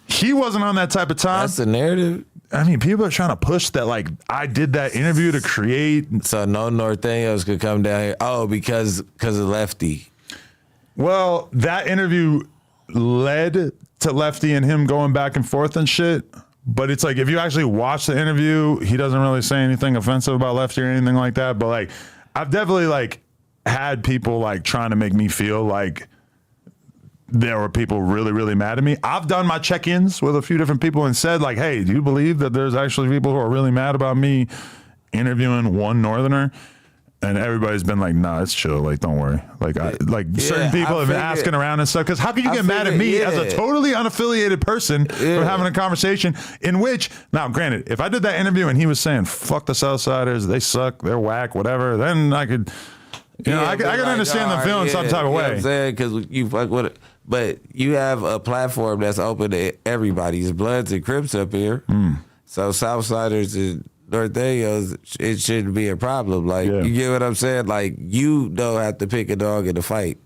He wasn't on that type of time. That's the narrative. I mean, people are trying to push that, like, I did that interview to create. So no Norteños could come down here. Oh, because of Lefty. Well, that interview led to Lefty and him going back and forth and shit. But it's like, if you actually watch the interview, he doesn't really say anything offensive about Lefty or anything like that. But like, I've definitely like had people like trying to make me feel like there were people really, really mad at me. I've done my check-ins with a few different people and said like, hey, do you believe that there's actually people who are really mad about me interviewing one Northerner? And everybody's been like, nah, it's chill. Like, don't worry. Like, certain people have been asking around and stuff. Because how can you get mad at me as a totally unaffiliated person for having a conversation in which, now, granted, if I did that interview and he was saying, fuck the Southsiders, they suck, they're whack, whatever, then I could, I could understand them feeling some type of way. You know what I'm saying? Because you fuck with it. But you have a platform that's open to everybody. It's Bloods and Crips up here. So Southsiders and Norteños, it shouldn't be a problem. Like, you get what I'm saying? Like, you don't have to pick a dog in the fight.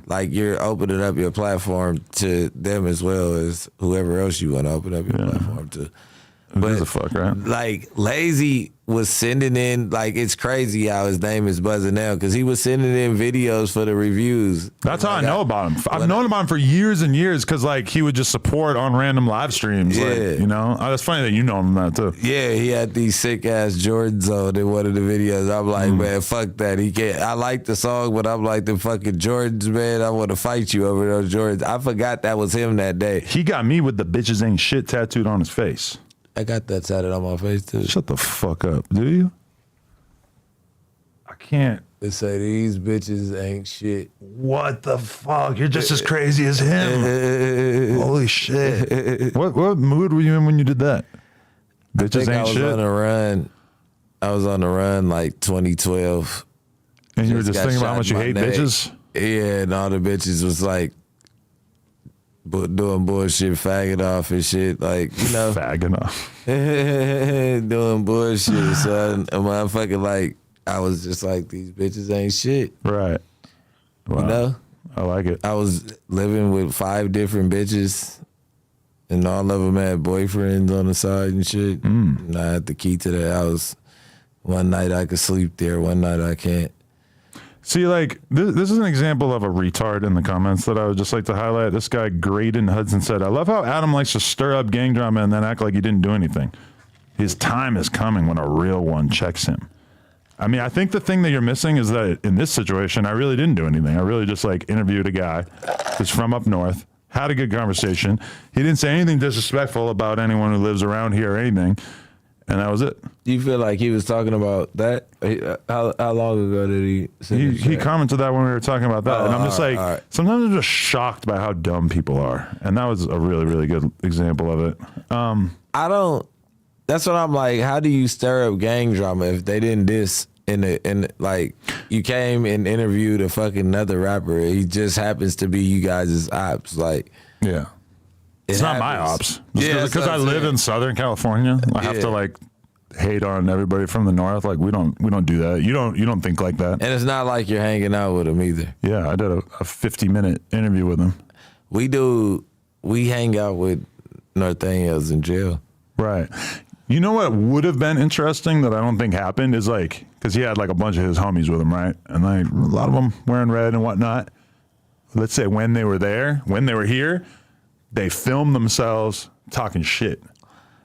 Like, you're opening up your platform to them as well as whoever else you want to open up your platform to. But the fuck, right? Like, Lazy was sending in, like, it's crazy how his name is buzzing now because he was sending in videos for the reviews. That's how I know about him. I've known about him for years and years because, like, he would just support on random live streams. Yeah. Like, you know? It's funny that you know him that, too. Yeah, he had these sick-ass Jordans on in one of the videos. I'm like, man, fuck that. He can't. I like the song, but I'm like, the fucking Jordans, man, I want to fight you over those Jordans. I forgot that was him that day. He got me with the bitches ain't shit tattooed on his face. I got that tatted on my face, too. Shut the fuck up, do you? I can't. They say these bitches ain't shit. What the fuck? You're just as crazy as him. Holy shit. What mood were you in when you did that? Bitches ain't shit? On a run. I was on the run like 2012. And you were just got thinking about how shot much in you my hate neck. bitches? Yeah, and all the bitches was like doing bullshit, fagging off and shit. Like, you know. Fagging off. doing bullshit, son. A motherfucker, like, I was just like, these bitches ain't shit. Right. Wow. You know? I like it. I was living with 5 different bitches, and all of them had boyfriends on the side and shit. And I had the key to the house. One night I could sleep there, one night I can't. See, like, this is an example of a retard in the comments that I would just like to highlight. This guy, Graydon Hudson, said, I love how Adam likes to stir up gang drama and then act like he didn't do anything. His time is coming when a real one checks him. I mean, I think the thing that you're missing is that in this situation, I really didn't do anything. I really just, like, interviewed a guy who's from up north, had a good conversation. He didn't say anything disrespectful about anyone who lives around here or anything. And that was it. Do you feel like he was talking about that? How long ago did he say He commented that when we were talking about that. And I'm just all like, right. sometimes I'm just shocked by how dumb people are. And that was a really, really good example of it. That's what I'm like, how do you stir up gang drama if they didn't diss like, you came and interviewed a fucking another rapper. He just happens to be you guys' ops. Like, Yeah. It's not my ops. Because I live in Southern California. I have to like hate on everybody from the north. Like we don't do that. You don't think like that. And it's not like you're hanging out with him either. Yeah, I did a 50-minute interview with him. We hang out with Norteños in jail. Right. You know what would have been interesting that I don't think happened is like, because he had like a bunch of his homies with him, right? And like a lot of them wearing red and whatnot. Let's say when they were here, they filmed themselves talking shit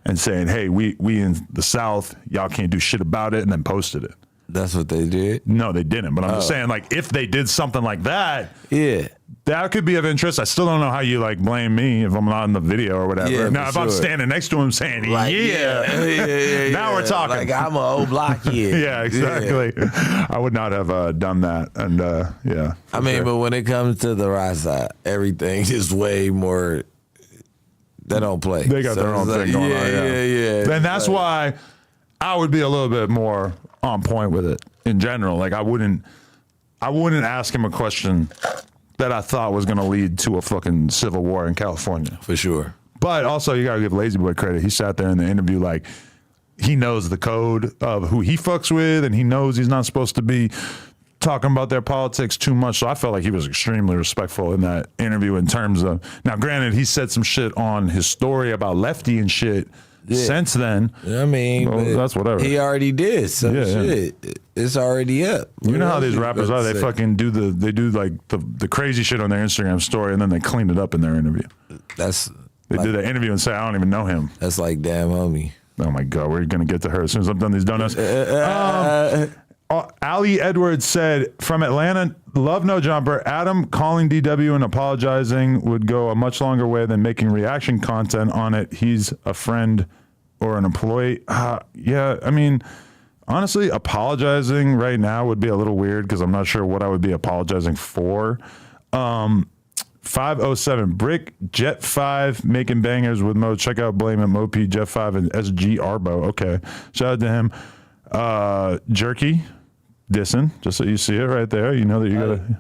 and saying, hey, we in the South, y'all can't do shit about it, and then posted it. That's what they did? No, they didn't. But I'm just saying, like, if they did something like that, Yeah. that could be of interest. I still don't know how you, like, blame me if I'm not in the video or whatever. Yeah, now, if I'm sure. standing next to him saying, Like, yeah, now we're talking. Like, I'm an old block kid. Yeah, exactly. I would not have done that. And, yeah. I mean, sure. but when it comes to the right side, everything is way more. They don't play. They got their own it's thing going on. Yeah. And that's why I would be a little bit more on point with it in general. Like, I wouldn't ask him a question that I thought was going to lead to a fucking civil war in California. For sure. But also, you got to give Lazy Boy credit. He sat there in the interview like he knows the code of who he fucks with, and he knows he's not supposed to be talking about their politics too much. So I felt like he was extremely respectful in that interview in terms of, now granted, he said some shit on his story about Lefty and shit since then. I mean, Well, that's whatever. He already did some shit. It's already up. You know how these What rappers else are. you They about fucking do the the crazy shit on their Instagram story, and then they clean it up in their interview. to say? That's They do the interview and say, I don't even know him. that's like damn homie. Oh my God, we're going to get to her as soon as I'm done these donuts. Ali Edwards said, from Atlanta, love no jumper. Adam calling DW and apologizing would go a much longer way than making reaction content on it. He's a friend or an employee. Yeah, I mean, honestly, apologizing right now would be a little weird because I'm not sure what I would be apologizing for. 507 Bricc Jet 5 making bangers with Mo. Check out Blame It Mo P Jet 5 and SG Arbo. Okay, shout out to him. Jerky dissing, just so you see it right there. You know that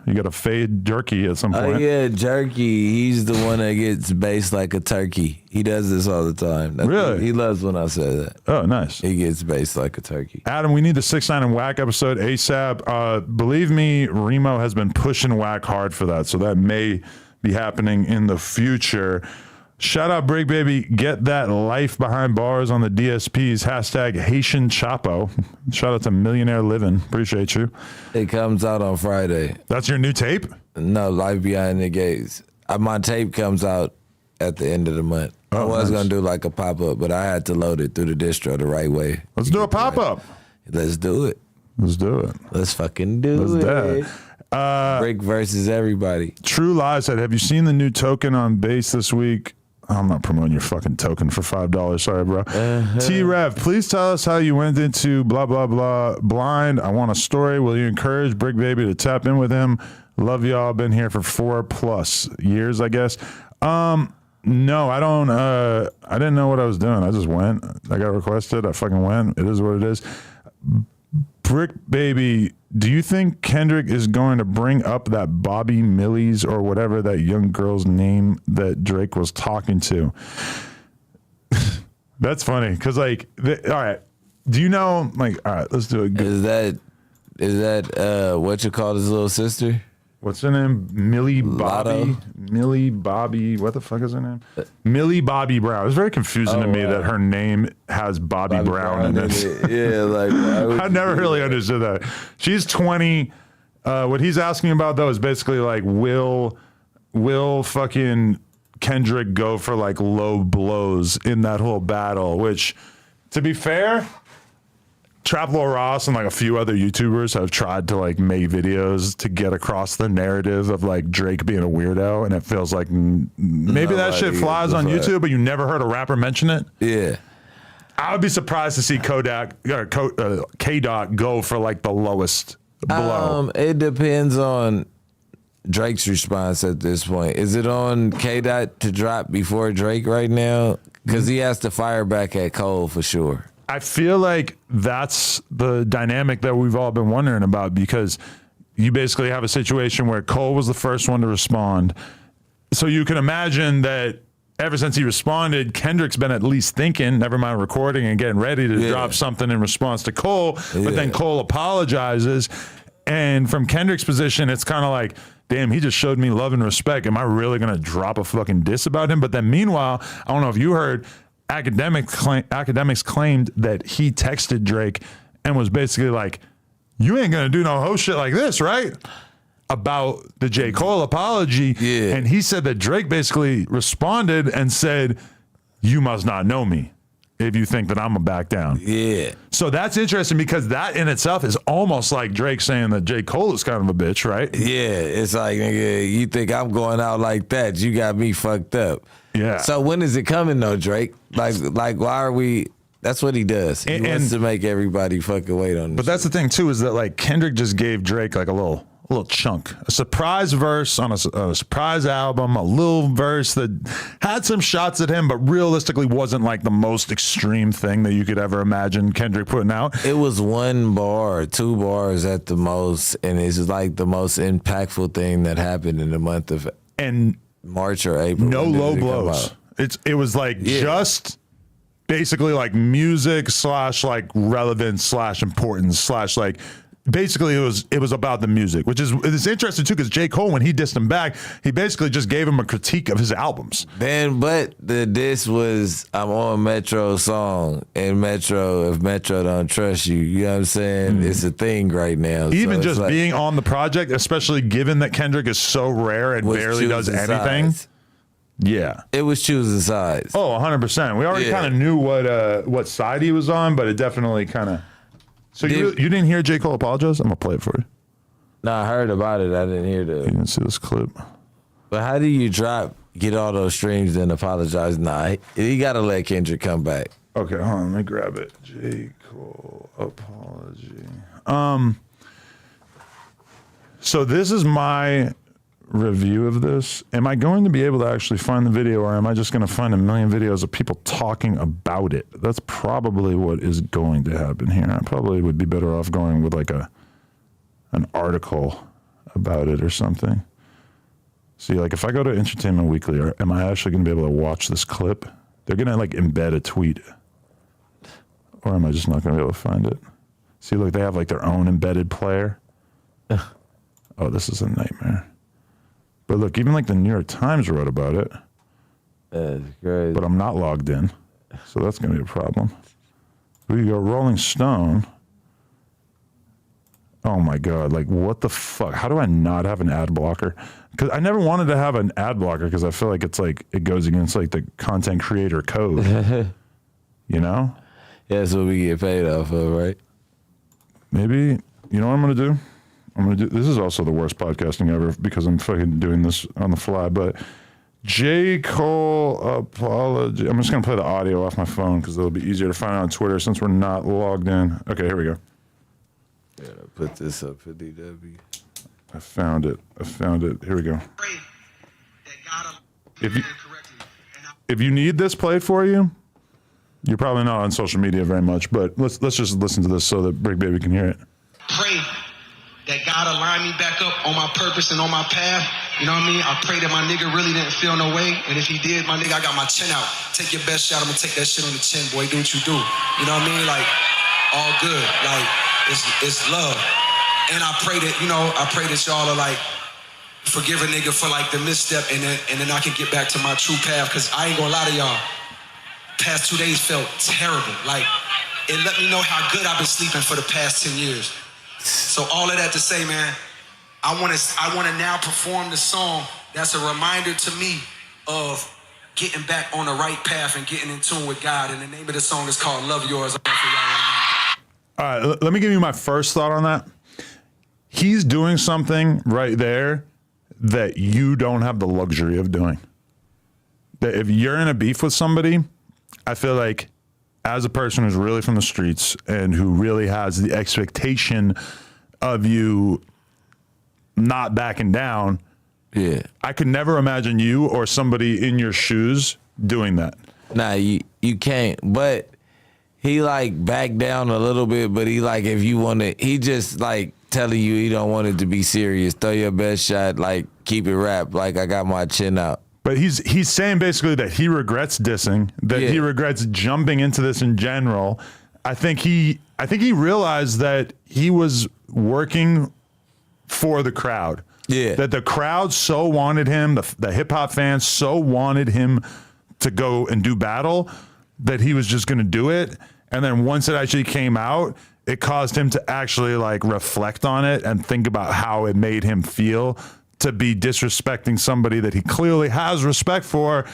you gotta fade Jerky at some point. Oh yeah, Jerky. He's the one that gets based like a turkey. He does this all the time. Really? He loves when I say that. Oh, nice. He gets based like a turkey. Adam, we need the 6ix9ine and Whack episode ASAP. Believe me, Remo has been pushing Whack hard for that, so that may be happening in the future. Shout out Bricc Baby, get that life behind bars on the DSPs. Hashtag Haitian Chapo. Shout out to Millionaire Living. Appreciate you. It comes out on Friday. That's your new tape? No, Life Behind the Gates. My tape comes out at the end of the month. I was nice. gonna do like a pop up, but I had to load it through the distro the right way. Let's do a pop-up. Let's do it. Let's do it. Let's fucking do Let's do it. it. Bricc versus everybody. True Lies said, have you seen the new token on base this week? I'm not promoting your fucking token for $5. Sorry, bro. T-Rev, please tell us how you went into blah, blah, blah blind. I want a story. Will you encourage Bricc Baby to tap in with him? Love y'all. Been here for 4+ years, I guess. No, I don't. I didn't know what I was doing. I just went. I got requested. I fucking went. It is what it is. Bricc Baby, do you think Kendrick is going to bring up that Bobby Millies or whatever that young girl's name that Drake was talking to? That's funny because, like, all right. Do you know, like, all right, let's do it. Is that what you call his little sister? What's her name? Millie Bobby. Lotto? Millie Bobby. What the fuck is her name? Millie Bobby Brown. It's very confusing to me that her name has Bobby Brown in it. Yeah, like why would I never you do really that? understood that. She's 20. What he's asking about though is basically like, will fucking Kendrick go for like low blows in that whole battle? Which, to be fair, Trap Lord Ross and like a few other YouTubers have tried to like make videos to get across the narrative of like Drake being a weirdo, and it feels like maybe that shit Nobody flies gives a on fuck. YouTube, but you never heard a rapper mention it. Yeah. I would be surprised to see K-Dot go for like the lowest blow. It depends on Drake's response at this point. Is it on K-Dot to drop before Drake right now? Because he has to fire back at Cole for sure. I feel like that's the dynamic that we've all been wondering about, because you basically have a situation where Cole was the first one to respond. So you can imagine that ever since he responded, Kendrick's been at least thinking, never mind recording and getting ready to drop something in response to Cole. But then Cole apologizes. And from Kendrick's position, it's kind of like, damn, he just showed me love and respect. Am I really going to drop a fucking diss about him? But then meanwhile, I don't know if you heard, academics claimed that he texted Drake and was basically like, you ain't going to do no hoe shit like this, right? about the J. Cole apology. Yeah. And he said that Drake basically responded and said, "You must not know me if you think that I'm gonna back down." Yeah. So that's interesting because that in itself is almost like Drake saying that J. Cole is kind of a bitch, right? Yeah. It's like, nigga, you think I'm going out like that? You got me fucked up. Yeah. So when is it coming though, Drake? Like why are we? That's what he does. He wants to make everybody fucking wait on this. But that's the thing too, is that like Kendrick just gave Drake like a little chunk, a surprise verse on a surprise album, a little verse that had some shots at him, but realistically wasn't like the most extreme thing that you could ever imagine Kendrick putting out. It was 1 bar, 2 bars at the most, and it's like the most impactful thing that happened in the month of And March or April. no When did low it come blows. out? It was like just basically like music / like relevance / importance / like basically it was about the music, which is it's interesting too because J. Cole, when he dissed him back, he basically just gave him a critique of his albums. But the diss was I'm on Metro's song, and Metro, if Metro don't trust you, you know what I'm saying? It's a thing right now. Even So just it's like, being on the project, especially given that Kendrick is so rare and was barely does choosing anything. sides. Yeah. It was choosing sides. Oh, 100%. We already Yeah. kind of knew what side he was on, but it definitely kind of. So you didn't hear J. Cole apologize? I'm gonna play it for you. No, I heard about it. I didn't hear You the. didn't see this clip. But how do you get all those streams, then apologize? Nah, he got to let Kendrick come back. Okay, hold on. Let me grab it. J. Cole apology. So this is my review of this. Am I going to be able to actually find the video, or am I just going to find a million videos of people talking about it? That's probably what is going to happen here. I probably would be better off going with like an article about it or something. See, like if I go to Entertainment Weekly, am I actually going to be able to watch this clip? They're going to like embed a tweet. Or am I just not going to be able to find it? See, look, they have like their own embedded player. Oh, this is a nightmare. But look, even like the New York Times wrote about it. That's crazy. But I'm not logged in. So that's going to be a problem. We go Rolling Stone. Oh my God. Like, what the fuck? How do I not have an ad blocker? Because I never wanted to have an ad blocker because I feel like it's like, it goes against like the content creator code. You know? Yeah, that's what we get paid off of, right? Maybe, you know what I'm going to do? This is also the worst podcasting ever because I'm fucking doing this on the fly, but J. Cole apology. I'm just going to play the audio off my phone because it'll be easier to find out on Twitter since we're not logged in. Okay, here we go. Yeah, put this up for DW. I found it. Here we go. If you need this played for you, you're probably not on social media very much, but let's just listen to this so that Bricc Baby can hear it. Pray that God align me back up on my purpose and on my path. You know what I mean? I pray that my nigga really didn't feel no way. And if he did, my nigga, I got my chin out. Take your best shot. I'm gonna take that shit on the chin, boy. Do what you do. You know what I mean? Like, all good. Like, it's love. And I pray that y'all are like, forgive a nigga for like the misstep and then I can get back to my true path. Cause I ain't gonna lie to y'all. Past 2 days felt terrible. Like, it let me know how good I've been sleeping for the past 10 years. So all of that to say, man, I want to now perform the song that's a reminder to me of getting back on the right path and getting in tune with God. And the name of the song is called Love Yours. I'm for y'all right now. All right, let me give you my first thought on that. He's doing something right there that you don't have the luxury of doing. That if you're in a beef with somebody, I feel like as a person who's really from the streets and who really has the expectation of you not backing down, Yeah. I could never imagine you or somebody in your shoes doing that. Nah, you can't. But he like backed down a little bit, but he like if you want to, he just like telling you he don't want it to be serious. Throw your best shot, like keep it rap, like I got my chin out. But he's saying basically that he regrets dissing, that he regrets jumping into this in general. I think he realized that he was working for the crowd. Yeah. That the crowd so wanted him, the hip hop fans so wanted him to go and do battle that he was just going to do it. And then once it actually came out, it caused him to actually like reflect on it and think about how it made him feel to be disrespecting somebody that he clearly has respect for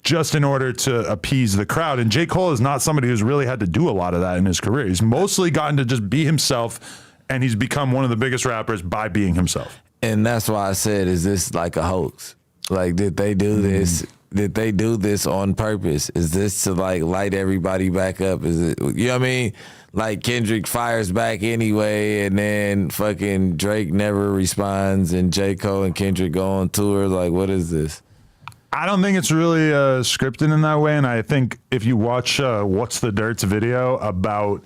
just in order to appease the crowd. And J. Cole is not somebody who's really had to do a lot of that in his career. He's mostly gotten to just be himself, and he's become one of the biggest rappers by being himself. And that's why I said, is this like a hoax? Like, did they do this? Did they do this on purpose? Is this to like light everybody back up? Is it, you know what I mean? Like Kendrick fires back anyway, and then fucking Drake never responds, and J. Cole and Kendrick go on tour. Like, what is this? I don't think it's really scripted in that way, and I think if you watch What's the Dirt's video about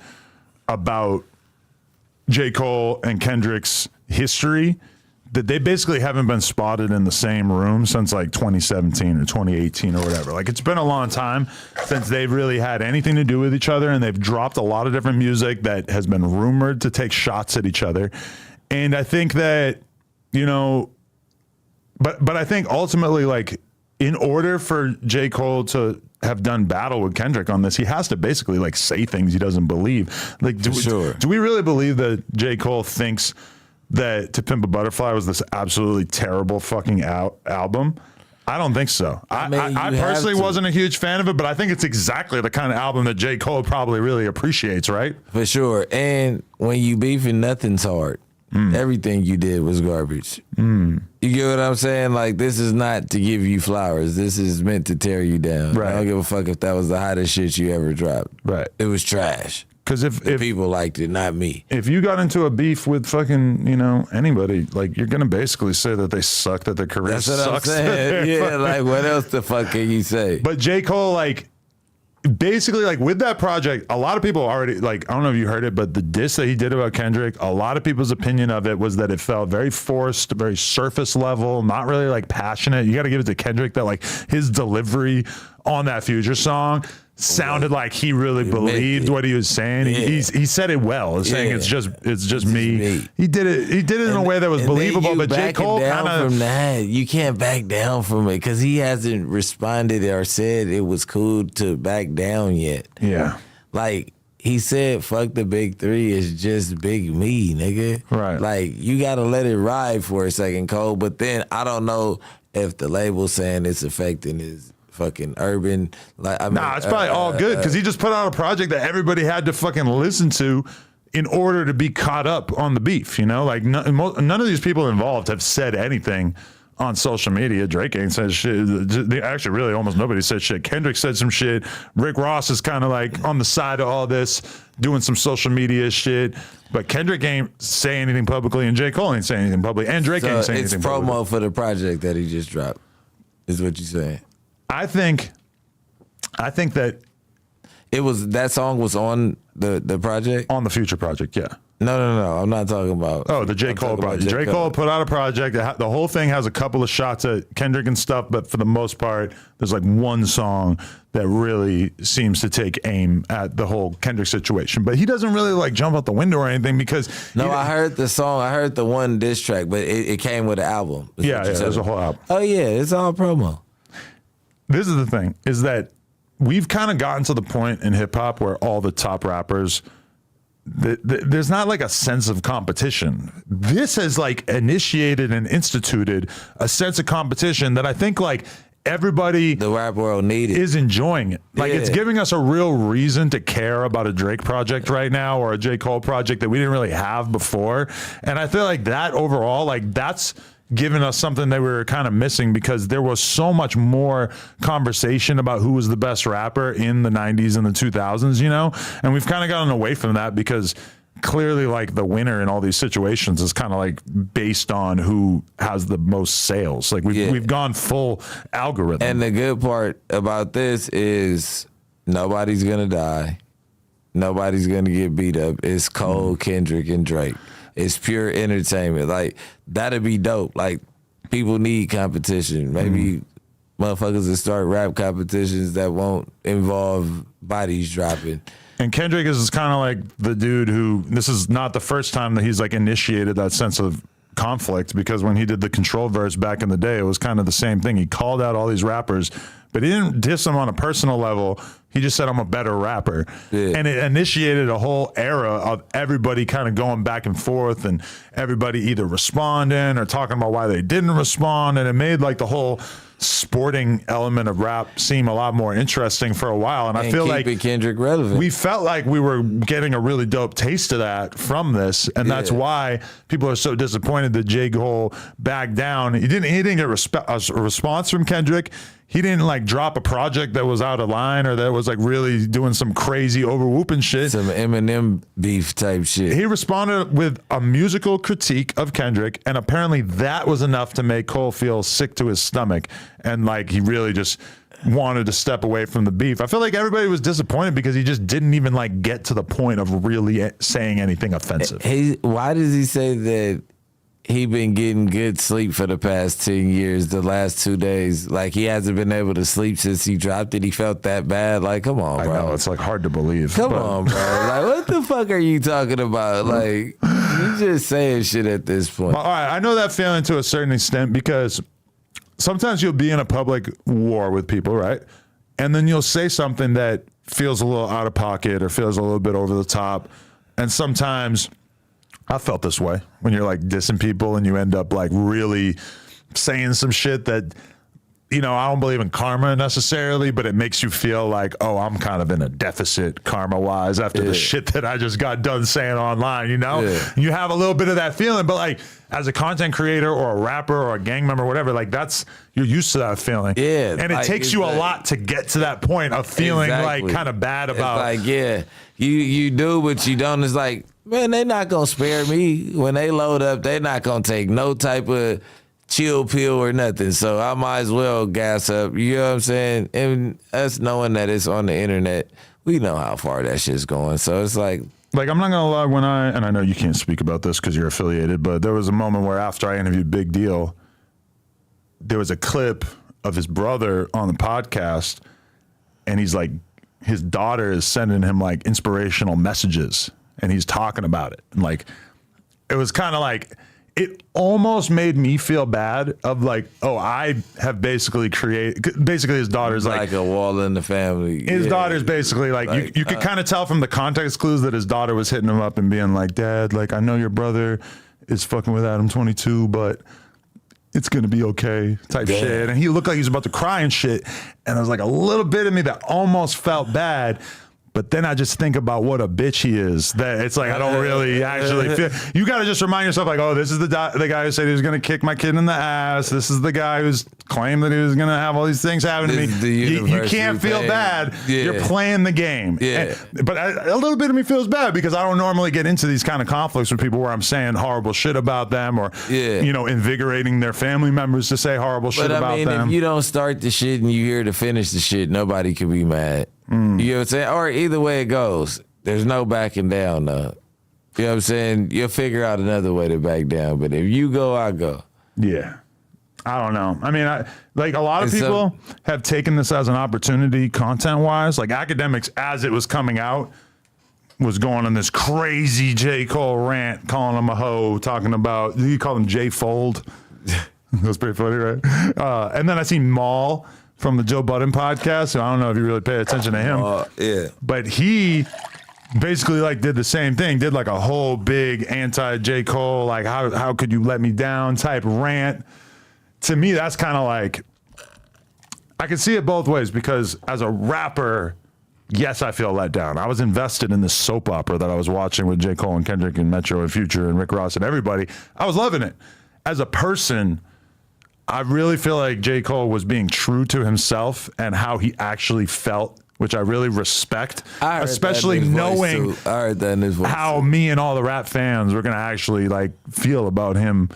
J. Cole and Kendrick's history, that they basically haven't been spotted in the same room since like 2017 or 2018 or whatever. Like, it's been a long time since they've really had anything to do with each other, and they've dropped a lot of different music that has been rumored to take shots at each other. And I think that, you know, but I think ultimately, like, in order for J. Cole to have done battle with Kendrick on this, he has to basically like say things he doesn't believe. Like, do we really believe that J. Cole thinks that To Pimp a Butterfly was this absolutely terrible fucking album? I don't think so. I personally wasn't a huge fan of it, but I think it's exactly the kind of album that J. Cole probably really appreciates, right? For sure. And when you beefing, nothing's hard. Everything you did was garbage. You get what I'm saying? Like, this is not to give you flowers. This is meant to tear you down. Right. I don't give a fuck if that was the hottest shit you ever dropped. Right. It was trash. Because if People liked it, not me. if you got into a beef with fucking, you know, anybody, like, you're gonna basically say that they suck, that their career That's what I'm sucks. saying. Yeah, like, what else the fuck can you say? But J. Cole, like, basically, like, with that project, a lot of people already, like, I don't know if you heard it, but the diss that he did about Kendrick, a lot of people's opinion of it was that it felt very forced, very surface level, not really like passionate. You got to give it to Kendrick that, like, his delivery on that Future song sounded like he really believed what he was saying. Yeah. He said it well, saying Yeah. it's just me. He did it in a way that was And then believable. you But J. backing Cole down kind from of, that. You can't back down from it because he hasn't responded or said it was cool to back down yet. yeah. Like, he said, fuck the big three, it's just big me, nigga. Right. Like, you gotta let it ride for a second, Cole. But then I don't know if the label's saying it's affecting his fucking urban. Like, I mean, Nah, it's probably all good because he just put out a project that everybody had to fucking listen to in order to be caught up on the beef, you know? Like, none of these people involved have said anything on social media. Drake ain't said shit. Actually, really, almost nobody said shit. Kendrick said some shit. Rick Ross is kind of like on the side of all this, doing some social media shit. But Kendrick ain't saying anything publicly, and J. Cole ain't saying anything publicly, and Drake ain't saying it's anything promo publicly. for the project that he just dropped, is what you saying. I think that It was, that song was on the project? on the Future project, yeah. No. I'm not talking about. Oh, the J. I'm Cole talking about project. J. Cole Cole. put out a project. The whole thing has a couple of shots at Kendrick and stuff, but for the most part, there's like one song that really seems to take aim at the whole Kendrick situation. But he doesn't really like jump out the window or anything because No, I heard the song. I heard the one diss track, but it came with an album. is yeah, what you said. there's a whole album. Oh yeah, it's all promo. This is the thing: is that we've kind of gotten to the point in hip hop where all the top rappers. There's not like a sense of competition. This has like initiated and instituted a sense of competition that I think like everybody The rap world needed. is enjoying it. Like it's Yeah. giving us a real reason to care about a Drake project right now or a J. Cole project that we didn't really have before. And I feel like that overall, like that's given us something that we were kind of missing because there was so much more conversation about who was the best rapper in the 90s and the 2000s, you know? And we've kind of gotten away from that because clearly like the winner in all these situations is kind of like based on who has the most sales. Like we've gone full algorithm. And the good part about this is nobody's gonna die. Nobody's gonna get beat up. It's Cole, Kendrick, and Drake. It's pure entertainment. Like, that'd be dope. Like, people need competition. Maybe motherfuckers will start rap competitions that won't involve bodies dropping. And Kendrick is kind of like the dude who, this is not the first time that he's like initiated that sense of conflict because when he did the Control verse back in the day, it was kind of the same thing. He called out all these rappers but he didn't diss him on a personal level. He just said, I'm a better rapper. Yeah. And it initiated a whole era of everybody kind of going back and forth and everybody either responding or talking about why they didn't respond. And it made like the whole sporting element of rap seem a lot more interesting for a while. And I feel like Kendrick relevant. we felt like we were getting a really dope taste of that from this. And that's why people are so disappointed that J. Cole backed down. He didn't get a response from Kendrick. He didn't like drop a project that was out of line or that was like really doing some crazy over whooping shit. Some Eminem beef type shit. He responded with a musical critique of Kendrick, and apparently that was enough to make Cole feel sick to his stomach, and like he really just wanted to step away from the beef. I feel like everybody was disappointed because he just didn't even like get to the point of really saying anything offensive. Why does he say that he been getting good sleep for the past 10 years, the last 2 days? Like he hasn't been able to sleep since he dropped it. He felt that bad. Like, come on, bro. I know, it's like hard to believe. Come on, bro. Like, what the fuck are you talking about? Like, you just saying shit at this point. All right, I know that feeling to a certain extent because sometimes you'll be in a public war with people, right? And then you'll say something that feels a little out of pocket or feels a little bit over the top. And sometimes I felt this way when you're like dissing people and you end up like really saying some shit that, you know, I don't believe in karma necessarily, but it makes you feel like, oh, I'm kind of in a deficit karma wise after the shit that I just got done saying online, you know? Yeah. You have a little bit of that feeling, but like as a content creator or a rapper or a gang member, whatever, like you're used to that feeling. Yeah. And it like, takes you a lot to get to that point of feeling like kind of bad about. It's like, you do, but you don't. It's like, man, they not going to spare me. When they load up, they not going to take no type of chill pill or nothing. So I might as well gas up. You know what I'm saying? And us knowing that it's on the internet, we know how far that shit's going. So it's like, I'm not gonna lie, and I know you can't speak about this because you're affiliated, but there was a moment where after I interviewed Big Deal, there was a clip of his brother on the podcast, and he's like, his daughter is sending him like inspirational messages, and he's talking about it. And like, it was kind of like, it almost made me feel bad of like, oh, I have basically basically his daughter's like a wall in the family. His daughter's basically like you could kind of tell from the context clues that his daughter was hitting him up and being like, Dad, like I know your brother is fucking with Adam 22, but it's gonna be okay type shit. And he looked like he was about to cry and shit. And there was like a little bit of me that almost felt bad. But then I just think about what a bitch he is. That it's like I don't really actually feel. You got to just remind yourself, like, oh, this is the guy who said he was going to kick my kid in the ass. This is the guy who's claimed that he was going to have all these things happen to me. You can't feel bad. Yeah. You're playing the game. Yeah. But a little bit of me feels bad because I don't normally get into these kind of conflicts with people where I'm saying horrible shit about them or you know, invigorating their family members to say horrible shit about them. But I mean, if you don't start the shit and you here to finish the shit, nobody can be mad. You know what I'm saying? Or either way it goes, there's no backing down though. You know what I'm saying? You'll figure out another way to back down. But if you go, I go. Yeah. I don't know. I mean, like a lot of people have taken this as an opportunity content-wise. Like Academics, as it was coming out, was going on this crazy J. Cole rant, calling him a hoe, talking about, you call him J. Fold. That's pretty funny, right? And then I seen Maul from the Joe Budden podcast. So I don't know if you really pay attention to him. Yeah. But he basically like did the same thing, did like a whole big anti J. Cole, like how could you let me down type rant. To me, that's kind of like, I can see it both ways because as a rapper, yes, I feel let down. I was invested in this soap opera that I was watching with J. Cole and Kendrick and Metro and Future and Rick Ross and everybody. I was loving it. As a person, I really feel like J. Cole was being true to himself and how he actually felt, which I really respect, especially knowing how me and all the rap fans were going to actually like feel about him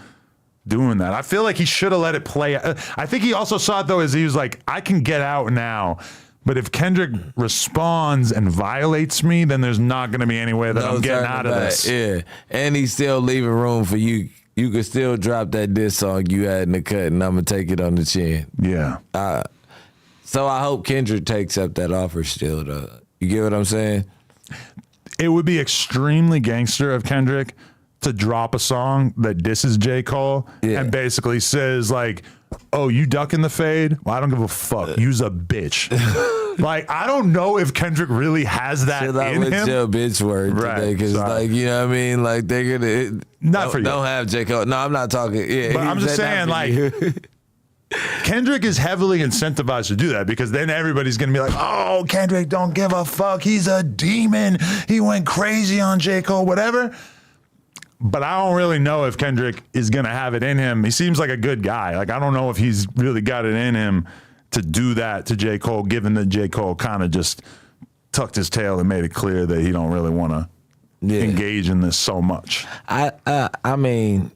doing that. I feel like he should have let it play. I think he also saw it though, as he was like, I can get out now. But if Kendrick responds and violates me, then there's not going to be any way that I'm getting out of this. Yeah. And he's still leaving room for you. You could still drop that diss song you had in the cut, and I'm going to take it on the chin. Yeah. So I hope Kendrick takes up that offer still, though. You get what I'm saying? It would be extremely gangster of Kendrick to drop a song that disses J. Cole and basically says, like, oh, you ducking the fade? Well, I don't give a fuck. You's a bitch. Like, I don't know if Kendrick really has that Chill out in with him. your bitch word Right, today, because sorry. like, you know what I mean? Like, they're gonna Not for you. Don't have J. Cole. No, I'm not talking. Yeah, But I'm just saying, like, Kendrick is heavily incentivized to do that, because then everybody's going to be like, oh, Kendrick don't give a fuck. He's a demon. He went crazy on J. Cole, whatever. But I don't really know if Kendrick is going to have it in him. He seems like a good guy. Like, I don't know if he's really got it in him to do that to J. Cole, given that J. Cole kind of just tucked his tail and made it clear that he don't really want to engage in this so much. I mean,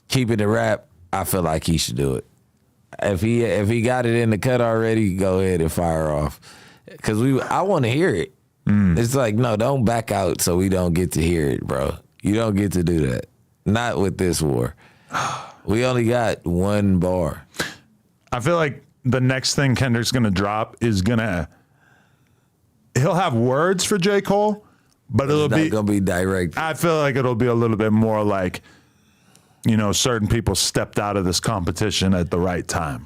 keeping it rap, I feel like he should do it. If he got it in the cut already, go ahead and fire off. Because I want to hear it. It's like, no, don't back out so we don't get to hear it, bro. You don't get to do that. Not with this war. We only got one bar. I feel like the next thing Kendrick's going to drop is he'll have words for J. Cole, but it'll It's not gonna be direct. I feel like it'll be a little bit more like, you know, certain people stepped out of this competition at the right time,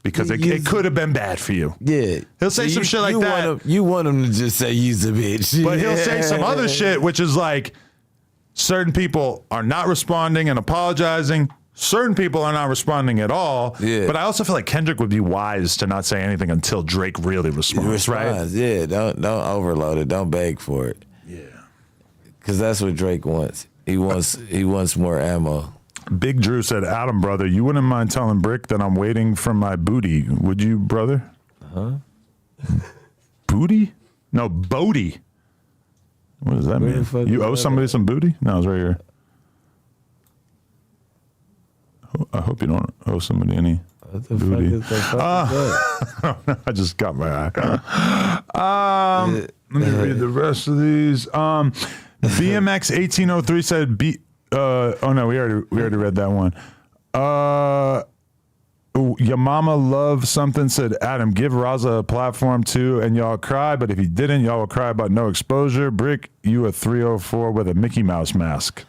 because it could have been bad for you. Yeah. He'll say some shit like that. You want him to just say you's a bitch. But he'll say some other shit, which is like, certain people are not responding and apologizing. Certain people are not responding at all. Yeah. But I also feel like Kendrick would be wise to not say anything until Drake really responds, right? Yeah, don't overload it. Don't beg for it. Yeah. Because that's what Drake wants. He wants more ammo. Big Drew said, Adam, brother, you wouldn't mind telling Bricc that I'm waiting for my booty, would you, brother? Huh? Booty? No, Bodie. What does that Where mean? the fuck You is owe that somebody at? some booty? No, it's right here. I hope you don't owe somebody any What the booty. fuck is that? I just got my eye. Let me read the rest of these. BMX 1803 said, oh no, we already read that one. Your mama love something said, Adam, give Raza a platform too, and y'all cry, but if he didn't, y'all will cry about no exposure. Bricc, you a 304 with a Mickey Mouse mask.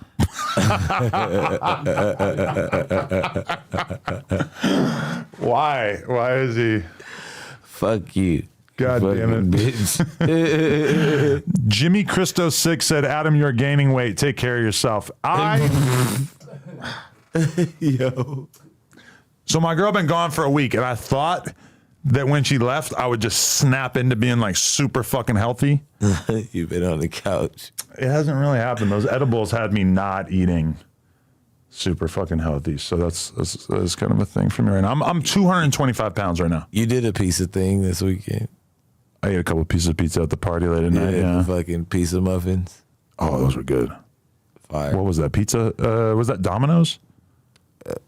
Why? Why is he? Fuck you. God damn it. Bitch. Jimmy Christo 6 said, Adam, you're gaining weight. Take care of yourself. Yo. So my girl been gone for a week, and I thought that when she left, I would just snap into being like super fucking healthy. You've been on the couch. It hasn't really happened. Those edibles had me not eating super fucking healthy. So that's kind of a thing for me right now. I'm 225 pounds right now. You did a pizza thing this weekend. I ate a couple pieces of pizza at the party late at night. Yeah. Fucking pizza muffins. Oh, those were good. Fire. What was that? Pizza? Was that Domino's?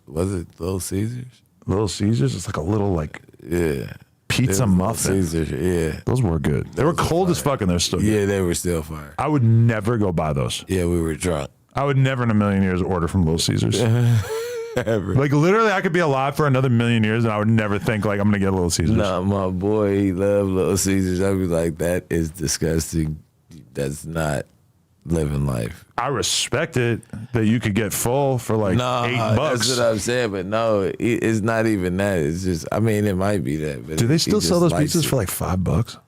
Was it Little Caesars? Little Caesars? It's like a little like Yeah. pizza It was muffin. Little Caesars, yeah. Those were good. They were cold as fuck and they're still good. Yeah, they were still fire. I would never go buy those. Yeah, we were drunk. I would never in a million years order from Little Caesars. Ever. Like literally, I could be alive for another million years and I would never think like I'm gonna get Little Caesars. Nah, my boy, he loved Little Caesars. I'd be like, that is disgusting. That's not living life. I respect it that you could get full for like $8. That's what I'm saying, but no, it's not even that. It's just, I mean, it might be that. But Do they he still just sell those likes pizzas it. for like $5?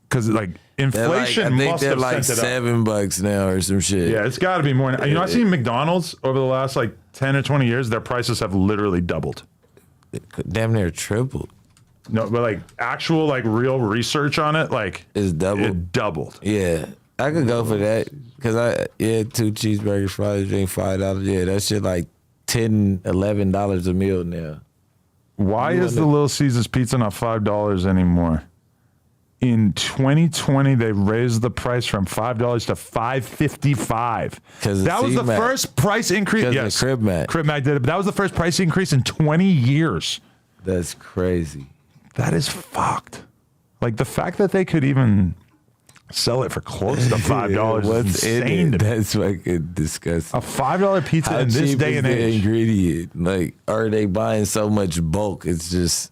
Because like inflation I think must they're have like sent it up. $7 now or some shit. Yeah, it's got to be more. You know, I've seen McDonald's over the last like 10 or 20 years. Their prices have literally doubled. Damn near tripled. No, but like actual like real research on it, like It's doubled. it doubled. Yeah, I could go for that because 2 cheeseburgers, fries, drink $5. Yeah, that shit like $10, $11 a meal now. Why is the Little Caesars pizza not $5 anymore? In 2020, they raised the price from $5 to $5.55. 'Cause of that was the C-Mac. first price increase. 'Cause of Yes, Crib Mac. Crib Mac did it, but that was the first price increase in 20 years. That's crazy. That is fucked. Like the fact that they could even sell it for close to $5 is What's in insane it? to me. That's fucking disgusting. A $5 pizza How in this cheap day is and the age. ingredient? Like, are they buying so much bulk? It's just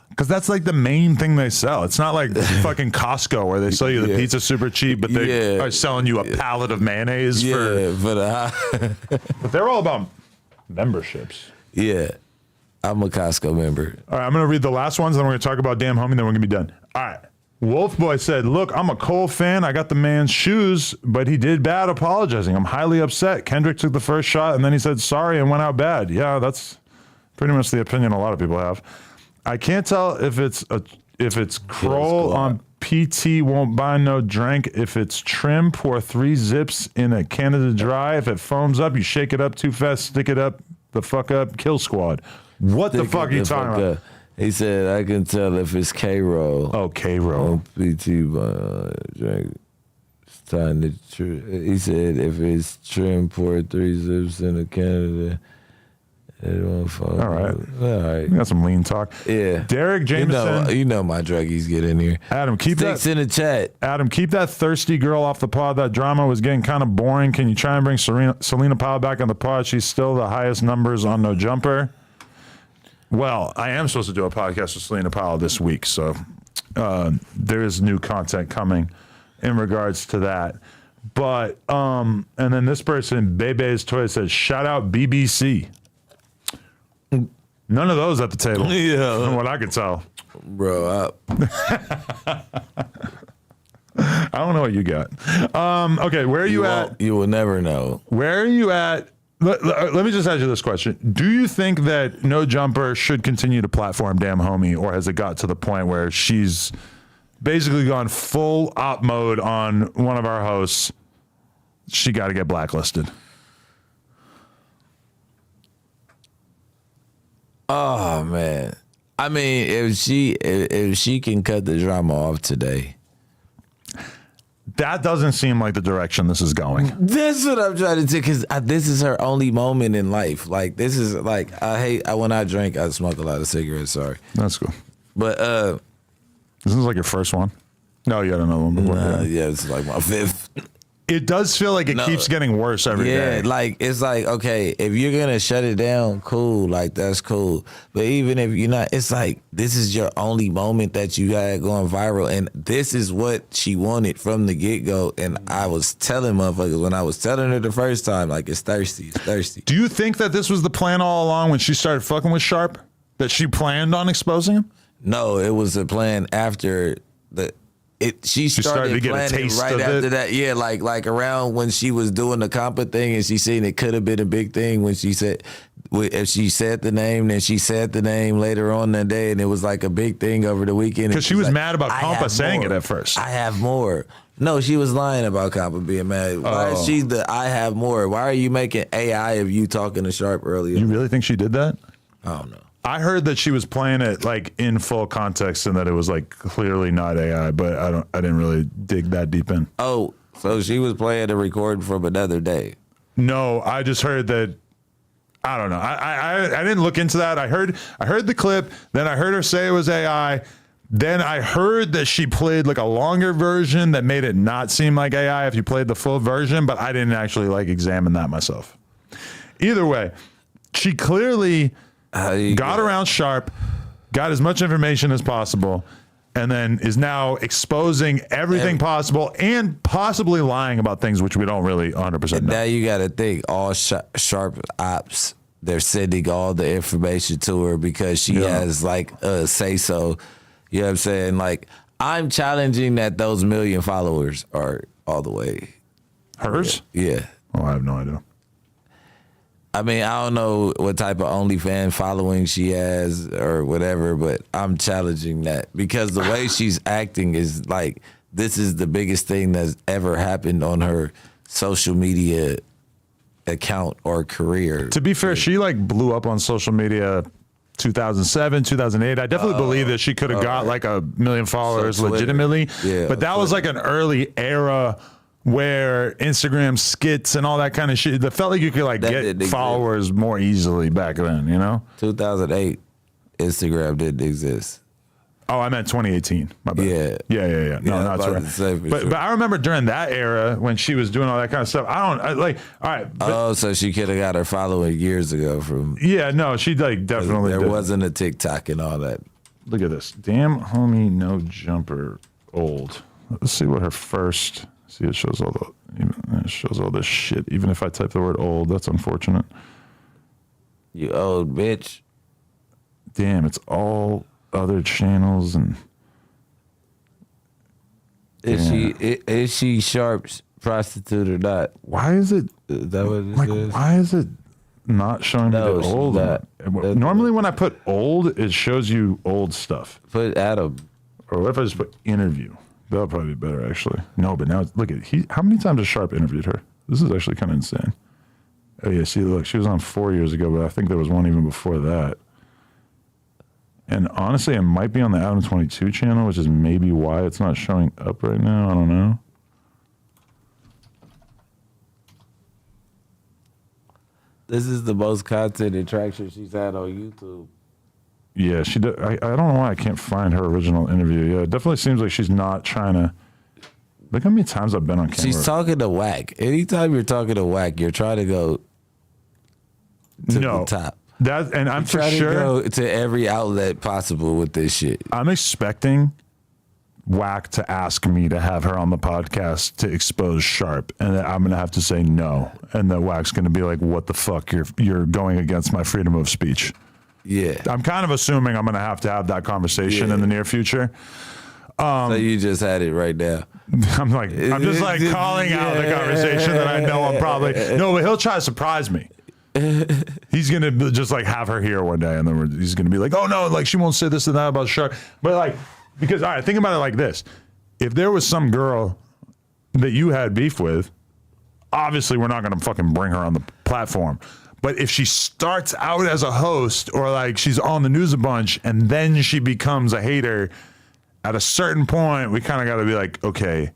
Because that's like the main thing they sell. It's not like fucking Costco where they sell you the Yeah. pizza super cheap, but they Yeah. are selling you a pallet of mayonnaise for. but But they're all about Memberships. Yeah, I'm a Costco member. All right, I'm going to read the last ones, then we're going to talk about Damn Homie, then we're going to be done. All right. Wolf Boy said, look, I'm a Cole fan. I got the man's shoes, but he did bad apologizing. I'm highly upset. Kendrick took the first shot, and then he said sorry and went out bad. Yeah, that's pretty much the opinion a lot of people have. I can't tell if it's Kroll on PT won't buy no drink. If it's trim, pour 3 zips in a Canada Dry. If it foams up, you shake it up too fast, stick it up, the fuck up, kill squad. What the fuck are you talking about? He said, I can tell if it's K-Roll. Oh, K-Roll. PT drink. It's time to he said, if it's trim, pour 3 zips in a Canada. It won't fall. All right. All right. We got some lean talk. Yeah. Derek Jameson. You know my druggies get in here. Adam, keep Sticks in the chat. Adam, keep that thirsty girl off the pod. That drama was getting kind of boring. Can you try and bring Selena Powell back on the pod? She's still the highest numbers on No Jumper. Well, I am supposed to do a podcast with Selena Powell this week, so there is new content coming in regards to that. But, and then this person, Bebe's Toy, says, shout out BBC. None of those at the table. Yeah. From what I could tell. Bro, I don't know what you got. Okay, where are you at? You will never know. Where are you at? Let me just ask you this question. Do you think that No Jumper should continue to platform Damn Homie, or has it got to the point where she's basically gone full op mode on one of our hosts? She got to get blacklisted. Oh, man. I mean, if she can cut the drama off today. That doesn't seem like the direction this is going. That's what I'm trying to do, because this is her only moment in life. Like, this is, like, when I drink, I smoke a lot of cigarettes, sorry. That's cool. But, This is like your first one? No, you had another one before. yeah, it's like my 5th. It does feel like it keeps getting worse every day. Yeah, like, it's like, okay, if you're going to shut it down, cool, like, that's cool. But even if you're not, it's like, this is your only moment that you got going viral, and this is what she wanted from the get-go, and I was telling motherfuckers, when I was telling her the first time, like, it's thirsty. Do you think that this was the plan all along when she started fucking with Sharp? That she planned on exposing him? No, it was a plan after she started to get a planning taste right of after it? that. Yeah, like around when she was doing the compa thing, and she seen it could have been a big thing when she said, if she said the name, then she said the name later on that day, and it was like a big thing over the weekend. Because she was like, mad about compa saying it at first. I have more. No, she was lying about compa being mad. Why is she the I have more? Why are you making AI of you talking to Sharp earlier? You really think she did that? I don't know. I heard that she was playing it like in full context and that it was like clearly not AI, but I didn't really dig that deep in. Oh, so she was playing a recording from another day. No, I just heard that. I don't know. I didn't look into that. I heard the clip, then I heard her say it was AI. Then I heard that she played like a longer version that made it not seem like AI if you played the full version, but I didn't actually like examine that myself. Either way, she clearly got around Sharp, got as much information as possible, and then is now exposing everything possible and possibly lying about things which we don't really 100% know. Now you got to think all Sharp ops, they're sending all the information to her because she has like a say-so. You know what I'm saying? Like, I'm challenging that those 1 million followers are all the way. Hers? Yeah. Oh, I have no idea. I mean, I don't know what type of OnlyFans following she has or whatever, but I'm challenging that because the way she's acting is like this is the biggest thing that's ever happened on her social media account or career. To be fair, she like blew up on social media 2007, 2008. I definitely believe that she could have got like 1 million followers legitimately. Yeah, but that was like an early era where Instagram skits and all that kind of shit, that felt like you could like get followers more easily back then, you know? 2008, Instagram didn't exist. Oh, I meant 2018. My bad. Yeah. No, that's right. But I remember during that era when she was doing all that kind of stuff. All right. So she could have got her following years ago from. Yeah, no, she like definitely There did. wasn't a TikTok and all that. Look at this. Damn homie, No Jumper, old. Let's see what her first. See, it shows all this shit. Even if I type the word old, that's unfortunate. You old bitch. Damn, it's all other channels and. Is she Sharp's prostitute or not? Why is it? Is that what it Like, is? why is it not showing me No, the she's old? not. Normally, when I put old, it shows you old stuff. Put Adam. Or what if I just put interview? That'll probably be better, actually. No, but now look at how many times has Sharp interviewed her? This is actually kind of insane. Oh yeah, see, look, she was on 4 years ago, but I think there was one even before that. And honestly, it might be on the Adam 22 channel, which is maybe why it's not showing up right now. I don't know. This is the most content and traction she's had on YouTube. Yeah, she did. I don't know why I can't find her original interview. Yeah, it definitely seems like she's not trying to. Look how many times I've been on camera. She's talking to Whack. Anytime you're talking to Whack, you're trying to go to the top. That, and I'm for Try to sure. go to every outlet possible with this shit. I'm expecting Whack to ask me to have her on the podcast to expose Sharp, and that I'm gonna have to say no, and that Whack's gonna be like, "What the fuck? You're going against my freedom of speech." Yeah. I'm kind of assuming I'm gonna have to have that conversation in the near future. So you just had it right now. I'm just like calling out the conversation that I know I'm probably no, but he'll try to surprise me. He's gonna just like have her here one day, and then he's gonna be like, "Oh no, like she won't say this and that about Sharp." But like, because all right, think about it like this: if there was some girl that you had beef with, obviously we're not gonna fucking bring her on the platform. But if she starts out as a host, or like she's on the news a bunch, and then she becomes a hater, at a certain point, we kind of got to be like, okay,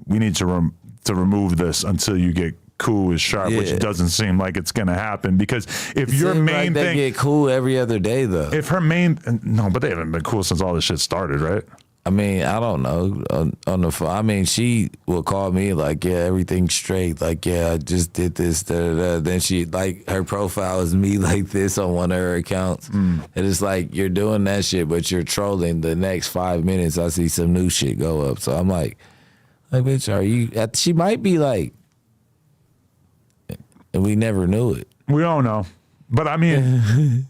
we need to remove this until you get cool with Sharp, which doesn't seem like it's going to happen. Because if your main they thing, get cool every other day though. if her main, no, but they haven't been cool since all this shit started, right? I mean, I don't know on the phone. I mean, she will call me like, yeah, everything's straight. Like, yeah, I just did this. Da, da, da. Then she like her profile is me like this on one of her accounts, and it's like you're doing that shit, but you're trolling. The next 5 minutes, I see some new shit go up. So I'm like, bitch, are you? She might be like, and we never knew it. We don't know, but I mean,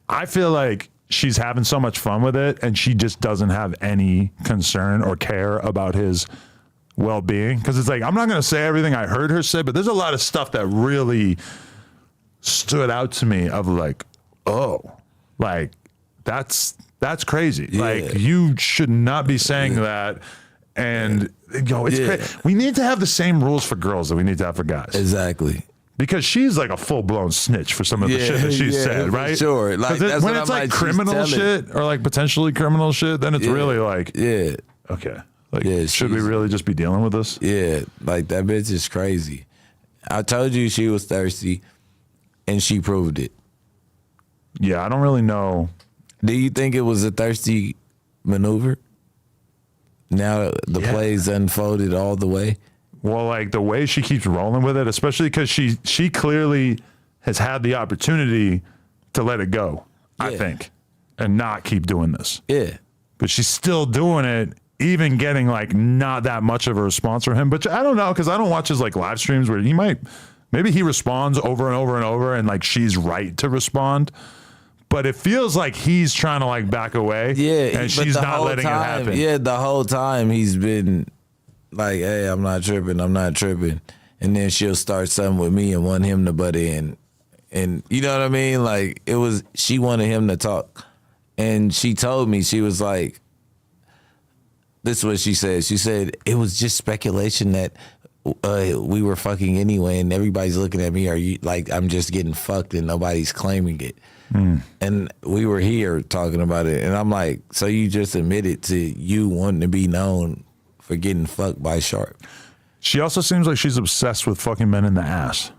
I feel like she's having so much fun with it, and she just doesn't have any concern or care about his well-being. Because it's like, I'm not going to say everything I heard her say, but there's a lot of stuff that really stood out to me of like, oh, like that's crazy. Yeah. Like, you should not be saying that. And it's crazy. We need to have the same rules for girls that we need to have for guys. Exactly. Because she's like a full-blown snitch for some of the shit that she said, for right? Sure. Like, that's when what it's I'm like she's criminal telling. shit or like potentially criminal shit, then it's really like, okay. Like, should we really just be dealing with this? Yeah, like that bitch is crazy. I told you she was thirsty, and she proved it. Yeah, I don't really know. Do you think it was a thirsty maneuver? Now the plays unfolded all the way. Well, like the way she keeps rolling with it, especially because she clearly has had the opportunity to let it go, I think, and not keep doing this. Yeah. But she's still doing it, even getting like not that much of a response from him. But I don't know, because I don't watch his like live streams where maybe he responds over and over and over, and like she's right to respond. But it feels like he's trying to like back away, and she's not letting it happen. Yeah, the whole time he's been like, "Hey, I'm not tripping, and then she'll start something with me and want him to butt in, and you know what I mean? Like she wanted him to talk, and she told me, she was like, "This is what she said. She said it was just speculation that we were fucking anyway, and everybody's looking at me. Are you like I'm just getting fucked and nobody's claiming it?" And we were here talking about it, and I'm like, so you just admitted to you wanting to be known for getting fucked by Sharp? She also seems like she's obsessed with fucking men in the ass.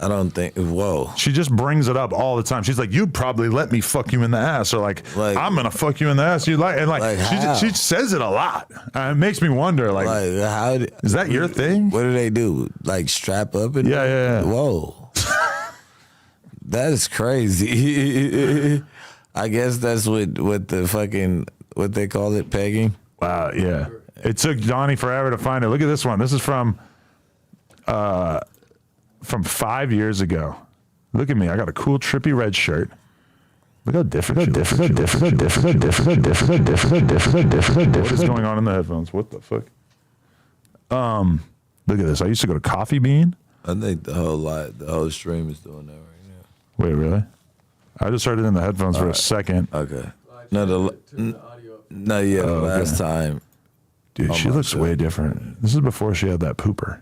I don't think. Whoa. She just brings it up all the time. She's like, "You'd probably let me fuck you in the ass," or like "I'm gonna fuck you in the ass." You like, and like she says it a lot. It makes me wonder, like how is that your thing? What do they do? Like strap up and yeah. Whoa. That is crazy. I guess that's what the fucking, what they call it, pegging. Wow, yeah. It took Donnie forever to find it. Look at this one. This is from from 5 years ago. Look at me. I got a cool trippy red shirt. Look how different. What is going on in the headphones? What the fuck? Look at this. I used to go to Coffee Bean. I think the whole stream is doing that right now. Wait, really? I just heard it in the headphones for a second. Okay. Turn the audio up. Last time Dude, she looks way different. This is before she had that pooper.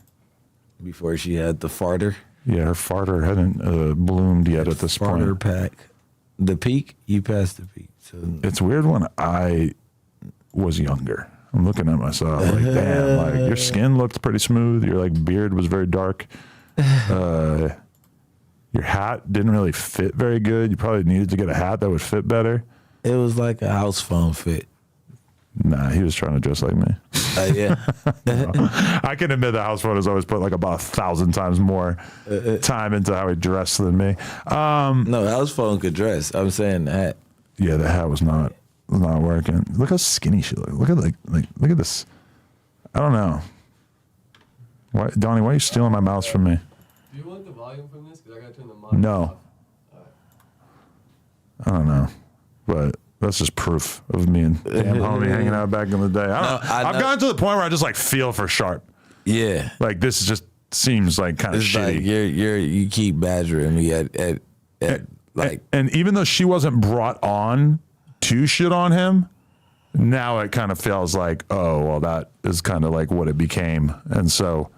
before she had the farter. Yeah, her farter hadn't bloomed yet at this Farter point. pack. The peak, you passed the peak. So It's weird when I was younger. I'm looking at myself like, damn, like your skin looked pretty smooth. Your like beard was very dark. Your hat didn't really fit very good. You probably needed to get a hat that would fit better. it was like a house phone fit. Nah, he was trying to dress like me. Yeah. I can admit the house photos always put like about 1,000 times more time into how he dressed than me. No, house phone could dress. I'm saying that. Yeah, the hat was not working. Look how skinny she looked. Look at look at this. I don't know. Why, Donnie? Why are you stealing my mouse from me? Do you want the volume from this? Because I gotta turn the mic No. off. I don't know, but that's just proof of me and damn homie hanging out back in the day. I've gotten to the point where I just like feel for Sharp. Yeah. Like this just seems like kind of It's shitty. like you keep badgering me at like and even though she wasn't brought on to shit on him, now it kind of feels like, oh, well, that is kind of like what it became. And so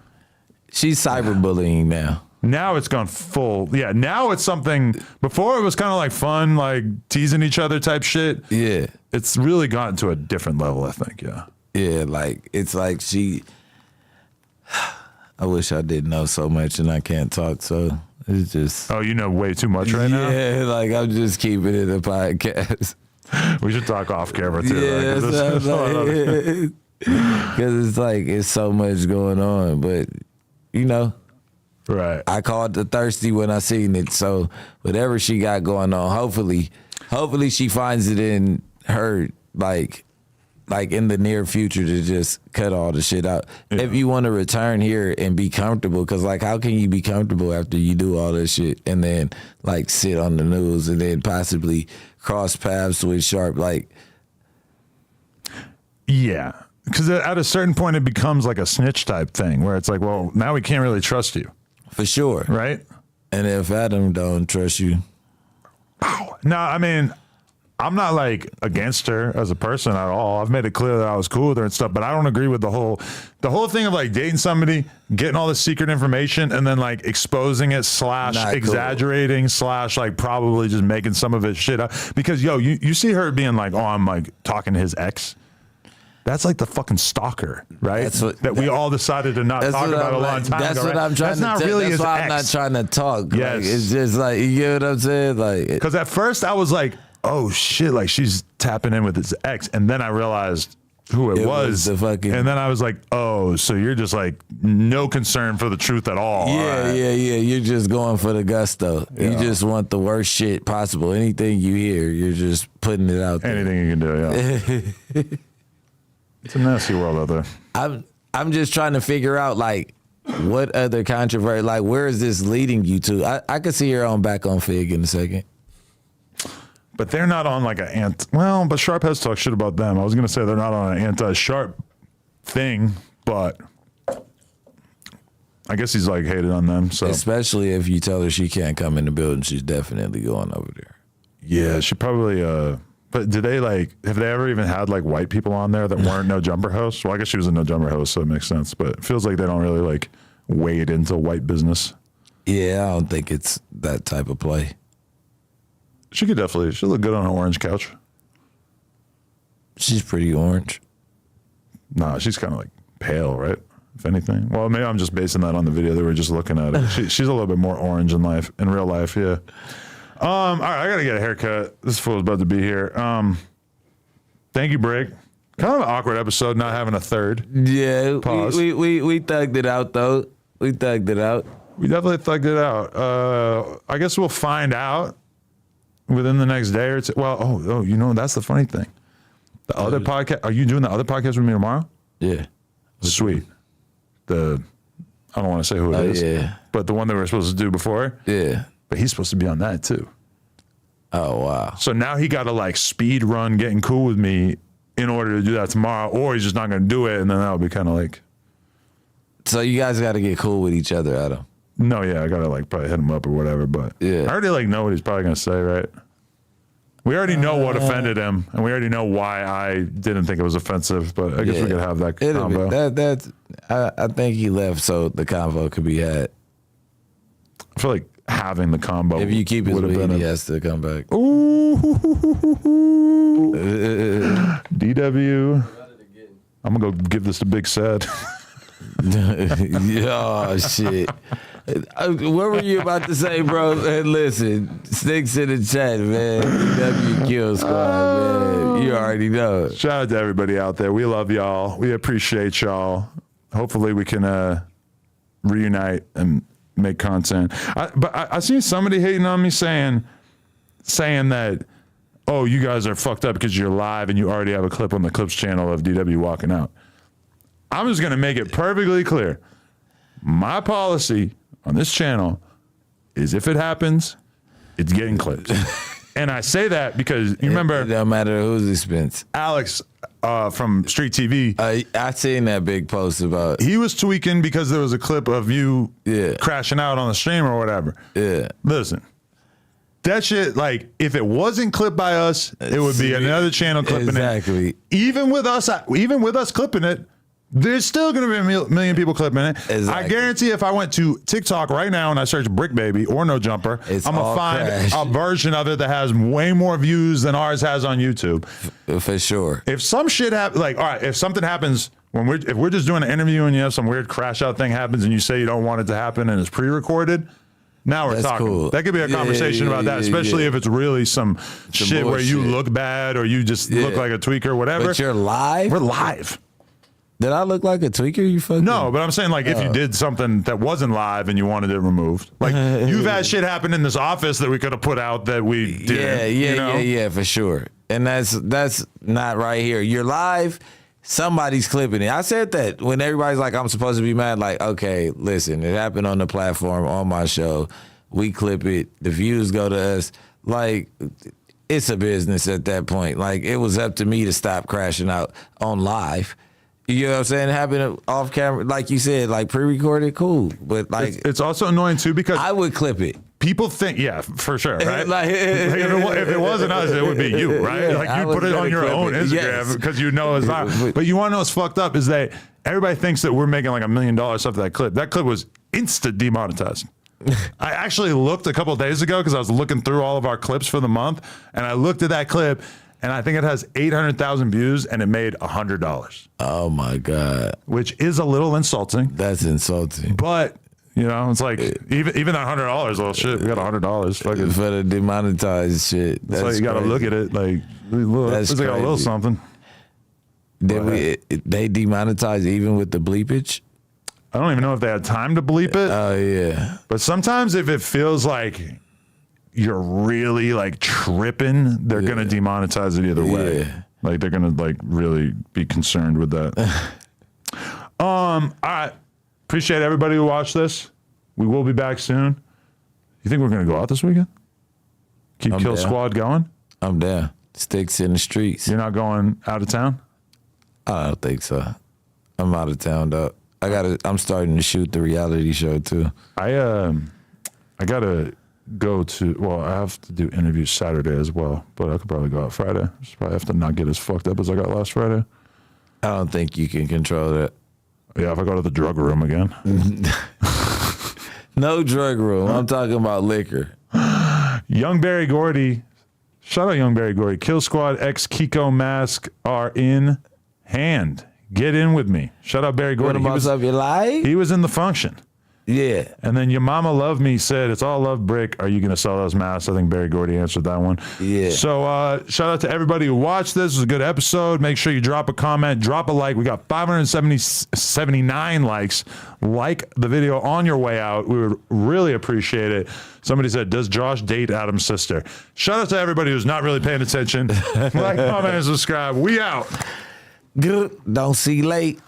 she's cyberbullying now it's gone full. Yeah, now it's something. Before it was kind of like fun, like teasing each other type shit. Yeah. It's really gotten to a different level, I think. Yeah. Yeah, like it's like she I wish I didn't know so much and I can't talk, so it's just Oh, you know way too much right now? Yeah, like I'm just keeping it a podcast. We should talk off camera too. Yeah, right? 'Cause there's a lot of- because it's like it's so much going on, but you know, right. I called the thirsty when I seen it. So whatever she got going on, hopefully she finds it in her like in the near future to just cut all the shit out. Yeah. If you want to return here and be comfortable, because like how can you be comfortable after you do all this shit and then like sit on the news and then possibly cross paths with Sharp? Like, Yeah. Because at a certain point, it becomes like a snitch type thing where it's like, well, now we can't really trust you. for sure. Right. And if Adam don't trust you, No, I mean, I'm not like against her as a person at all. I've made it clear that I was cool with her and stuff, but I don't agree with the whole thing of like dating somebody, getting all this secret information, and then like exposing it / Not cool. exaggerating / like probably just making some of it shit up. Because you see her being like, oh, I'm like talking to his ex. That's like the fucking stalker, right? That we all decided to not talk about a long time That's ago. what right? I'm trying That's to not tell. really That's his why I'm ex. not trying to talk. Yes. Like, it's just like, you get what I'm saying? Like, Because at first I was like, oh shit, like she's tapping in with his ex. And then I realized who it was. the fucking- And then I was like, oh, so you're just like no concern for the truth at all. yeah, All right. yeah. You're just going for the gusto. You just want the worst shit possible. Anything you hear, you're just putting it out there. Anything you can do, yeah. It's a nasty world out there. I'm just trying to figure out like what other controversy, like where is this leading you to? I could see her on back on Fig in a second. But they're not on like but Sharp has talked shit about them. I was going to say they're not on an anti-Sharp thing, but I guess he's like hated on them. So Especially if you tell her she can't come in the building, she's definitely going over there. yeah, she probably, but did they have they ever even had like white people on there that weren't No Jumper hosts? Well, I guess she was a No Jumper host, so it makes sense. But it feels like they don't really like wade into white business. Yeah, I don't think it's that type of play. She'll look good on an orange couch. She's pretty orange. Nah, she's kind of like pale, right? If anything. Well, maybe I'm just basing that on the video that we were just looking at. She's a little bit more orange in real life, yeah. All right, I gotta get a haircut. This fool's about to be here. Thank you, Bricc. Kind of an awkward episode, not having a third. Yeah, Pause. we thugged it out though. We thugged it out. We definitely thugged it out. I guess we'll find out within the next day or two. Well, that's the funny thing. The other podcast. Are you doing the other podcast with me tomorrow? Yeah. Sweet. I I don't want to say who it is. Yeah. But the one that we were supposed to do before. Yeah. But he's supposed to be on that too. Oh wow. So now he got to like speed run getting cool with me in order to do that tomorrow, or he's just not going to do it, and then that'll be kind of like. So you guys got to get cool with each other, Adam. No, yeah, I gotta like probably hit him up or whatever. But Yeah. I already like know what he's probably gonna say, right? We already know what offended him, and we already know why I didn't think it was offensive. But I guess we could have that combo. I think he left so the convo could be had. I feel like having the combo. If you keep his would have weed, been he has to come back. Ooh, DW. Got it again. I'm gonna go give this to Big Sad. Oh shit. What were you about to say, bro? Hey, listen, sticks in the chat, man. DW Kill Squad, man. You already know. Shout out to everybody out there. We love y'all. We appreciate y'all. Hopefully we can reunite and make content. But I seen somebody hating on me saying that, oh, you guys are fucked up because you're live and you already have a clip on the Clips channel of DW walking out. I'm just going to make it perfectly clear. My policy on this channel is if it happens, it's getting clipped. And I say that because you remember It don't matter whose expense. Alex from Street TV. I seen that big post about. He was tweaking because there was a clip of you Yeah. crashing out on the stream or whatever. Yeah. Listen, that shit, like, if it wasn't clipped by us, it would be another channel clipping Exactly. it. Even with us clipping it, there's still going to be a million people clipping it. Exactly. I guarantee if I went to TikTok right now and I search Bricc Baby or No Jumper, It's I'm going all to find crash. a version of it that has way more views than ours has on YouTube. For sure. If some shit happens, like, all right, if something happens if we're just doing an interview and you have some weird crash out thing happens and you say you don't want it to happen and it's pre-recorded, now we're That's talking. cool. That could be a conversation about that, especially if it's really some shit where you bullshit. look bad or you just look like a tweaker or whatever. But you're live? We're live. Did I look like a tweaker? You fucking No, but I'm saying, like, if you did something that wasn't live and you wanted it removed, like, you've had shit happen in this office that we could have put out that we did. Yeah, for sure. And that's not right here. You're live. Somebody's clipping it. I said that when everybody's like, I'm supposed to be mad. Like, okay, listen, it happened on the platform on my show. We clip it. The views go to us. Like, it's a business at that point. Like, it was up to me to stop crashing out on live. You know what I'm saying? It happened off camera, like you said, like pre-recorded, cool. But like, It's also annoying too because I would clip it. people think, yeah, for sure, right? Like- if it wasn't us, it would be you, right? Yeah, like I you was put it on gonna your clip own it. Instagram Yes. because you know it's not. But you want to know what's fucked up is that everybody thinks that we're making like $1 million off that clip. That clip was instant demonetized. I actually looked a couple of days ago because I was looking through all of our clips for the month, and I looked at that clip, and I think it has 800,000 views, and it made $100, Oh my God. which is a little insulting. That's insulting. But you know, it's like even that $100. Well, shit, we got $100. Fucking, For the demonetized shit. that's why you got to look at it like, look, That's it's like a little crazy. something. They demonetize even with the bleepage? I don't even know if they had time to bleep it, Oh, yeah. but sometimes if it feels like you're really like tripping, they're gonna demonetize it either way. Yeah. Like they're gonna like really be concerned with that. All right. Appreciate everybody who watched this. We will be back soon. You think we're gonna go out this weekend? Keep I'm Kill down. Squad going? I'm down. Sticks in the streets. You're not going out of town? I don't think so. I'm out of town, though. I'm starting to shoot the reality show, too. I gotta go to. Well, I have to do interviews Saturday as well, but I could probably go out Friday. Just probably have to not get as fucked up as I got last Friday. I don't think you can control that. Yeah, if I go to the drug room again. No drug room. I'm talking about liquor. Young Barry Gordy, shout out Young Barry Gordy. Kill Squad X Kiko mask are in hand. Get in with me. Shout out Barry Gordy. What about up your life? He was in the function. Yeah. And then Your Mama Love Me said, it's all love, Bricc. Are you going to sell those masks? I think Barry Gordy answered that one. Yeah. So shout out to everybody who watched this. It was a good episode. Make sure you drop a comment, drop a like. We got 579 likes. Like the video on your way out. We would really appreciate it. Somebody said, does Josh date Adam's sister? Shout out to everybody who's not really paying attention. Like, comment, and subscribe. We out. Good. Don't see late.